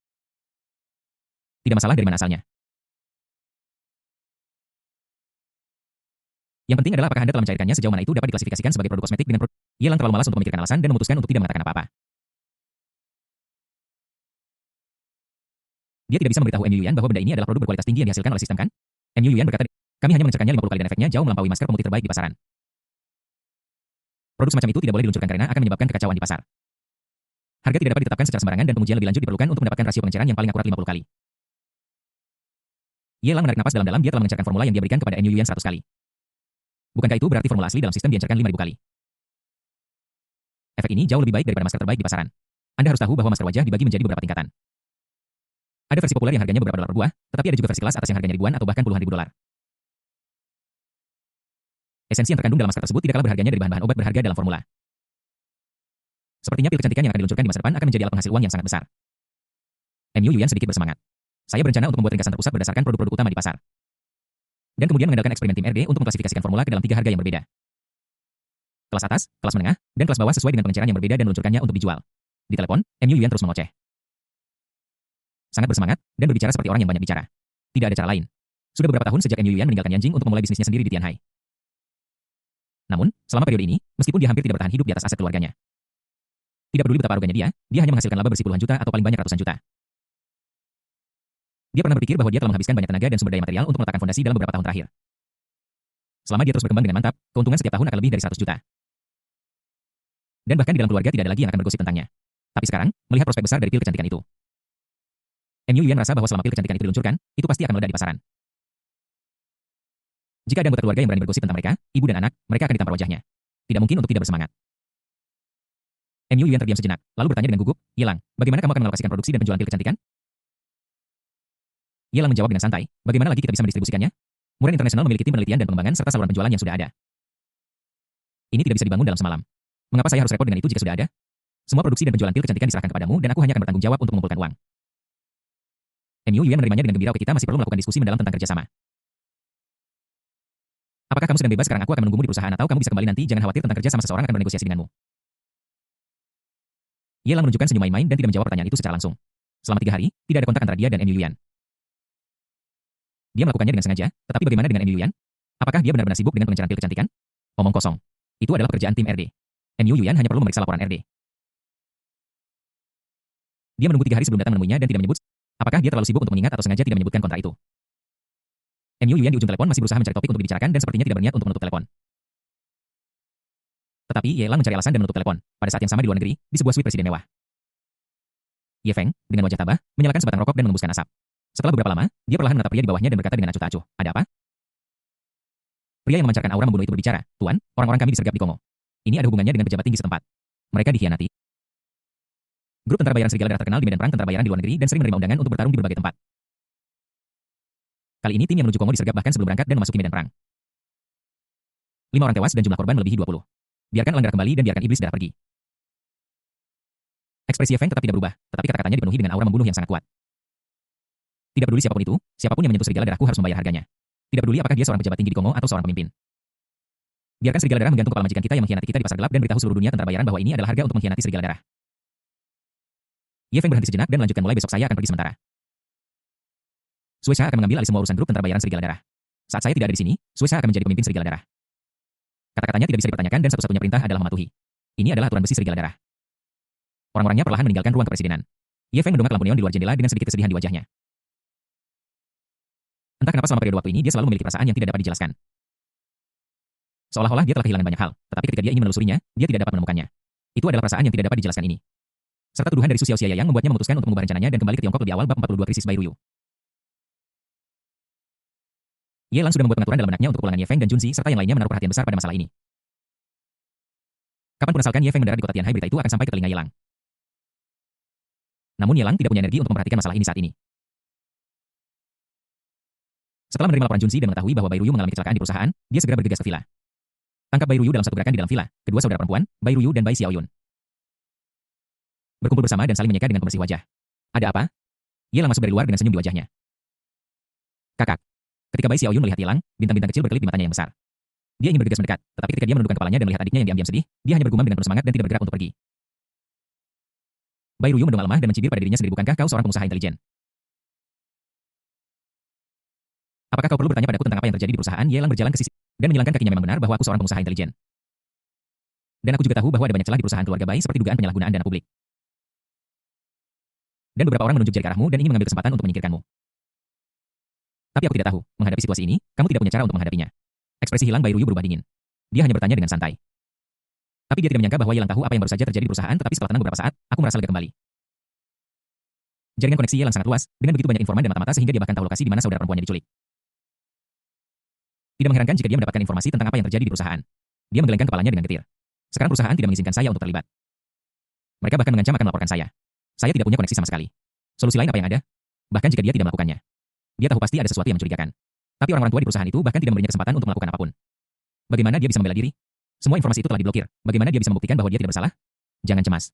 Tidak masalah dari mana asalnya. Yang penting adalah apakah Anda telah mencairkannya. Sejauh mana itu dapat diklasifikasikan sebagai produk kosmetik dengan produk. Ye Lang terlalu malas untuk memikirkan alasan dan memutuskan untuk tidak mengatakan apa-apa. Dia tidak bisa memberitahu MU Yuan bahwa benda ini adalah produk berkualitas tinggi yang dihasilkan oleh sistem kan? MU Yuan berkata, kami hanya mengerjakannya 50 kali dan efeknya jauh melampaui masker pemutih terbaik di pasaran. Produk semacam itu tidak boleh diluncurkan karena akan menyebabkan kekacauan di pasar. Harga tidak dapat ditetapkan secara sembarangan dan pengujian lebih lanjut diperlukan untuk mendapatkan rasio pengenceran yang paling akurat 50 kali. Ye Lang menarik napas dalam-dalam. Dia telah mengencerkan formula yang dia berikan kepada Mu Yuyan 100 kali. Bukankah itu berarti formula asli dalam sistem diencerkan 5.000 kali? Efek ini jauh lebih baik daripada masker terbaik di pasaran. Anda harus tahu bahwa masker wajah dibagi menjadi beberapa tingkatan. Ada versi populer yang harganya beberapa dolar per buah, tetapi ada juga versi kelas atas yang harganya ribuan atau bahkan puluhan ribu dolar. Esensi yang terkandung dalam masker tersebut tidak kalah berharganya dari bahan-bahan obat berharga dalam formula. Sepertinya pil kecantikan yang akan diluncurkan di masa depan akan menjadi alat penghasil uang yang sangat besar. Mu Yuyan sedikit bersemangat. Saya berencana untuk membuat ringkasan terpusat berdasarkan produk-produk utama di pasar. Dan kemudian mengandalkan eksperimen tim RD untuk mengklasifikasikan formula ke dalam 3 harga yang berbeda. Kelas atas, kelas menengah, dan kelas bawah sesuai dengan pengenceran yang berbeda dan meluncurkannya untuk dijual. Di telepon, Mu Yuyan terus mengoceh. Sangat bersemangat, dan berbicara seperti orang yang banyak bicara. Tidak ada cara lain. Sudah beberapa tahun sejak Mu Yuyan meninggalkan Yanjing untuk memulai bisnisnya sendiri di Tianhai. Namun, selama periode ini, meskipun dia hampir tidak bertahan hidup di atas aset keluarganya. Tidak peduli betapa arogannya dia hanya menghasilkan laba bersih puluhan juta atau paling banyak ratusan juta. Dia pernah berpikir bahwa dia telah menghabiskan banyak tenaga dan sumber daya material untuk meletakkan fondasi dalam beberapa tahun terakhir. Selama dia terus berkembang dengan mantap, keuntungan setiap tahun akan lebih dari 100 juta. Dan bahkan di dalam keluarga tidak ada lagi yang akan bergosip tentangnya. Tapi sekarang, melihat prospek besar dari pil kecantikan itu, Mu Yuyan merasa bahwa selama pil kecantikan itu diluncurkan, itu pasti akan meledak di pasaran. Jika ada anggota keluarga yang berani bergosip tentang mereka, ibu dan anak, mereka akan ditampar wajahnya. Tidak mungkin untuk tidak bersemangat. Mu Yuyan terdiam sejenak, lalu bertanya dengan gugup, Ye Lang, bagaimana kamu akan mengalokasikan produksi dan penjualan pil kecantikan? Ye Lang menjawab dengan santai, bagaimana lagi kita bisa mendistribusikannya? Muren International memiliki tim penelitian dan pengembangan serta saluran penjualan yang sudah ada. Ini tidak bisa dibangun dalam semalam. Mengapa saya harus repot dengan itu jika sudah ada? Semua produksi dan penjualan pil kecantikan diserahkan kepadamu dan aku hanya akan bertanggung jawab untuk mengumpulkan uang. Mu Yuyan menerimanya dengan gembira. Oke, kita masih perlu melakukan diskusi mendalam tentang kerjasama. Apakah kamu sedang bebas sekarang? Aku akan menunggumu di perusahaan atau kamu bisa kembali nanti. Jangan khawatir tentang kerja sama seseorang akan bernegosiasi denganmu. Ye Lang menunjukkan senyum main-main dan tidak menjawab pertanyaan itu secara langsung. Selama 3 hari, tidak ada kontak antara dia dan Mu Yuyan. Dia melakukannya dengan sengaja, tetapi bagaimana dengan Mu Yuyan? Apakah dia benar-benar sibuk dengan pengenceran pil kecantikan? Omong kosong. Itu adalah pekerjaan tim RD. Mu Yuyan hanya perlu memeriksa laporan RD. Dia menunggu 3 hari sebelum datang menemuinya dan tidak menyebut. Apakah dia terlalu sibuk untuk mengingat atau sengaja tidak menyebutkan kontrak itu? Mu Yuyan di ujung telepon masih berusaha mencari topik untuk dibicarakan dan sepertinya tidak berniat untuk menutup telepon. Tetapi Ye Lang mencari alasan dan menutup telepon. Pada saat yang sama di luar negeri, di sebuah suite presiden mewah. Ye Feng, dengan wajah tabah, menyalakan sebatang rokok dan mengembuskan asap. Setelah beberapa lama, dia perlahan menatap pria di bawahnya dan berkata dengan acuh tak acuh, "Ada apa?" Pria yang memancarkan aura membunuh itu berbicara, "Tuan, orang-orang kami disergap di Kongo. Ini ada hubungannya dengan pejabat tinggi setempat. Mereka dikhianati." Grup tentara bayaran serigala darah terkenal di medan perang tentara bayaran di luar negeri dan sering menerima undangan untuk bertarung di berbagai tempat. Kali ini tim yang menuju Kongo disergap bahkan sebelum berangkat dan memasuki medan perang. 5 orang tewas dan jumlah korban melebihi 20. Biarkan elang darah kembali dan biarkan iblis darah pergi. Ekspresi Ye Feng tetap tidak berubah, tetapi kata-katanya dipenuhi dengan aura membunuh yang sangat kuat. Tidak peduli siapapun itu, siapapun yang menyentuh serigala darahku harus membayar harganya. Tidak peduli apakah dia seorang pejabat tinggi di Kongo atau seorang pemimpin. Biarkan serigala darah menggantung kepala majikan kita yang mengkhianati kita di pasar gelap dan beritahu seluruh dunia tentara bayaran bahwa ini adalah harga untuk mengkhianati serigala darah. Ye Feng berhenti sejenak dan melanjutkan, mulai besok saya akan pergi sementara. Suesha akan mengambil alih semua urusan grup tentara bayaran serigala darah. Saat saya tidak ada di sini, Suesha akan menjadi pemimpin serigala darah. Kata-katanya tidak bisa dipertanyakan dan satu-satunya perintah adalah mematuhi. Ini adalah aturan besi serigala darah. Orang-orangnya perlahan meninggalkan ruang kepresidenan. Ye Feng mendongak lampu neon di luar jendela dengan sedikit kesedihan di wajahnya. Entah kenapa selama periode waktu ini dia selalu memiliki perasaan yang tidak dapat dijelaskan. Seolah-olah dia telah kehilangan banyak hal, tetapi ketika dia ingin menelusurinya, dia tidak dapat menemukannya. Itu adalah perasaan yang tidak dapat dijelaskan ini. Serta tuduhan dari Su Xiaoxia yang membuatnya memutuskan untuk mengubah rencananya dan kembali ke Tiongkok lebih awal bab 42 krisis Bairuyu. Ye Lang sudah membuat pengaturan dalam benaknya untuk kepulangan Ye Feng dan Junzi serta yang lainnya menaruh perhatian besar pada masalah ini. Kapanpun asalkan Ye Feng mendarat di kota Tianhai, berita itu akan sampai ke telinga Ye Lang. Namun Ye Lang tidak punya energi untuk memperhatikan masalah ini saat ini. Setelah menerima laporan Junzi dan mengetahui bahwa Bairuyu mengalami kecelakaan di perusahaan, dia segera bergegas ke villa. Tangkap Bairuyu dalam satu gerakan di dalam villa, kedua saudara perempuan, Bairuyu dan Bai Xiaoyun, berkumpul bersama dan saling menyeka dengan pembersih wajah. Ada apa? Ye Lang masuk dari luar dengan senyum di wajahnya. Kakak. Ketika Bai Xiaoyun melihat Ye Lang, bintang-bintang kecil berkelip di matanya yang besar. Dia ingin bergegas mendekat, tetapi ketika dia menundukkan kepalanya dan melihat adiknya yang diam-diam sedih, dia hanya bergumam dengan penuh semangat dan tidak bergerak untuk pergi. Bairuyu mendongak lemah dan mencibir pada dirinya sendiri, bukankah kau seorang pengusaha intelijen? Apakah kau perlu bertanya padaku tentang apa yang terjadi di perusahaan? Ye Lang berjalan ke sisi dan menyilangkan kakinya. Memang benar bahwa aku seorang pengusaha intelijen. Dan aku juga tahu bahwa ada banyak celah di perusahaan keluarga Bai seperti dugaan penyalahgunaan dana publik. Dan beberapa orang menunjuk jari ke arahmu dan ingin mengambil kesempatan untuk menyingkirkanmu. Tapi aku tidak tahu, menghadapi situasi ini, kamu tidak punya cara untuk menghadapinya. Ekspresi hilang Bairuyu berubah dingin. Dia hanya bertanya dengan santai. Tapi dia tidak menyangka bahwa Yelang tahu apa yang baru saja terjadi di perusahaan, tetapi setelah tenang beberapa saat, aku merasa lega kembali. Jaringan koneksi Yelang sangat luas, dengan begitu banyak informan dan mata-mata sehingga dia bahkan tahu lokasi di mana saudara perempuannya diculik. Tidak mengherankan jika dia mendapatkan informasi tentang apa yang terjadi di perusahaan. Dia menggelengkan kepalanya dengan getir. Sekarang perusahaan tidak mengizinkan saya untuk terlibat. Mereka bahkan mengancam akan melaporkan saya. Saya tidak punya koneksi sama sekali. Solusi lain apa yang ada? Bahkan jika dia tidak melakukannya. Dia tahu pasti ada sesuatu yang mencurigakan. Tapi orang-orang tua di perusahaan itu bahkan tidak memberinya kesempatan untuk melakukan apapun. Bagaimana dia bisa membela diri? Semua informasi itu telah diblokir. Bagaimana dia bisa membuktikan bahwa dia tidak bersalah? Jangan cemas.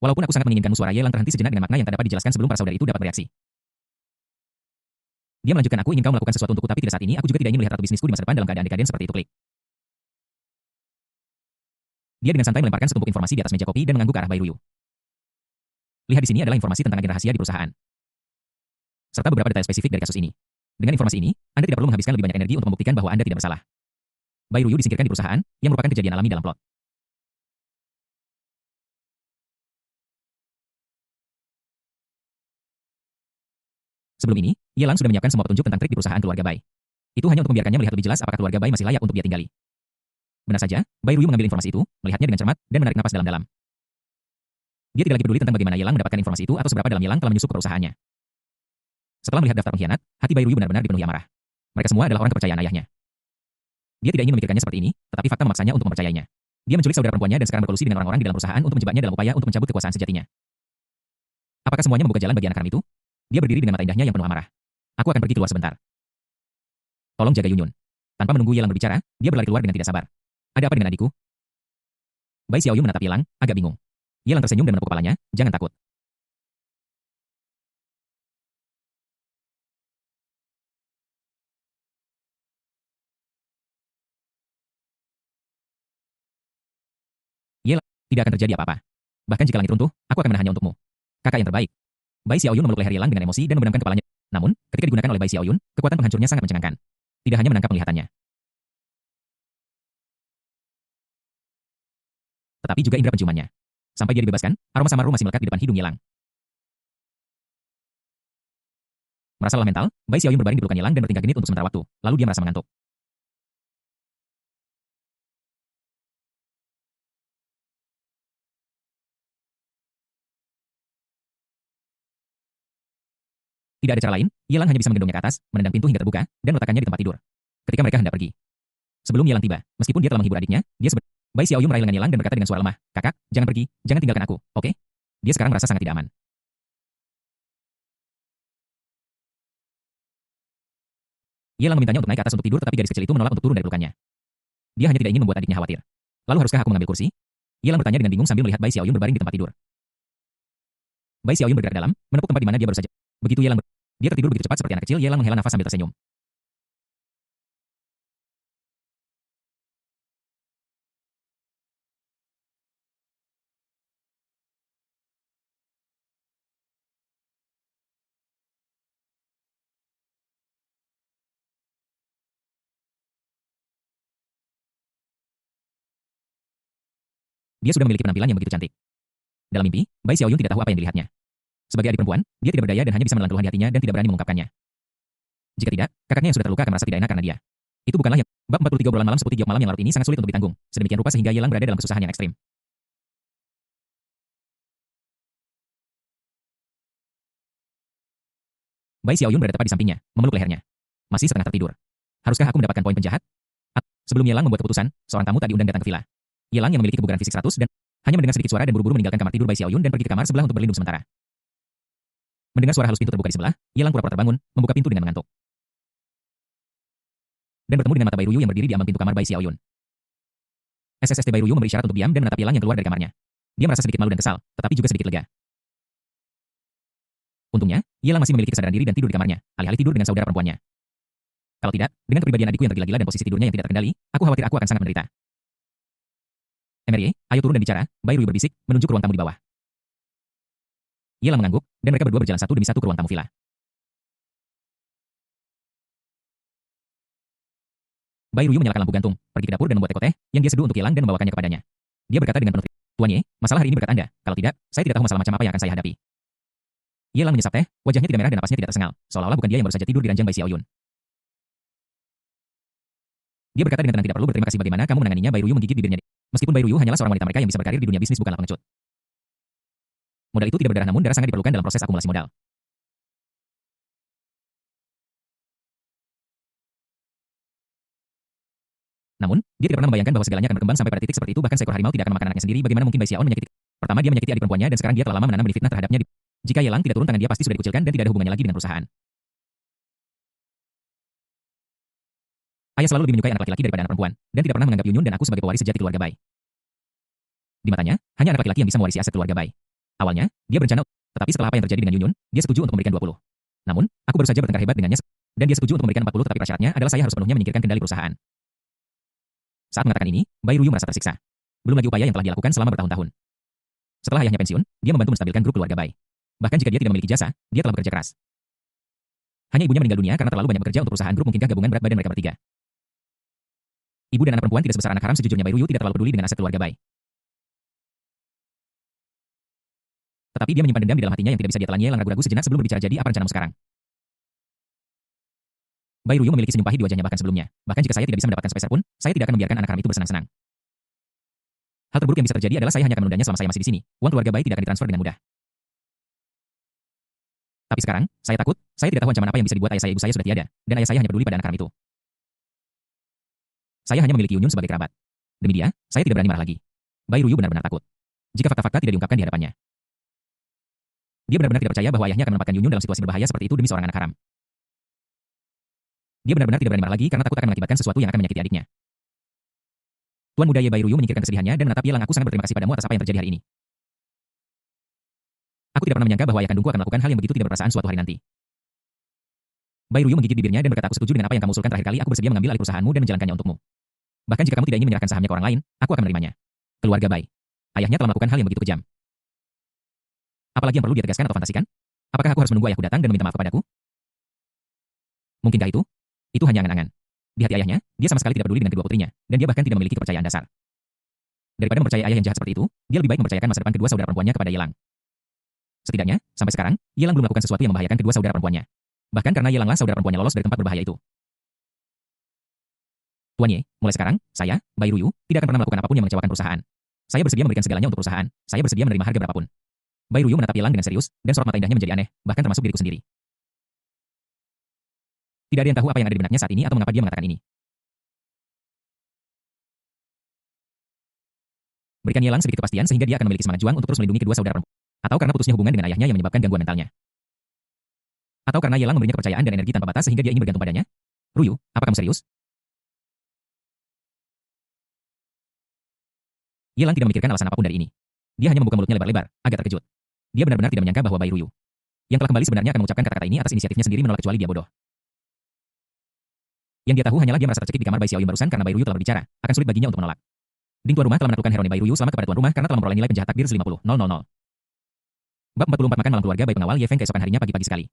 Walaupun aku sangat menginginkanmu, suara Yelang terhenti sejenak dengan makna yang tak dapat dijelaskan sebelum para saudari itu dapat bereaksi. Dia melanjutkan, aku ingin kau melakukan sesuatu untukku, tapi tidak saat ini. Aku juga tidak ingin melihat ratu bisnisku di masa depan dalam keadaan dekaden seperti itu. Klik. Dia dengan santai melemparkan setumpuk informasi di atas meja kopi dan mengangguk ke arah Bai Ruyu. Lihat di sini adalah informasi tentang agen rahasia di perusahaan, serta beberapa detail spesifik dari kasus ini. Dengan informasi ini, Anda tidak perlu menghabiskan lebih banyak energi untuk membuktikan bahwa Anda tidak bersalah. Bai Ruyu disingkirkan di perusahaan, yang merupakan kejadian alami dalam plot. Sebelum ini, Yelang sudah menyiapkan semua petunjuk tentang trik di perusahaan keluarga Bai. Itu hanya untuk membiarkannya melihat lebih jelas apakah keluarga Bai masih layak untuk dia tinggali. Benar saja, Bai Ruyu mengambil informasi itu, melihatnya dengan cermat, dan menarik napas dalam-dalam. Dia tidak lagi peduli tentang bagaimana Yelang mendapatkan informasi itu atau seberapa dalam Yelang telah menyusup ke perusahaannya. Setelah melihat daftar pengkhianat, hati Bai Ruyu benar-benar dipenuhi amarah. Mereka semua adalah orang kepercayaan ayahnya. Dia tidak ingin memikirkannya seperti ini, tetapi fakta memaksanya untuk mempercayainya. Dia menculik saudara perempuannya dan sekarang berkolusi dengan orang-orang di dalam perusahaan untuk menjebaknya dalam upaya untuk mencabut kekuasaan sejatinya. Apakah semuanya membuka jalan bagi anak haram itu? Dia berdiri dengan mata indahnya yang penuh amarah. Aku akan pergi keluar sebentar. Tolong jaga Yunyun. Tanpa menunggu Yelang berbicara, dia berlari keluar dengan tidak sabar. Ada apa dengan adikku? Bai Xiaoyu menatap Yelang, agak bingung. Yelang tersenyum dan menepuk kepalanya, jangan takut. Yelang, tidak akan terjadi apa-apa. Bahkan jika langit runtuh, aku akan menahannya untukmu. Kakak yang terbaik. Bai Xiaoyun memeluk leher Yelang dengan emosi dan membenamkan kepalanya. Namun, ketika digunakan oleh Bai Xiaoyun, kekuatan penghancurnya sangat mencengangkan. Tidak hanya menangkap penglihatannya, tetapi juga indera penciumannya. Sampai dia dibebaskan, aroma samar masih melekat di depan hidung Yelang. Merasa lelah mental, Bai Xiaoyun berbaring di pelukan Yelang dan bertingkah genit untuk sementara waktu. Lalu dia merasa mengantuk. Tidak ada cara lain, Yelang hanya bisa menggendongnya ke atas, menendang pintu hingga terbuka, dan meletakkannya di tempat tidur. Ketika mereka hendak pergi. Sebelum Yelang tiba, meskipun dia telah menghibur adiknya, Bai Xiaoyu meraih lengan Yelang dan berkata dengan suara lemah, kakak, jangan pergi, jangan tinggalkan aku, oke? Dia sekarang merasa sangat tidak aman. Yelang memintanya untuk naik ke atas untuk tidur, tetapi gadis kecil itu menolak untuk turun dari pelukannya. Dia hanya tidak ingin membuat adiknya khawatir. Lalu haruskah aku mengambil kursi? Yelang bertanya dengan bingung sambil melihat Bai Xiaoyu berbaring di tempat tidur. Bai Xiaoyu bergerak ke dalam, menepuk tempat di mana dia baru saja. Begitu dia tertidur begitu cepat seperti anak kecil. Yelang menghela nafas sambil tersenyum. Dia sudah memiliki penampilan yang begitu cantik. Dalam mimpi, Bai Xiaoyun tidak tahu apa yang dilihatnya. Sebagai adik perempuan, dia tidak berdaya dan hanya bisa menelan keluhan di hatinya dan tidak berani mengungkapkannya. Jika tidak, kakaknya yang sudah terluka akan merasa tidak enak karena dia. Itu bukanlah yang bab 43 obrolan malam seperti giok malam yang larut ini sangat sulit untuk ditanggung. Sedemikian rupa sehingga Yelang berada dalam kesusahan yang ekstrim. Bai Xiaoyun berada tepat di sampingnya, memeluk lehernya. Masih setengah tertidur. Haruskah aku mendapatkan poin penjahat? Sebelum Yelang membuat keputusan, seorang tamu tak diundang datang ke villa. Yelang yang memiliki kebugaran fisik 100 dan hanya mendengar sedikit suara dan buru-buru meninggalkan kamar tidur Bai Xiaoyun dan pergi ke kamar sebelah untuk berlindung sementara. Mendengar suara halus pintu terbuka di sebelah, Yelang pura-pura terbangun, membuka pintu dengan mengantuk. Dan bertemu dengan mata Bai Ruyu yang berdiri di ambang pintu kamar Bai Xiaoyun. SSSD Bai Ruyu memberi isyarat untuk diam dan menatap Yelang yang keluar dari kamarnya. Dia merasa sedikit malu dan kesal, tetapi juga sedikit lega. Untungnya, Yelang masih memiliki kesadaran diri dan tidur di kamarnya, alih-alih tidur dengan saudara perempuannya. Kalau tidak, dengan kepribadian adikku yang tergila-gila dan posisi tidurnya yang tidak terkendali, aku khawatir aku akan sangat menderita. Emery, ayo turun dan bicara, Bai Ruyu berbisik, menunjuk ruang tamu di bawah. Yelang mengangguk, dan mereka berdua berjalan satu demi satu ke ruang tamu villa. Bai Ruyu menyalakan lampu gantung, pergi ke dapur dan membuat teh yang dia seduh untuk Yelang dan membawakannya kepadanya. Dia berkata dengan penuh, Tuan Ye, masalah hari ini berkat Anda, kalau tidak, saya tidak tahu masalah macam apa yang akan saya hadapi. Yelang menyesap teh, wajahnya tidak merah dan napasnya tidak tersengal, seolah-olah bukan dia yang baru saja tidur di ranjang Bai Xiaoyun. Dia berkata dengan tenang, tidak perlu berterima kasih, bagaimana kamu menanganinya. Bai Ruyu menggigit bibirnya. Meskipun Bai Ruyu hanyalah seorang wanita mereka yang bisa berkarir di dunia bisnis bukanlah pengecut. Modal itu tidak berdarah namun darah sangat diperlukan dalam proses akumulasi modal. Namun, dia tidak pernah membayangkan bahwa segalanya akan berkembang sampai pada titik seperti itu, bahkan seekor harimau tidak akan memakan anaknya sendiri. Bagaimana mungkin Bai Xiaon menyakiti? Pertama dia menyakiti adik perempuannya dan sekarang dia telah lama menanam benih fitnah terhadapnya. Jika Yelang tidak turun tangan dia pasti sudah dikucilkan dan tidak ada hubungannya lagi dengan perusahaan. Ayah selalu lebih menyukai anak laki-laki daripada anak perempuan, dan tidak pernah menganggap Yunyun dan aku sebagai pewaris sejati keluarga Bai. Di matanya, hanya anak laki-laki yang bisa mewarisi aset keluarga Bai. Awalnya, dia berencana, tetapi setelah apa yang terjadi dengan Yunyun, dia setuju untuk memberikan 20. Namun, aku baru saja bertengkar hebat dengannya, dan dia setuju untuk memberikan 40 tetapi prasyaratnya adalah saya harus penuhnya menyingkirkan kendali perusahaan. Saat mengatakan ini, Bai Ruyu merasa tersiksa. Belum lagi upaya yang telah dilakukan selama bertahun-tahun. Setelah ayahnya pensiun, dia membantu menstabilkan grup keluarga Bai. Bahkan jika dia tidak memiliki jasa, dia telah bekerja keras. Hanya ibunya meninggal dunia karena terlalu banyak bekerja untuk perusahaan grup. Mungkinkah gabungan berat badan mereka bertiga? Ibu dan anak perempuan tidak sebesar anak haram. Sejujurnya Bai Ruyu tidak terlalu peduli dengan aset keluarga Bai. Tetapi dia menyimpan dendam di dalam hatinya yang tidak bisa dia telan. Yelang ragu-ragu sejenak sebelum berbicara. Jadi apa rencanamu sekarang? Bai Ruyu memiliki senyum pahit di wajahnya bahkan sebelumnya. Bahkan jika saya tidak bisa mendapatkan sepeser pun, saya tidak akan membiarkan anak haram itu bersenang-senang. Hal terburuk yang bisa terjadi adalah saya hanya akan menundanya selama saya masih di sini. Uang keluarga Bai tidak akan ditransfer dengan mudah. Tapi sekarang, saya takut, saya tidak tahu ancaman apa yang bisa dibuat ayah saya. Ibu saya sudah tiada, dan ayah saya hanya peduli pada anak haram itu. Saya hanya memiliki Yunyun sebagai kerabat. Demi dia, saya tidak berani marah lagi. Bai Ruyu benar-benar takut. Jika fakta-fakta tidak diungkapkan di hadapannya, dia benar-benar tidak percaya bahwa ayahnya akan menempatkan Yunyun dalam situasi berbahaya seperti itu demi seorang anak haram. Dia benar-benar tidak berani marah lagi karena takut akan mengakibatkan sesuatu yang akan menyakiti adiknya. Tuan muda Ye. Bai Ruyu menyingkirkan kesedihannya dan menatap Yelang. Aku sangat berterima kasih padamu atas apa yang terjadi hari ini. Aku tidak pernah menyangka bahwa ayah kandungku akan melakukan hal yang begitu tidak berperasaan suatu hari nanti. Bai Ruyu menggigit bibirnya dan berkata, aku setuju dengan apa yang kamu usulkan terakhir kali. Aku bersedia mengambil alih perusahaanmu dan menjalankannya untukmu. Bahkan jika kamu tidak ingin menyerahkan sahamnya ke orang lain, aku akan menerimanya. Keluarga Bai. Ayahnya telah melakukan hal yang begitu kejam. Apalagi yang perlu dia tegaskan atau fantasikan? Apakah aku harus menunggu ayahku datang dan meminta maaf kepadaku? Mungkinkah itu? Itu hanya angan-angan. Di hati ayahnya, dia sama sekali tidak peduli dengan kedua putrinya, dan dia bahkan tidak memiliki kepercayaan dasar. Daripada mempercayai ayah yang jahat seperti itu, dia lebih baik mempercayakan masa depan kedua saudara perempuannya kepada Yelang. Setidaknya, sampai sekarang, Yelang belum melakukan sesuatu yang membahayakan kedua saudara perempuannya. Bahkan karena Yelanglah saudara perempuannya lolos dari tempat berbahaya itu. Tuan Ye, mulai sekarang, saya, Bai Ruyu, tidak akan pernah melakukan apapun yang mengecewakan perusahaan. Saya bersedia memberikan segalanya untuk perusahaan. Saya bersedia menerima harga berapapun. Bai Ruyu menatap Yelang dengan serius, dan sorot mata indahnya menjadi aneh, bahkan termasuk diriku sendiri. Tidak ada yang tahu apa yang ada di benaknya saat ini atau mengapa dia mengatakan ini. Berikan Yelang sedikit kepastian sehingga dia akan memiliki semangat juang untuk terus melindungi kedua saudara perempuan. Atau karena putusnya hubungan dengan ayahnya yang menyebabkan gangguan mentalnya. Atau karena Yelang memberinya kepercayaan dan energi tanpa batas sehingga dia ingin bergantung padanya. Ruyu, apa kamu serius? Yelang tidak memikirkan alasan apapun dari ini. Dia hanya membuka mulutnya lebar-lebar, agak terkejut. Dia benar-benar tidak menyangka bahwa Bai Ruyu, yang telah kembali sebenarnya akan mengucapkan kata-kata ini atas inisiatifnya sendiri menolak kecuali dia bodoh. Yang dia tahu hanyalah dia merasa tercekik di kamar Bai Xiaoyun barusan karena Bai Ruyu telah berbicara, akan sulit baginya untuk menolak. Ding tuan rumah telah menaklukkan Herone Bai Ruyu selama kepada tuan rumah karena telah memperoleh nilai penjahat takdir 50,000. Bab 44 makan malam keluarga Bai pengawal Ye Feng keesokan harinya pagi-pagi sekali.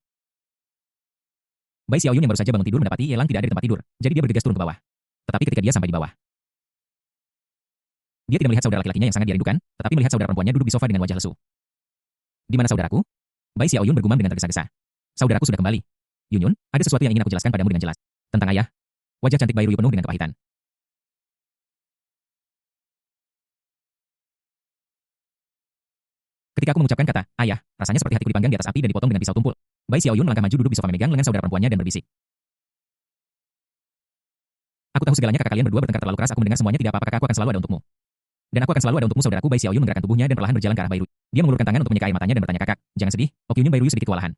Bai Xiaoyun yang baru saja bangun tidur mendapati Yelang tidak ada di tempat tidur, jadi dia bergegas turun ke bawah. Tetapi ketika dia sampai di bawah, dia tidak melihat saudara laki-lakinya yang sangat dia rindukan, tetapi melihat saudara perempuannya duduk di sofa dengan wajah lesu. Di mana saudaraku? Bai Xiaoyun bergumam dengan tergesa-gesa. Saudaraku sudah kembali. Yunyun, ada sesuatu yang ingin aku jelaskan padamu dengan jelas. Tentang ayah. Wajah cantik Bai Ruyu penuh dengan kepahitan. Ketika aku mengucapkan kata, ayah, rasanya seperti hatiku dipanggang di atas api dan dipotong dengan pisau tumpul. Bai Xiaoyun melangkah maju duduk di sofa memegang lengan saudara perempuannya dan berbisik. Aku tahu segalanya, kakak kalian berdua bertengkar terlalu keras. Aku mendengar semuanya. Tidak apa-apa, kakak, aku akan selalu ada untukmu. Dan aku akan selalu ada untukmu. Saudaraku. Bai Xiaoyun menggerakkan tubuhnya dan perlahan berjalan ke arah Bai Ruyu. Dia mengulurkan tangan untuk menyeka air matanya dan bertanya, kakak, jangan sedih. Ok Yunyun. Bai Ruyu sedikit kewalahan.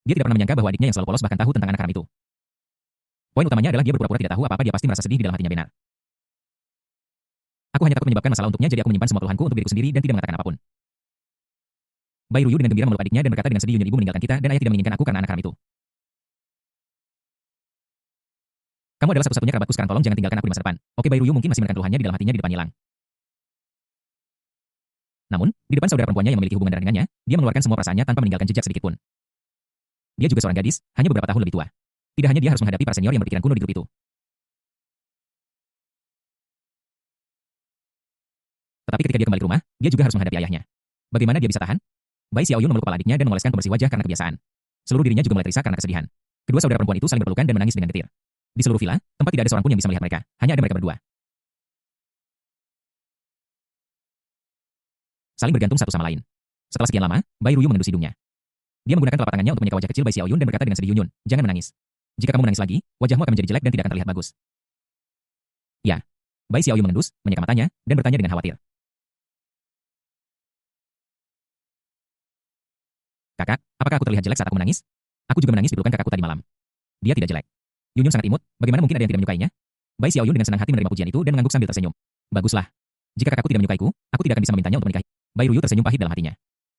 Dia tidak pernah menyangka bahwa adiknya yang selalu polos bahkan tahu tentang anak haram itu. Poin utamanya adalah dia berpura-pura tidak tahu apa-apa. Dia pasti merasa sedih di dalam hatinya. Benar. Aku hanya takut menyebabkan masalah untuknya, jadi aku menyimpan semua keluhanku untuk diriku sendiri dan tidak mengatakan apapun. Bai Ruyu dengan gembira memeluk adiknya dan berkata dengan sedih, Yunyun, ibu meninggalkan kita dan ayah tidak menginginkan aku karena anak haram itu. Kamu adalah satu-satunya kerabatku sekarang, tolong jangan tinggalkan aku di masa depan. Oke. Bai Ruyu mungkin masih menekan keluhannya di dalam hatinya di depan Yelang. Namun, di depan saudara perempuannya yang memiliki hubungan darah dengannya, dia mengeluarkan semua perasaannya tanpa meninggalkan jejak sedikit pun. Dia juga seorang gadis, hanya beberapa tahun lebih tua. Tidak hanya dia harus menghadapi para senior yang berpikiran kuno di grup itu. Tetapi ketika dia kembali ke rumah, dia juga harus menghadapi ayahnya. Bagaimana dia bisa tahan? Bai Xiaoyun memeluk kepala adiknya dan mengoleskan pembersih wajah karena kebiasaan. Seluruh dirinya juga mulai terisak karena kesedihan. Kedua saudara perempuan itu saling berpelukan dan menangis dengan getir. Di seluruh villa, tempat tidak ada seorang pun yang bisa melihat mereka, hanya ada mereka berdua. Saling bergantung satu sama lain. Setelah sekian lama, Bai Ruyu mengendus hidungnya. Dia menggunakan telapak tangannya untuk menyeka wajah kecil Bai Xiaoyun dan berkata dengan sedih, Yunyun, jangan menangis. Jika kamu menangis lagi, wajahmu akan menjadi jelek dan tidak akan terlihat bagus. Ya. Bai Xiaoyun mengendus, menyeka matanya, dan bertanya dengan khawatir. Kakak, apakah aku terlihat jelek saat aku menangis? Aku juga menangis di pelukan kakakku tadi malam. Dia tidak jelek. Yunyun sangat imut, bagaimana mungkin ada yang tidak menyukainya? Bai Xiaoyun dengan senang hati menerima pujian itu dan mengangguk sambil tersenyum. Baguslah. Jika kakakku tidak menyukaiku, aku tidak akan bisa memintanya untuk menikahi. Bai Ruyu tersenyum pahit dalam hatinya.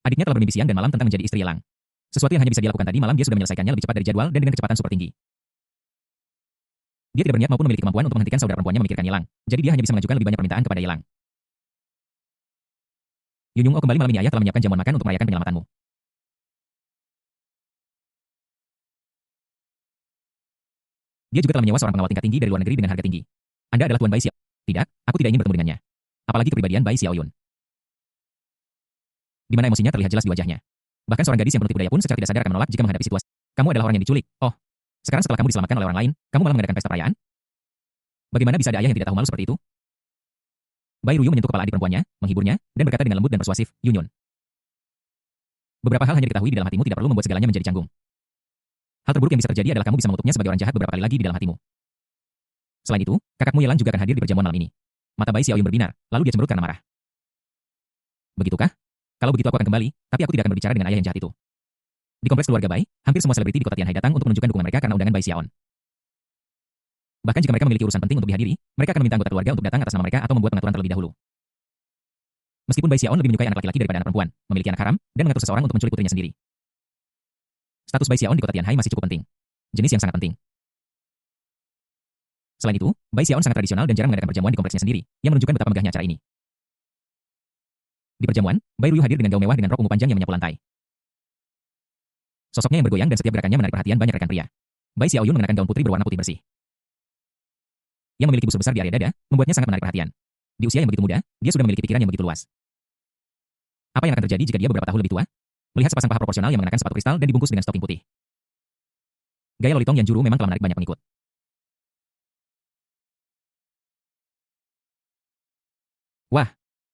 Adiknya telah bermimpi siang dan malam tentang menjadi istri Elang. Sesuatu yang hanya bisa dilakukan tadi malam dia sudah menyelesaikannya lebih cepat dari jadwal dan dengan kecepatan super tinggi. Dia tidak berniat maupun memiliki kemampuan untuk menghentikan saudara perempuannya memikirkan Yelang. Jadi dia hanya bisa mengajukan lebih banyak permintaan kepada Yelang. Yunyun, kembali malam ini ayah telah menyiapkan jamuan makan untuk merayakan penyelamatanmu. Dia juga telah menyewa seorang pengawal tingkat tinggi dari luar negeri dengan harga tinggi. Anda adalah Tuan Bai Xiao. Tidak, aku tidak ingin bertemu dengannya. Apalagi kepribadian Bai Xiaoyun. Di mana emosinya terlihat jelas di wajahnya. Bahkan seorang gadis yang penuh tipu daya pun secara tidak sadar akan menolak jika menghadapi situasi. Kamu adalah orang yang diculik. Oh, sekarang setelah kamu diselamatkan oleh orang lain, kamu malah mengadakan pesta perayaan? Bagaimana bisa ada ayah yang tidak tahu malu seperti itu? Bai Ruyu menyentuh kepala adik perempuannya, menghiburnya, dan berkata dengan lembut dan persuasif, Yunyun. Beberapa hal hanya diketahui di dalam hatimu tidak perlu membuat segalanya menjadi canggung. Hal terburuk yang bisa terjadi adalah kamu bisa mengutuknya sebagai orang jahat beberapa kali lagi di dalam hatimu. Selain itu, kakakmu Yelang juga akan hadir di perjamuan malam ini. Mata Bai Xiaoyun berbinar, lalu dia cemberut karena marah. Begitukah? Kalau begitu aku akan kembali, tapi aku tidak akan berbicara dengan ayah yang jahat itu. Di kompleks keluarga Bai, hampir semua selebriti di kota Tianhai datang untuk menunjukkan dukungan mereka karena undangan Bai Xiaon. Bahkan jika mereka memiliki urusan penting untuk dihadiri, mereka akan meminta anggota keluarga untuk datang atas nama mereka atau membuat pengaturan terlebih dahulu. Meskipun Bai Xiaon lebih menyukai anak laki-laki daripada anak perempuan, memiliki anak haram, dan mengatur seseorang untuk menculik putrinya sendiri. Status Bai Xiaon di kota Tianhai masih cukup penting. Jenis yang sangat penting. Selain itu, Bai Xiaon sangat tradisional dan jarang mengadakan perjamuan di kompleksnya sendiri, yang menunjukkan betapa megahnya acara ini. Di perjamuan, Bai Ruyu hadir dengan gaun mewah dengan rok ungu panjang yang menyapu lantai. Sosoknya yang bergoyang dan setiap gerakannya menarik perhatian banyak rekan pria. Bai Xiaoyun mengenakan gaun putri berwarna putih bersih. Yang memiliki busur besar di area dada, membuatnya sangat menarik perhatian. Di usia yang begitu muda, dia sudah memiliki pikiran yang begitu luas. Apa yang akan terjadi jika dia beberapa tahun lebih tua? Melihat sepasang paha proporsional yang mengenakan sepatu kristal dan dibungkus dengan stocking putih. Gaya lolitong yang juru memang telah menarik banyak pengikut. Wah,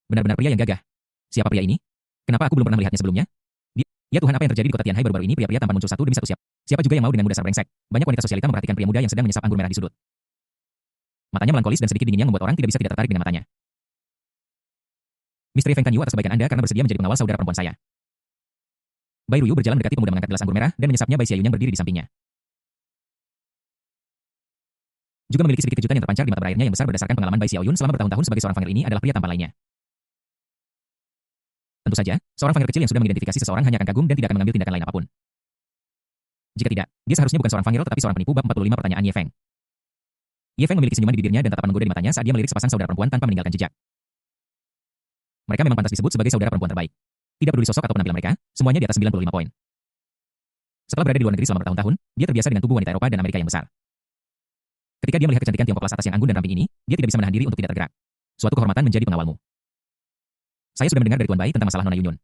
benar-benar pria yang gagah. Siapa pria ini? Kenapa aku belum pernah melihatnya sebelumnya? Ya Tuhan, apa yang terjadi di kota Tianhai baru-baru ini? Pria-pria tampan muncul satu demi satu. Siapa juga yang mau dengan muda brengsek? Banyak wanita sosialita memperhatikan pria muda yang sedang menyesap anggur merah di sudut. Matanya melankolis dan sedikit dingin yang membuat orang tidak bisa tidak tertarik dengan matanya. Misteri Feng Kanyu atas kebaikan Anda karena bersedia menjadi pengawal saudara perempuan saya. Bai Ruyu berjalan mendekati pemuda mengangkat gelas anggur merah dan menyesapnya. Bai Xiaoyun yang berdiri di sampingnya. Juga memiliki sedikit kejutan yang terpancar di mata berairnya yang besar berdasarkan pengalaman Bai Xiaoyun selama bertahun-tahun sebagai seorang fangir. Ini adalah pria tampan lainnya. Tentu saja, seorang fangir kecil yang sudah mengidentifikasi seseorang hanya akan kagum dan tidak akan mengambil tindakan lain apapun. Jika tidak, dia seharusnya bukan seorang fangir tetapi seorang penipu. Bab 45 pertanyaan Ye Feng. Ye Feng memiliki senyuman di bibirnya dan tatapan menggoda di matanya saat dia melirik sepasang saudara perempuan tanpa meninggalkan jejak. Mereka memang pantas disebut sebagai saudara perempuan terbaik. Tidak peduli sosok atau penampilan mereka, semuanya di atas 95 poin. Setelah berada di luar negeri selama bertahun-tahun, dia terbiasa dengan tubuh wanita Eropa dan Amerika yang besar. Ketika dia melihat kecantikan Tiongkok kelas atas yang anggun dan ramping ini, dia tidak bisa menahan diri untuk tidak tergerak. Suatu kehormatan menjadi pengawalmu. Saya sudah mendengar dari Tuan Bai tentang masalah Nona Yunyun.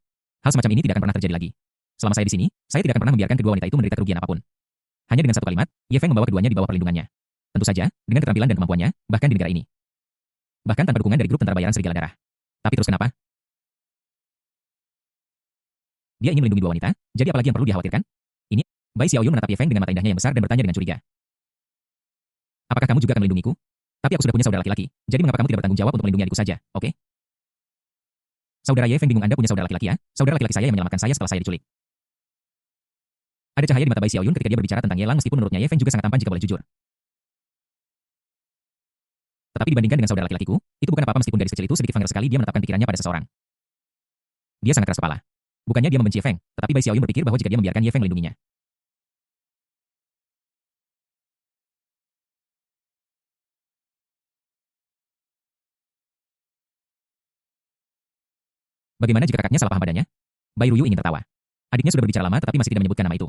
Hal semacam ini tidak akan pernah terjadi lagi. Selama saya di sini, saya tidak akan pernah membiarkan kedua wanita itu menderita kerugian apapun. Hanya dengan satu kalimat, Ye Feng membawa keduanya di bawah perlindungannya. Tentu saja, dengan keterampilan dan kemampuannya, bahkan di negara ini. Bahkan tanpa dukungan dari grup tentara bayaran serigala darah. Tapi terus kenapa? Dia ingin melindungi dua wanita, jadi apalagi yang perlu dikhawatirkan? Ini, Bai Xiaoyun menatap Ye Feng dengan mata indahnya yang besar dan bertanya dengan curiga. Apakah kamu juga akan melindungiku? Tapi aku sudah punya saudara laki-laki, jadi mengapa kamu tidak bertanggung jawab untuk melindungi adikku saja, oke? Saudara Ye Feng bingung. Anda punya saudara laki-laki ya? Saudara laki-laki saya yang menyelamatkan saya setelah saya diculik. Ada cahaya di mata Bai Xiaoyun ketika dia berbicara tentang Yelang, meskipun menurutnya Ye Feng juga sangat tampan jika boleh jujur. Tetapi dibandingkan dengan saudara laki-lakiku, itu bukan apa-apa. Meskipun gadis kecil itu sedikit fangir sekali, dia menetapkan pikirannya pada seseorang. Dia sangat keras kepala. Bukannya dia membenci Ye Feng, tetapi Bai Xiaoyun berpikir bahwa jika dia membiarkan Ye Feng melindunginya, bagaimana jika kakaknya salah paham padanya? Bai Ruyu ingin tertawa. Adiknya sudah berbicara lama tetapi masih tidak menyebutkan nama itu.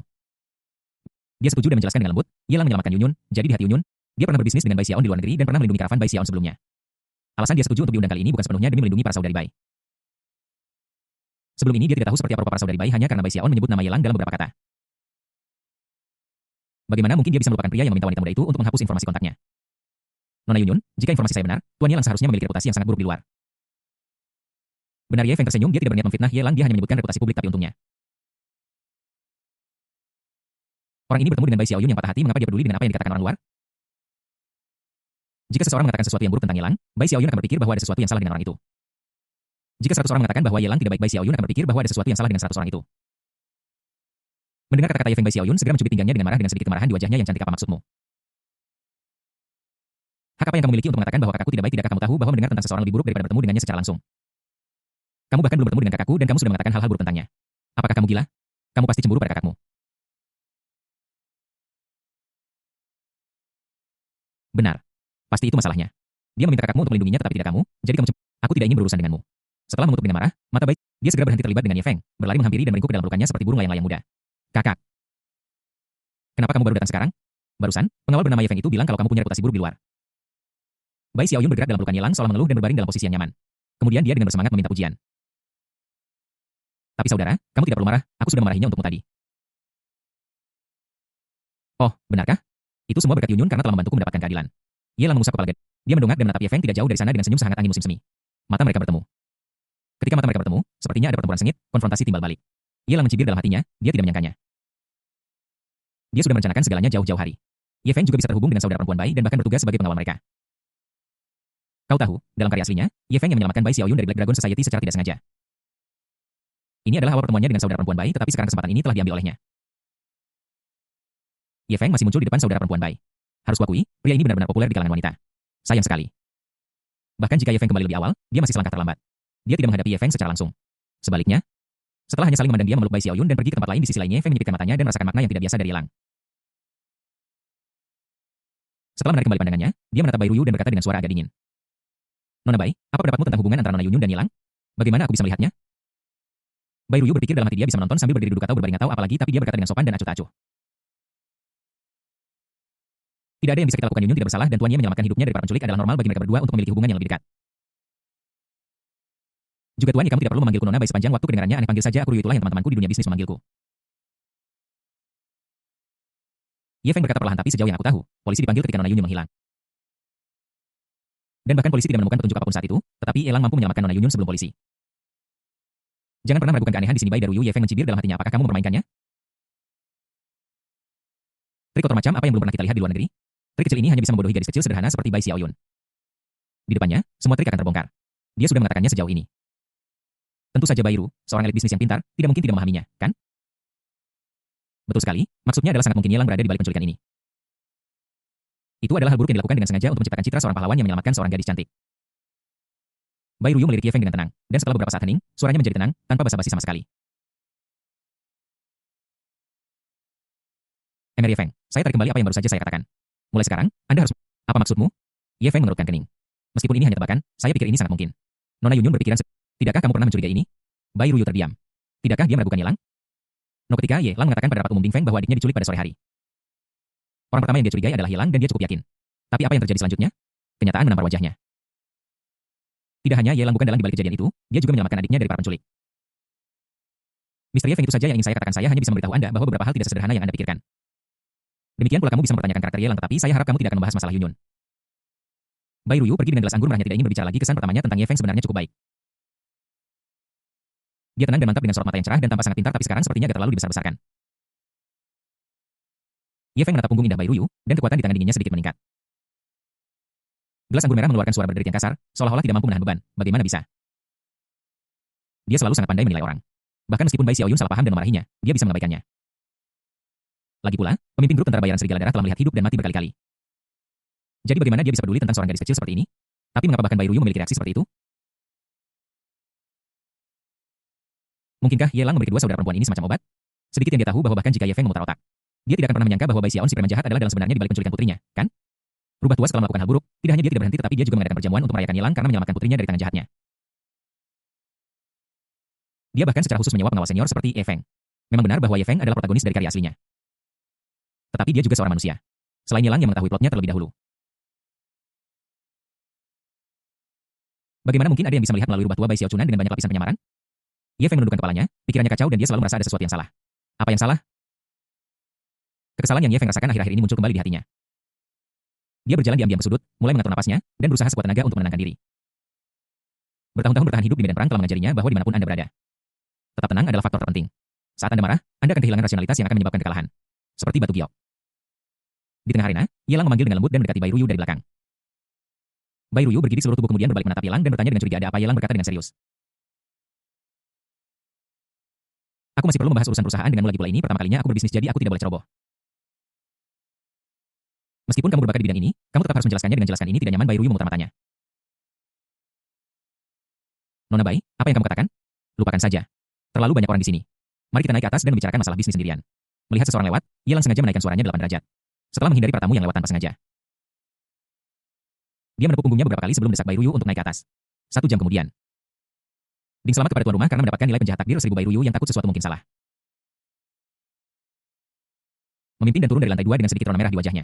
Dia setuju dan menjelaskan dengan lembut, Yelang menyelamatkan Yunyun, jadi di hati Yunyun, dia pernah berbisnis dengan Bai Xiaon di luar negeri dan pernah melindungi karavan Bai Xiaon sebelumnya. Alasan dia setuju untuk diundang kali ini bukan sepenuhnya demi melindungi para saudari Bai. Sebelum ini dia tidak tahu seperti apa rupa para saudari Bai hanya karena Bai Xiaon menyebut nama Yelang dalam beberapa kata. Bagaimana mungkin dia bisa melupakan pria yang meminta wanita muda itu untuk menghapus informasi kontaknya? Nona Yunyun, jika informasi saya benar, Tuan Yelang seharusnya memiliki reputasi yang sangat buruk di luar. Benar, Ye Feng tersenyum, dia tidak berniat memfitnah Yelang, dia hanya menyebutkan reputasi publik tapi untungnya. Orang ini bertemu dengan Bai Xiaoyun yang patah hati, mengapa dia peduli dengan apa yang dikatakan orang luar? Jika seseorang mengatakan sesuatu yang buruk tentang Yelang, Bai Xiaoyun akan berpikir bahwa ada sesuatu yang salah dengan orang itu. Jika 100 orang mengatakan bahwa Yelang tidak baik, Bai Xiaoyun akan berpikir bahwa ada sesuatu yang salah dengan 100 orang itu. Mendengar kata-kata Ye Feng, Bai Xiaoyun segera mencubit pinggangnya dengan marah, dengan sedikit kemarahan di wajahnya. Yang cantik, apa maksudmu? Hak apa yang kamu miliki untuk mengatakan bahwa kakakku tidak baik? Tidakkah kamu tahu bahwa mendengar tentang seseorang lebih buruk daripada bertemu dengannya secara langsung? Kamu bahkan belum bertemu dengan kakakku dan kamu sudah mengatakan hal-hal buruk tentangnya. Apakah kamu gila? Kamu pasti cemburu pada kakakmu. Benar. Pasti itu masalahnya. Dia meminta kakakmu untuk melindunginya tetapi tidak kamu, jadi kamu cemburu. Aku tidak ingin berurusan denganmu. Setelah mengutuk dengan marah, mata baik, dia segera berhenti terlibat dengan Ye Feng, berlari menghampiri dan meringkuk ke dalam pelukannya seperti burung layang-layang muda. Kakak. Kenapa kamu baru datang sekarang? Barusan, pengawal bernama Ye Feng itu bilang kalau kamu punya reputasi buruk di luar. Bai Xiaoyun bergerak dalam pelukan Yelang seolah mengeluh dan berbaring dalam posisi yang nyaman. Kemudian dia dengan bersemangat meminta pujian. Tapi saudara, kamu tidak perlu marah, aku sudah memarahinya untukmu tadi. Oh, benarkah? Itu semua berkat Yunyun karena telah membantuku mendapatkan keadilan. Yelang mengusap kepala. Dia mendongak dan menatap Ye Feng tidak jauh dari sana dengan senyum sehangat angin musim semi. Mata mereka bertemu. Ketika mata mereka bertemu, sepertinya ada pertempuran sengit, konfrontasi timbal balik. Yelang mencibir dalam hatinya, dia tidak menyangkanya. Dia sudah merencanakan segalanya jauh-jauh hari. Ye Feng juga bisa terhubung dengan saudara perempuan Bai dan bahkan bertugas sebagai pengawal mereka. Kau tahu, dalam karya aslinya, Ye Feng yang menyelamatkan Bai Xiaoyun dari Black Dragon Society secara tidak sengaja. Ini adalah awal pertemuannya dengan saudara perempuan Bai, tetapi sekarang kesempatan ini telah diambil olehnya. Ye Feng masih muncul di depan saudara perempuan Bai. Harus kuakui, pria ini benar-benar populer di kalangan wanita. Sayang sekali. Bahkan jika Ye Feng kembali lebih awal, dia masih selangkah terlambat. Dia tidak menghadapi Ye Feng secara langsung. Sebaliknya, setelah hanya saling memandang, dia memeluk Bai Xiaoyun dan pergi ke tempat lain. Di sisi lainnya, Ye Feng menyipitkan matanya dan merasakan makna yang tidak biasa dari Yelang. Setelah menarik kembali pandangannya, dia menatap Bai Ruyu dan berkata dengan suara agak dingin. Nona Bai, apa pendapatmu tentang hubungan antara Nona Yunyun dan Yelang? Bagaimana aku bisa melihatnya? Bai Ruyu berpikir dalam hati, dia bisa menonton sambil berdiri duduk atau berbaring atau apalagi, tapi dia berkata dengan sopan dan acuh-acuh. Tidak ada yang bisa kita lakukan. Yunyun tidak bersalah dan Tuan Ye menyelamatkan hidupnya dari para penculik. Adalah normal bagi mereka berdua untuk memiliki hubungan yang lebih dekat. Juga Tuan Ye, kamu tidak perlu memanggilku Nona Bai sepanjang waktu kedengarannya aneh. Panggil saja aku Ruyu, itulah yang teman-temanku di dunia bisnis memanggilku. Ye Feng berkata perlahan, tapi sejauh yang aku tahu, polisi dipanggil ketika Nona Yunyun menghilang. Dan bahkan polisi tidak menemukan petunjuk apapun saat itu, tetapi Yelang mampu menyelamatkan Nona Yunyun sebelum polisi. Jangan pernah meragukan keanehan di sini, Bai Daruyu. Ye Feng mencibir dalam hatinya. Apakah kamu mempermainkannya? Trik kotor macam apa yang belum pernah kita lihat di luar negeri? Trik kecil ini hanya bisa membodohi gadis kecil sederhana seperti Bai Xiaoyun. Di depannya, semua trik akan terbongkar. Dia sudah mengatakannya sejauh ini. Tentu saja Bai Ru, seorang elit bisnis yang pintar, tidak mungkin tidak memahaminya, kan? Betul sekali, maksudnya adalah sangat mungkin Yelang berada di balik penculikan ini. Itu adalah hal buruk yang dilakukan dengan sengaja untuk menciptakan citra seorang pahlawan yang menyelamatkan seorang gadis cantik. Bai Ruyu melirik Ye Feng dengan tenang, dan setelah beberapa saat hening, suaranya menjadi tenang, tanpa basa-basi sama sekali. Emer Ye Feng, saya tarik kembali apa yang baru saja saya katakan. Mulai sekarang, Anda harus... Apa maksudmu? Ye Feng mengerutkan kening. Meskipun ini hanya tebakan, saya pikir ini sangat mungkin. Nona Yunyun berpikiran, tidakkah kamu pernah mencurigai ini? Bai Ruyu terdiam. Tidakkah dia meragukan Yelang? No, ketika Ye Lang mengatakan pada rapat umum Ding Feng bahwa adiknya diculik pada sore hari. Orang pertama yang dia curigai adalah Yelang dan dia cukup yakin. Tapi apa yang terjadi selanjutnya? Kenyataan menampar wajahnya. Tidak hanya Yelang bukan dalang di balik kejadian itu, dia juga menyelamatkan adiknya dari para penculik. Misteri Ye Feng itu saja yang ingin saya katakan. Saya hanya bisa memberitahu Anda bahwa beberapa hal tidak sesederhana yang Anda pikirkan. Demikian pula kamu bisa mempertanyakan karakter Yelang, tetapi saya harap kamu tidak akan membahas masalah Yunyun. Bai Ruyu pergi dengan gelas anggur, merahnya tidak ingin berbicara lagi. Kesan pertamanya tentang Ye Feng sebenarnya cukup baik. Dia tenang dan mantap dengan sorot mata yang cerah dan tampak sangat pintar, tapi sekarang sepertinya agak terlalu dibesar-besarkan. Ye Feng menatap punggung indah Bai Ruyu, dan kekuatan di tangan dinginnya sedikit meningkat. Gelas anggur merah mengeluarkan suara berderit yang kasar, seolah-olah tidak mampu menahan beban. Bagaimana bisa? Dia selalu sangat pandai menilai orang. Bahkan meskipun Bai Xiaoyun salah paham dan memarahinya, dia bisa mengabaikannya. Lagi pula, pemimpin grup tentara bayaran serigala darah telah melihat hidup dan mati berkali-kali. Jadi bagaimana dia bisa peduli tentang seorang gadis kecil seperti ini? Tapi mengapa bahkan Bai Ruyu memiliki reaksi seperti itu? Mungkinkah Ye Lang memberi kedua saudara perempuan ini semacam obat? Sedikit yang dia tahu bahwa bahkan jika Ye Feng memutar otak, dia tidak akan pernah menyangka bahwa Bai Xiaoyun si preman jahat adalah dalam sebenarnya di balik penculikan putrinya, kan? Rubah tua setelah melakukan hal buruk, tidak hanya dia tidak berhenti, tetapi dia juga mengadakan perjamuan untuk merayakan Ye Lang karena menyelamatkan putrinya dari tangan jahatnya. Dia bahkan secara khusus menyewa pengawal senior seperti Ye Feng. Memang benar bahwa Ye Feng adalah protagonis dari karya aslinya. Tetapi dia juga seorang manusia. Selain Ye Lang yang mengetahui plotnya terlebih dahulu. Bagaimana mungkin ada yang bisa melihat melalui rubah tua Bai Xiaochunan dengan banyak lapisan penyamaran? Ye Feng menundukkan kepalanya, pikirannya kacau dan dia selalu merasa ada sesuatu yang salah. Apa yang salah? Kekesalan yang Ye Feng rasakan akhir-akhir ini muncul kembali di hatinya. Dia berjalan diam-diam ke sudut, mulai mengatur napasnya, dan berusaha sekuat tenaga untuk menenangkan diri. Bertahun-tahun bertahan hidup di medan perang telah mengajarinya bahwa dimanapun Anda berada, tetap tenang adalah faktor terpenting. Saat Anda marah, Anda akan kehilangan rasionalitas yang akan menyebabkan kekalahan. Seperti batu giok. Di tengah arena, Ye Lang memanggil dengan lembut dan mendekati Bai Ruyu dari belakang. Bai Ruyu bergidik seluruh tubuh kemudian berbalik menatap Ye Lang dan bertanya dengan curiga ada apa. Ye Lang berkata dengan serius. Aku masih perlu membahas urusan perusahaan denganmu lagi pula ini pertama kalinya aku berbisnis jadi aku tidak boleh ceroboh. Meskipun kamu berbakat di bidang ini, kamu tetap harus menjelaskannya dengan jelaskan ini tidak nyaman. Bai Ruyu memutar matanya. Nona Bai, apa yang kamu katakan? Lupakan saja. Terlalu banyak orang di sini. Mari kita naik ke atas dan membicarakan masalah bisnis sendirian. Melihat seseorang lewat, Ye Lang sengaja menaikkan suaranya 8 derajat. Setelah menghindari para tamu yang lewat tanpa sengaja, dia menepuk punggungnya beberapa kali sebelum mendesak Bai Ruyu untuk naik ke atas. 1 jam kemudian, Ding selamat kepada tuan rumah karena mendapatkan nilai penjahat takdir 1000. Bai Ruyu yang takut sesuatu mungkin salah memimpin dan turun dari lantai 2 dengan sedikit rona merah di wajahnya.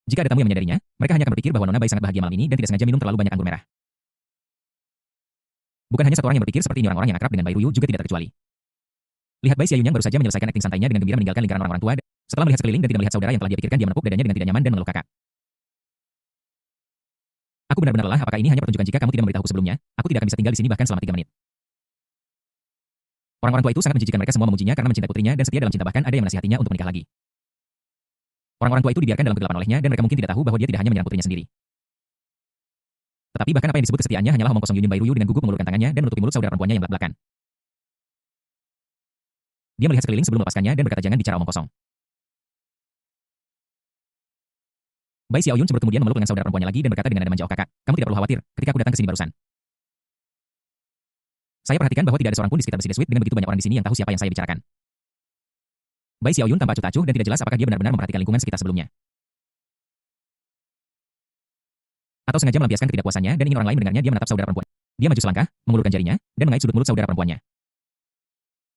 Jika ada tamu yang menyadarinya, mereka hanya akan berpikir bahwa Nona Bai sangat bahagia malam ini dan tidak sengaja minum terlalu banyak anggur merah. Bukan hanya satu orang yang berpikir seperti ini, orang-orang yang akrab dengan Bai Ruyu juga tidak terkecuali. Lihat Bai Xiaoyun yang baru saja menyelesaikan akting santainya dengan gembira meninggalkan lingkaran orang-orang tua. Setelah melihat sekeliling dan tidak melihat saudara yang telah dia pikirkan, dia menepuk dadanya dengan tidak nyaman dan mengeluh, kakak. Aku benar-benar lelah. Apakah ini hanya pertunjukan? Jika kamu tidak memberitahuku sebelumnya, aku tidak akan bisa tinggal di sini bahkan selama 3 menit. Orang-orang tua itu sangat menjijikan. Mereka semua memujinya karena mencintai putrinya dan setia dalam cinta, bahkan ada yang menasihatinya untuk menikah lagi. Orang-orang tua itu dibiarkan dalam kegelapan olehnya dan mereka mungkin tidak tahu bahwa dia tidak hanya menyerang putrinya sendiri. Tetapi bahkan apa yang disebut kesetiaannya hanyalah omong kosong. Yun Bai Ruyu dengan gugup mengulurkan tangannya dan menutupi mulut saudara perempuannya yang belak-belakan. Dia melihat sekeliling sebelum melepaskannya dan berkata, jangan bicara omong kosong. Bai Xiaoyun cemberut kemudian memeluk lengan saudara perempuannya lagi dan berkata dengan nada manja, oh kakak, kamu tidak perlu khawatir, ketika aku datang ke sini barusan, saya perhatikan bahwa tidak ada seorang pun di sekitar Besi Sweet dengan begitu banyak orang di sini yang tahu siapa yang saya bicarakan. Bai Xiaoyun tampak acuh-acuh dan tidak jelas apakah dia benar-benar memperhatikan lingkungan sekitar sebelumnya, atau sengaja melampiaskan ketidakpuasannya dan ingin orang lain mendengarnya. Dia menatap saudara perempuan. Dia maju selangkah, mengulurkan jarinya, dan mengait sudut mulut saudara perempuannya.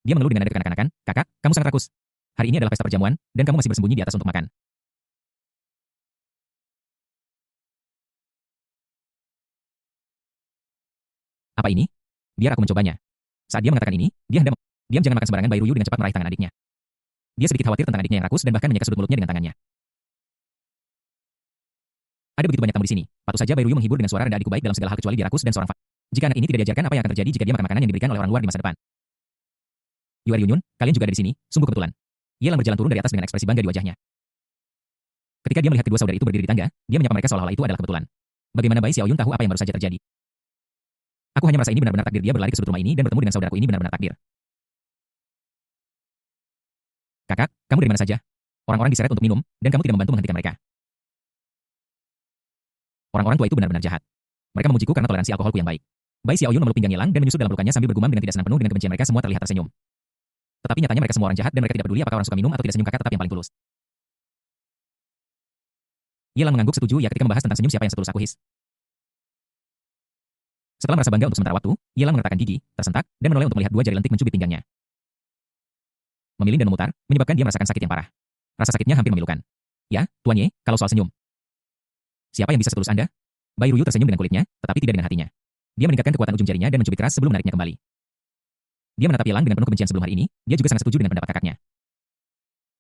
Dia mengeluh dengan nada kekanak-kanakan, kakak, kamu sangat rakus. Hari ini adalah pesta perjamuan, dan kamu masih bersembunyi di atas untuk makan. Apa ini? Biar aku mencobanya. Saat dia mengatakan ini, dia hendak diam. Jangan makan sembarangan. Bai Ruyu dengan cepat meraih tangan adiknya. Dia sedikit khawatir tentang adiknya yang rakus dan bahkan menyeka sudut mulutnya dengan tangannya. Ada begitu banyak tamu di sini. Patut saja Bai Ruyu menghibur dengan suara rendah adikku baik dalam segala hal kecuali dia rakus dan seorang jika anak ini tidak diajarkan apa yang akan terjadi jika dia makan makanan yang diberikan oleh orang luar di masa depan. Yuan Yunyun, kalian juga ada di sini, sungguh kebetulan. Ye Lang berjalan turun dari atas dengan ekspresi bangga di wajahnya. Ketika dia melihat kedua saudara itu berdiri di tangga, dia menyapa mereka seolah-olah itu adalah kebetulan. Bagaimana Bai Xiaoyun tahu apa yang baru saja terjadi? Aku hanya merasa ini benar-benar takdir. Dia berlari ke sudut rumah ini dan bertemu dengan saudaraku. Ini benar-benar takdir. Kakak, kamu dari mana saja? Orang-orang diseret untuk minum, dan kamu tidak membantu menghentikan mereka. Orang-orang tua itu benar-benar jahat. Mereka memujiku karena toleransi alkoholku yang baik. Bai Xiaoyun memeluk pinggang Ye Lang dan menyusut dalam pelukannya sambil bergumam dengan tidak senang. Penuh dengan kebencian, mereka semua terlihat tersenyum. Tetapi nyatanya mereka semua orang jahat dan mereka tidak peduli apakah orang suka minum atau tidak. Senyum kakak tetap yang paling tulus. Ye Lang mengangguk setuju ya ketika membahas tentang senyum siapa yang setulus aku his. Setelah merasa bangga untuk sementara waktu, Ye Lang mengertakkan gigi, tersentak, dan menoleh untuk melihat 2 jari lentik mencubit pinggangnya. Memiling dan memutar, menyebabkan dia merasakan sakit yang parah. Rasa sakitnya hampir memilukan. Ya, Tuan Ye, kalau soal senyum, siapa yang bisa setulus Anda? Bai Ruyu tersenyum dengan kulitnya, tetapi tidak dengan hatinya. Dia meningkatkan kekuatan ujung jarinya dan mencubit keras sebelum menariknya kembali. Dia menatap Ye Lang dengan penuh kebencian. Sebelum hari ini, dia juga sangat setuju dengan pendapat kakaknya.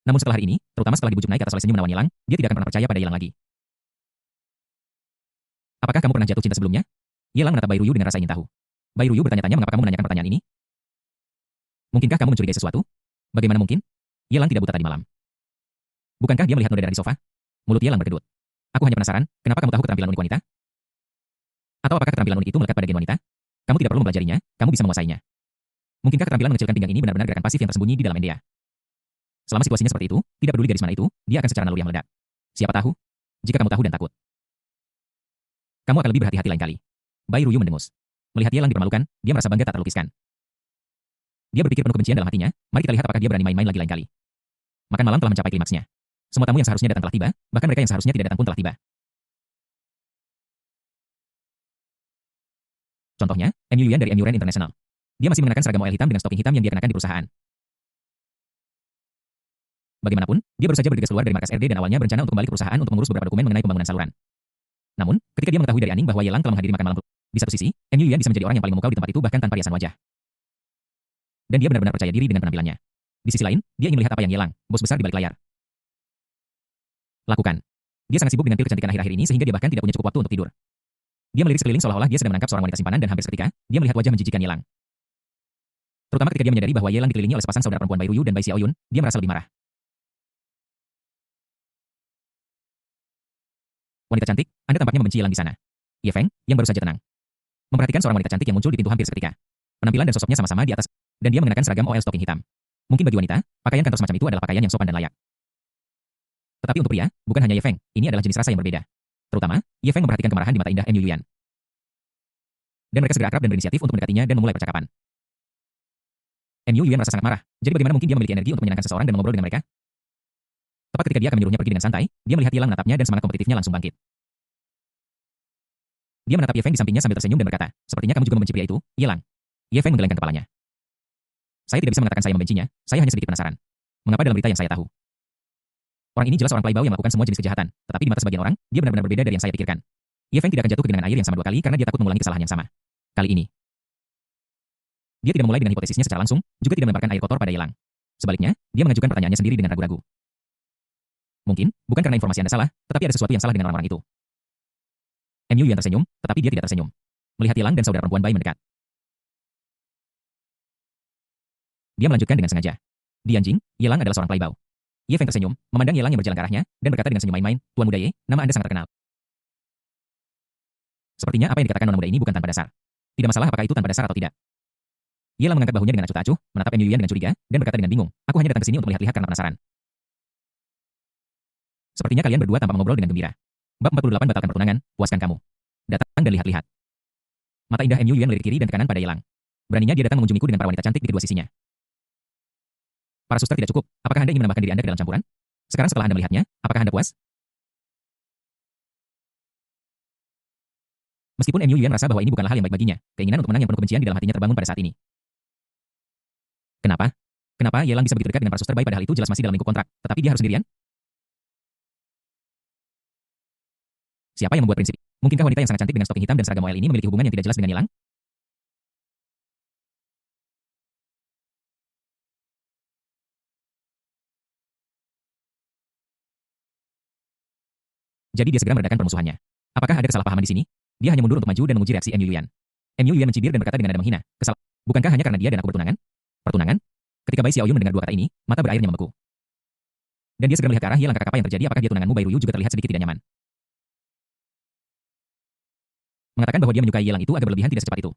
Namun setelah hari ini, terutama setelah dibujuk naik ke atas oleh senyum menawan Ye Lang, dia tidak akan pernah percaya pada Ye Lang lagi. Apakah kamu pernah jatuh cinta sebelumnya? Ye Lang menatap Bai Ruyu dengan rasa ingin tahu. Bai Ruyu bertanya-tanya, mengapa kamu menanyakan pertanyaan ini? Mungkinkah kamu mencurigai sesuatu? Bagaimana mungkin? Ye Lang tidak buta tadi malam. Bukankah dia melihat noda dari sofa? Mulut Ye Lang berkedut. Aku hanya penasaran, kenapa kamu tahu keterampilan unik wanita? Atau apakah keterampilan unik itu melekat pada gen wanita? Kamu tidak perlu mempelajarinya, kamu bisa menguasainya. Mungkinkah keterampilan mengecilkan pinggang ini benar-benar gerakan pasif yang tersembunyi di dalam Endia? Selama situasinya seperti itu, tidak peduli gadis mana itu, dia akan secara naluri yang meledak. Siapa tahu? Jika kamu tahu dan takut, kamu akan lebih berhati-hati lain kali. Bai Ruyu mendengus. Melihat Ye Lang dipermalukan, dia merasa bangga tak terlukiskan. Dia berpikir penuh kebencian dalam hatinya, mari kita lihat apakah dia berani main-main lagi lain kali. Makan malam telah mencapai klimaksnya. Semua tamu yang seharusnya datang telah tiba, bahkan mereka yang seharusnya tidak datang pun telah tiba. Contohnya, MU Yuan dari MU Ren International. Dia masih mengenakan seragam OL hitam dengan stocking hitam yang dia kenakan di perusahaan. Bagaimanapun, dia baru saja bergegas keluar dari markas RD dan awalnya berencana untuk kembali ke perusahaan untuk mengurus beberapa dokumen mengenai pembangunan saluran. Namun, ketika dia mengetahui dari Aning bahwa Ye Lang telah menghadiri makan malam, di satu sisi, MU Yuan bisa menjadi orang yang paling memukau di tempat itu bahkan tanpa riasan wajah. Dan dia benar-benar percaya diri dengan penampilannya. Di sisi lain, dia ingin melihat apa yang Yelang, bos besar di balik layar, lakukan. Dia sangat sibuk dengan pil kecantikan akhir-akhir ini sehingga dia bahkan tidak punya cukup waktu untuk tidur. Dia melirik sekeliling seolah-olah dia sedang menangkap seorang wanita simpanan dan hampir seketika, dia melihat wajah menjijikan Yelang. Terutama ketika dia menyadari bahwa Yelang dikelilingi oleh sepasang saudara perempuan Bai Ruyu dan Bai Xiaoyun, dia merasa lebih marah. Wanita cantik, Anda tampaknya membenci Yelang di sana. Ye Feng, yang baru saja tenang, memperhatikan seorang wanita cantik yang muncul di pintu hampir seketika. Penampilan dan sosoknya sama-sama di atas, dan dia mengenakan seragam OL stocking hitam. Mungkin bagi wanita, pakaian kantor semacam itu adalah pakaian yang sopan dan layak. Tetapi untuk pria, bukan hanya Ye Feng, ini adalah jenis rasa yang berbeda. Terutama, Ye Feng memperhatikan kemarahan di mata indah Mu Yuyan. Dan mereka segera akrab dan berinisiatif untuk mendekatinya dan memulai percakapan. Mu Yuyan merasa sangat marah, jadi bagaimana mungkin dia memiliki energi untuk menyenangkan seseorang dan mengobrol dengan mereka? Tepat ketika dia akan menyuruhnya pergi dengan santai, dia melihat Yelang menatapnya dan semangat kompetitifnya langsung bangkit. Dia menatap Ye Feng di sampingnya sambil tersenyum dan berkata, sepertinya kamu juga membenci pria itu, Yelang. Ye Feng menggelengkan kepalanya. Saya tidak bisa mengatakan saya membencinya, saya hanya sedikit penasaran. Mengapa dalam berita yang saya tahu? Orang ini jelas orang playboy yang melakukan semua jenis kejahatan, tetapi di mata sebagian orang, dia benar-benar berbeda dari yang saya pikirkan. Ye Feng tidak akan jatuh ke genangan air yang sama 2 kali karena dia takut mengulangi kesalahan yang sama. Kali ini, dia tidak memulai dengan hipotesisnya secara langsung, juga tidak melemparkan air kotor pada Yelang. Sebaliknya, dia mengajukan pertanyaannya sendiri dengan ragu-ragu. Mungkin, bukan karena informasi Anda salah, tetapi ada sesuatu yang salah dengan orang-orang itu. Mu Yuan tersenyum, tetapi dia tidak tersenyum. Melihat Yelang dan saudara perempuan Bai mendekat. Dia melanjutkan dengan sengaja. Di Anjing, Yelang adalah seorang playboy. Ye Feng tersenyum, memandang Yelang yang berjalan ke arahnya, dan berkata dengan senyum main-main, Tuan Muda Ye, nama Anda sangat terkenal. Sepertinya apa yang dikatakan nona muda ini bukan tanpa dasar. Tidak masalah apakah itu tanpa dasar atau tidak. Yelang mengangkat bahunya dengan acuh-acuh, menatap Mu Yuyan dengan curiga, dan berkata dengan bingung, aku hanya datang ke sini untuk melihat-lihat karena penasaran. Sepertinya kalian berdua tampak mengobrol dengan gembira. Bab 48 batalkan pertunangan, puaskan kamu. Datang dan lihat-lihat. Mata indah Mu Yuyan melirik kiri dan kanan pada Yelang. Beraninya dia datang mengunjungiku dengan para wanita cantik di kedua sisinya. Para suster tidak cukup, apakah Anda ingin menambahkan diri Anda ke dalam campuran? Sekarang setelah Anda melihatnya, apakah Anda puas? Meskipun Mu Yuyan merasa bahwa ini bukanlah hal yang baik baginya, keinginan untuk menang yang penuh kebencian di dalam hatinya terbangun pada saat ini. Kenapa? Kenapa Yelang bisa begitu dekat dengan para suster baik padahal itu jelas masih dalam lingkup kontrak, tetapi dia harus sendirian? Siapa yang membuat prinsip? Mungkinkah wanita yang sangat cantik dengan stocking hitam dan seragam OL ini memiliki hubungan yang tidak jelas dengan Yelang? Jadi dia segera meredakan permusuhannya. Apakah ada kesalahpahaman di sini? Dia hanya mundur untuk maju dan menguji reaksi Mu Yuyan. Mu Yuyan mencibir dan berkata dengan nada menghina, kesal. Bukankah hanya karena dia dan aku bertunangan? Pertunangan? Ketika Bai Xiaoyun mendengar 2 kata ini, mata berairnya membeku. Dan dia segera melihat ke arah Yelang kakak apa yang terjadi, apakah dia tunanganmu Bai Ruyu juga terlihat sedikit tidak nyaman. Mengatakan bahwa dia menyukai Yelang itu agak berlebihan tidak secepat itu.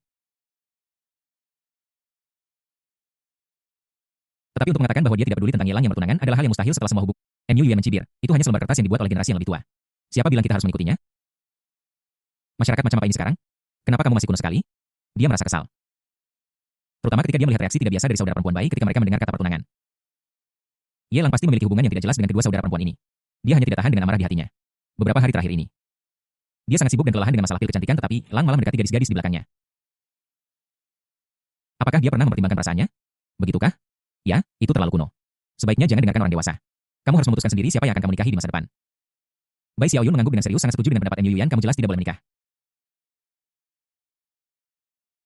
Tetapi untuk mengatakan bahwa dia tidak peduli tentang Yelang yang bertunangan adalah hal yang mustahil setelah semua hubungan. Mu Yuyan mencibir, itu hanya selembar kertas yang dibuat oleh generasi yang lebih tua. Siapa bilang kita harus mengikutinya? Masyarakat macam apa ini sekarang? Kenapa kamu masih kuno sekali? Dia merasa kesal. Terutama ketika dia melihat reaksi tidak biasa dari saudara perempuan Bai ketika mereka mendengar kata pertunangan. Yelang pasti memiliki hubungan yang tidak jelas dengan kedua saudara perempuan ini. Dia hanya tidak tahan dengan amarah di hatinya. Beberapa hari terakhir ini, dia sangat sibuk dan kelelahan dengan masalah pil kecantikan, tetapi Lang malah mendekati gadis-gadis di belakangnya. Apakah dia pernah mempertimbangkan perasaannya? Begitukah? Ya, itu terlalu kuno. Sebaiknya jangan dengarkan orang dewasa. Kamu harus memutuskan sendiri siapa yang akan kamu nikahi di masa depan. Bai Xiaoyun mengangguk dengan serius, sangat setuju dengan pendapat Mu Yuyan, kamu jelas tidak boleh menikah.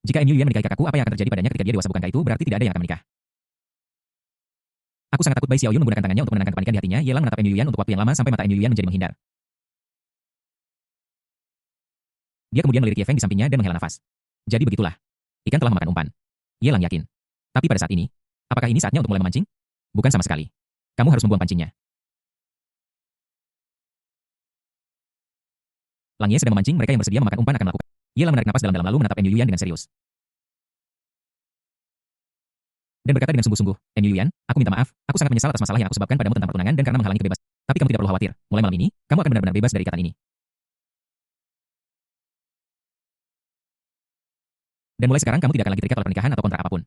Jika Mu Yuyan menikahi kakakku, apa yang akan terjadi padanya ketika dia dewasa? Bukankah itu berarti tidak ada yang akan menikah? Aku sangat takut. Bai Xiaoyun menggunakan tangannya untuk menenangkan kepanikan di hatinya. Yelang menatap Mu Yuyan untuk waktu yang lama sampai mata Mu Yuyan menjadi menghindar. Dia kemudian melirik Ye Feng di sampingnya dan menghela nafas. Jadi begitulah. Ikan telah memakan umpan. Yelang yakin. Tapi pada saat ini, apakah ini saatnya untuk mulai memancing? Bukan sama sekali. Kamu harus membuang pancingnya. Lang Ye sedang memancing, mereka yang bersedia memakan umpan akan melakukan. Yelang menarik napas dalam-dalam lalu menatap Mu Yuyan dengan serius. Dan berkata dengan sungguh-sungguh, Mu Yuyan, aku minta maaf, aku sangat menyesal atas masalah yang aku sebabkan padamu tentang pertunangan dan karena menghalangi kebebasan. Tapi kamu tidak perlu khawatir, mulai malam ini, kamu akan benar-benar bebas dari ikatan ini. Dan mulai sekarang kamu tidak akan lagi terikat oleh pernikahan atau kontrak apapun.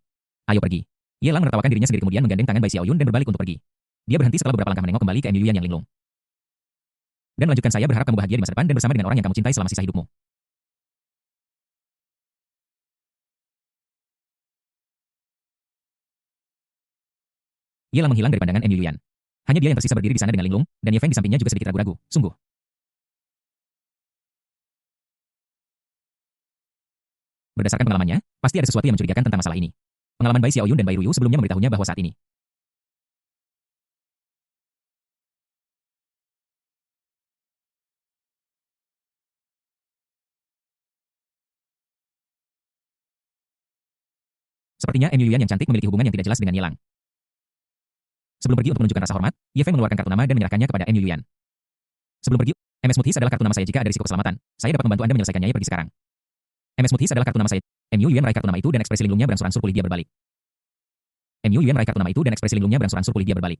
Ayo pergi. Yelang menertawakan dirinya sendiri kemudian menggandeng tangan Bai Xiaoyun dan berbalik untuk pergi. Dia berhenti setelah beberapa langkah menengok kembali ke Mu Yuyan yang linglung. Dan melanjutkan, saya berharap kamu bahagia di masa depan dan bersama dengan orang yang kamu cintai selama sisa hidupmu. Yelang menghilang dari pandangan Mu Yuyan. Hanya dia yang tersisa berdiri di sana dengan linglung, dan Ye Feng di sampingnya juga sedikit ragu-ragu. Sungguh. Berdasarkan pengalamannya, pasti ada sesuatu yang mencurigakan tentang masalah ini. Pengalaman Bai Xiaoyun dan Bai Ruyu sebelumnya memberitahunya bahwa saat ini Sepertinya M. Yulian yang cantik memiliki hubungan yang tidak jelas dengan Yelang. Sebelum pergi untuk menunjukkan rasa hormat, Ye Feng mengeluarkan kartu nama dan menyerahkannya kepada M. Yulian. Sebelum pergi, MS Mudhis adalah kartu nama saya jika ada risiko keselamatan. Saya dapat membantu Anda menyelesaikannya. Pergi sekarang. MS Mudhis adalah kartu nama saya. M. Yulian meraih kartu nama itu dan ekspresi linglungnya berangsur-angsur pulih. Dia berbalik. M. Yulian meraih kartu nama itu dan ekspresi linglungnya berangsur-angsur pulih. Dia berbalik.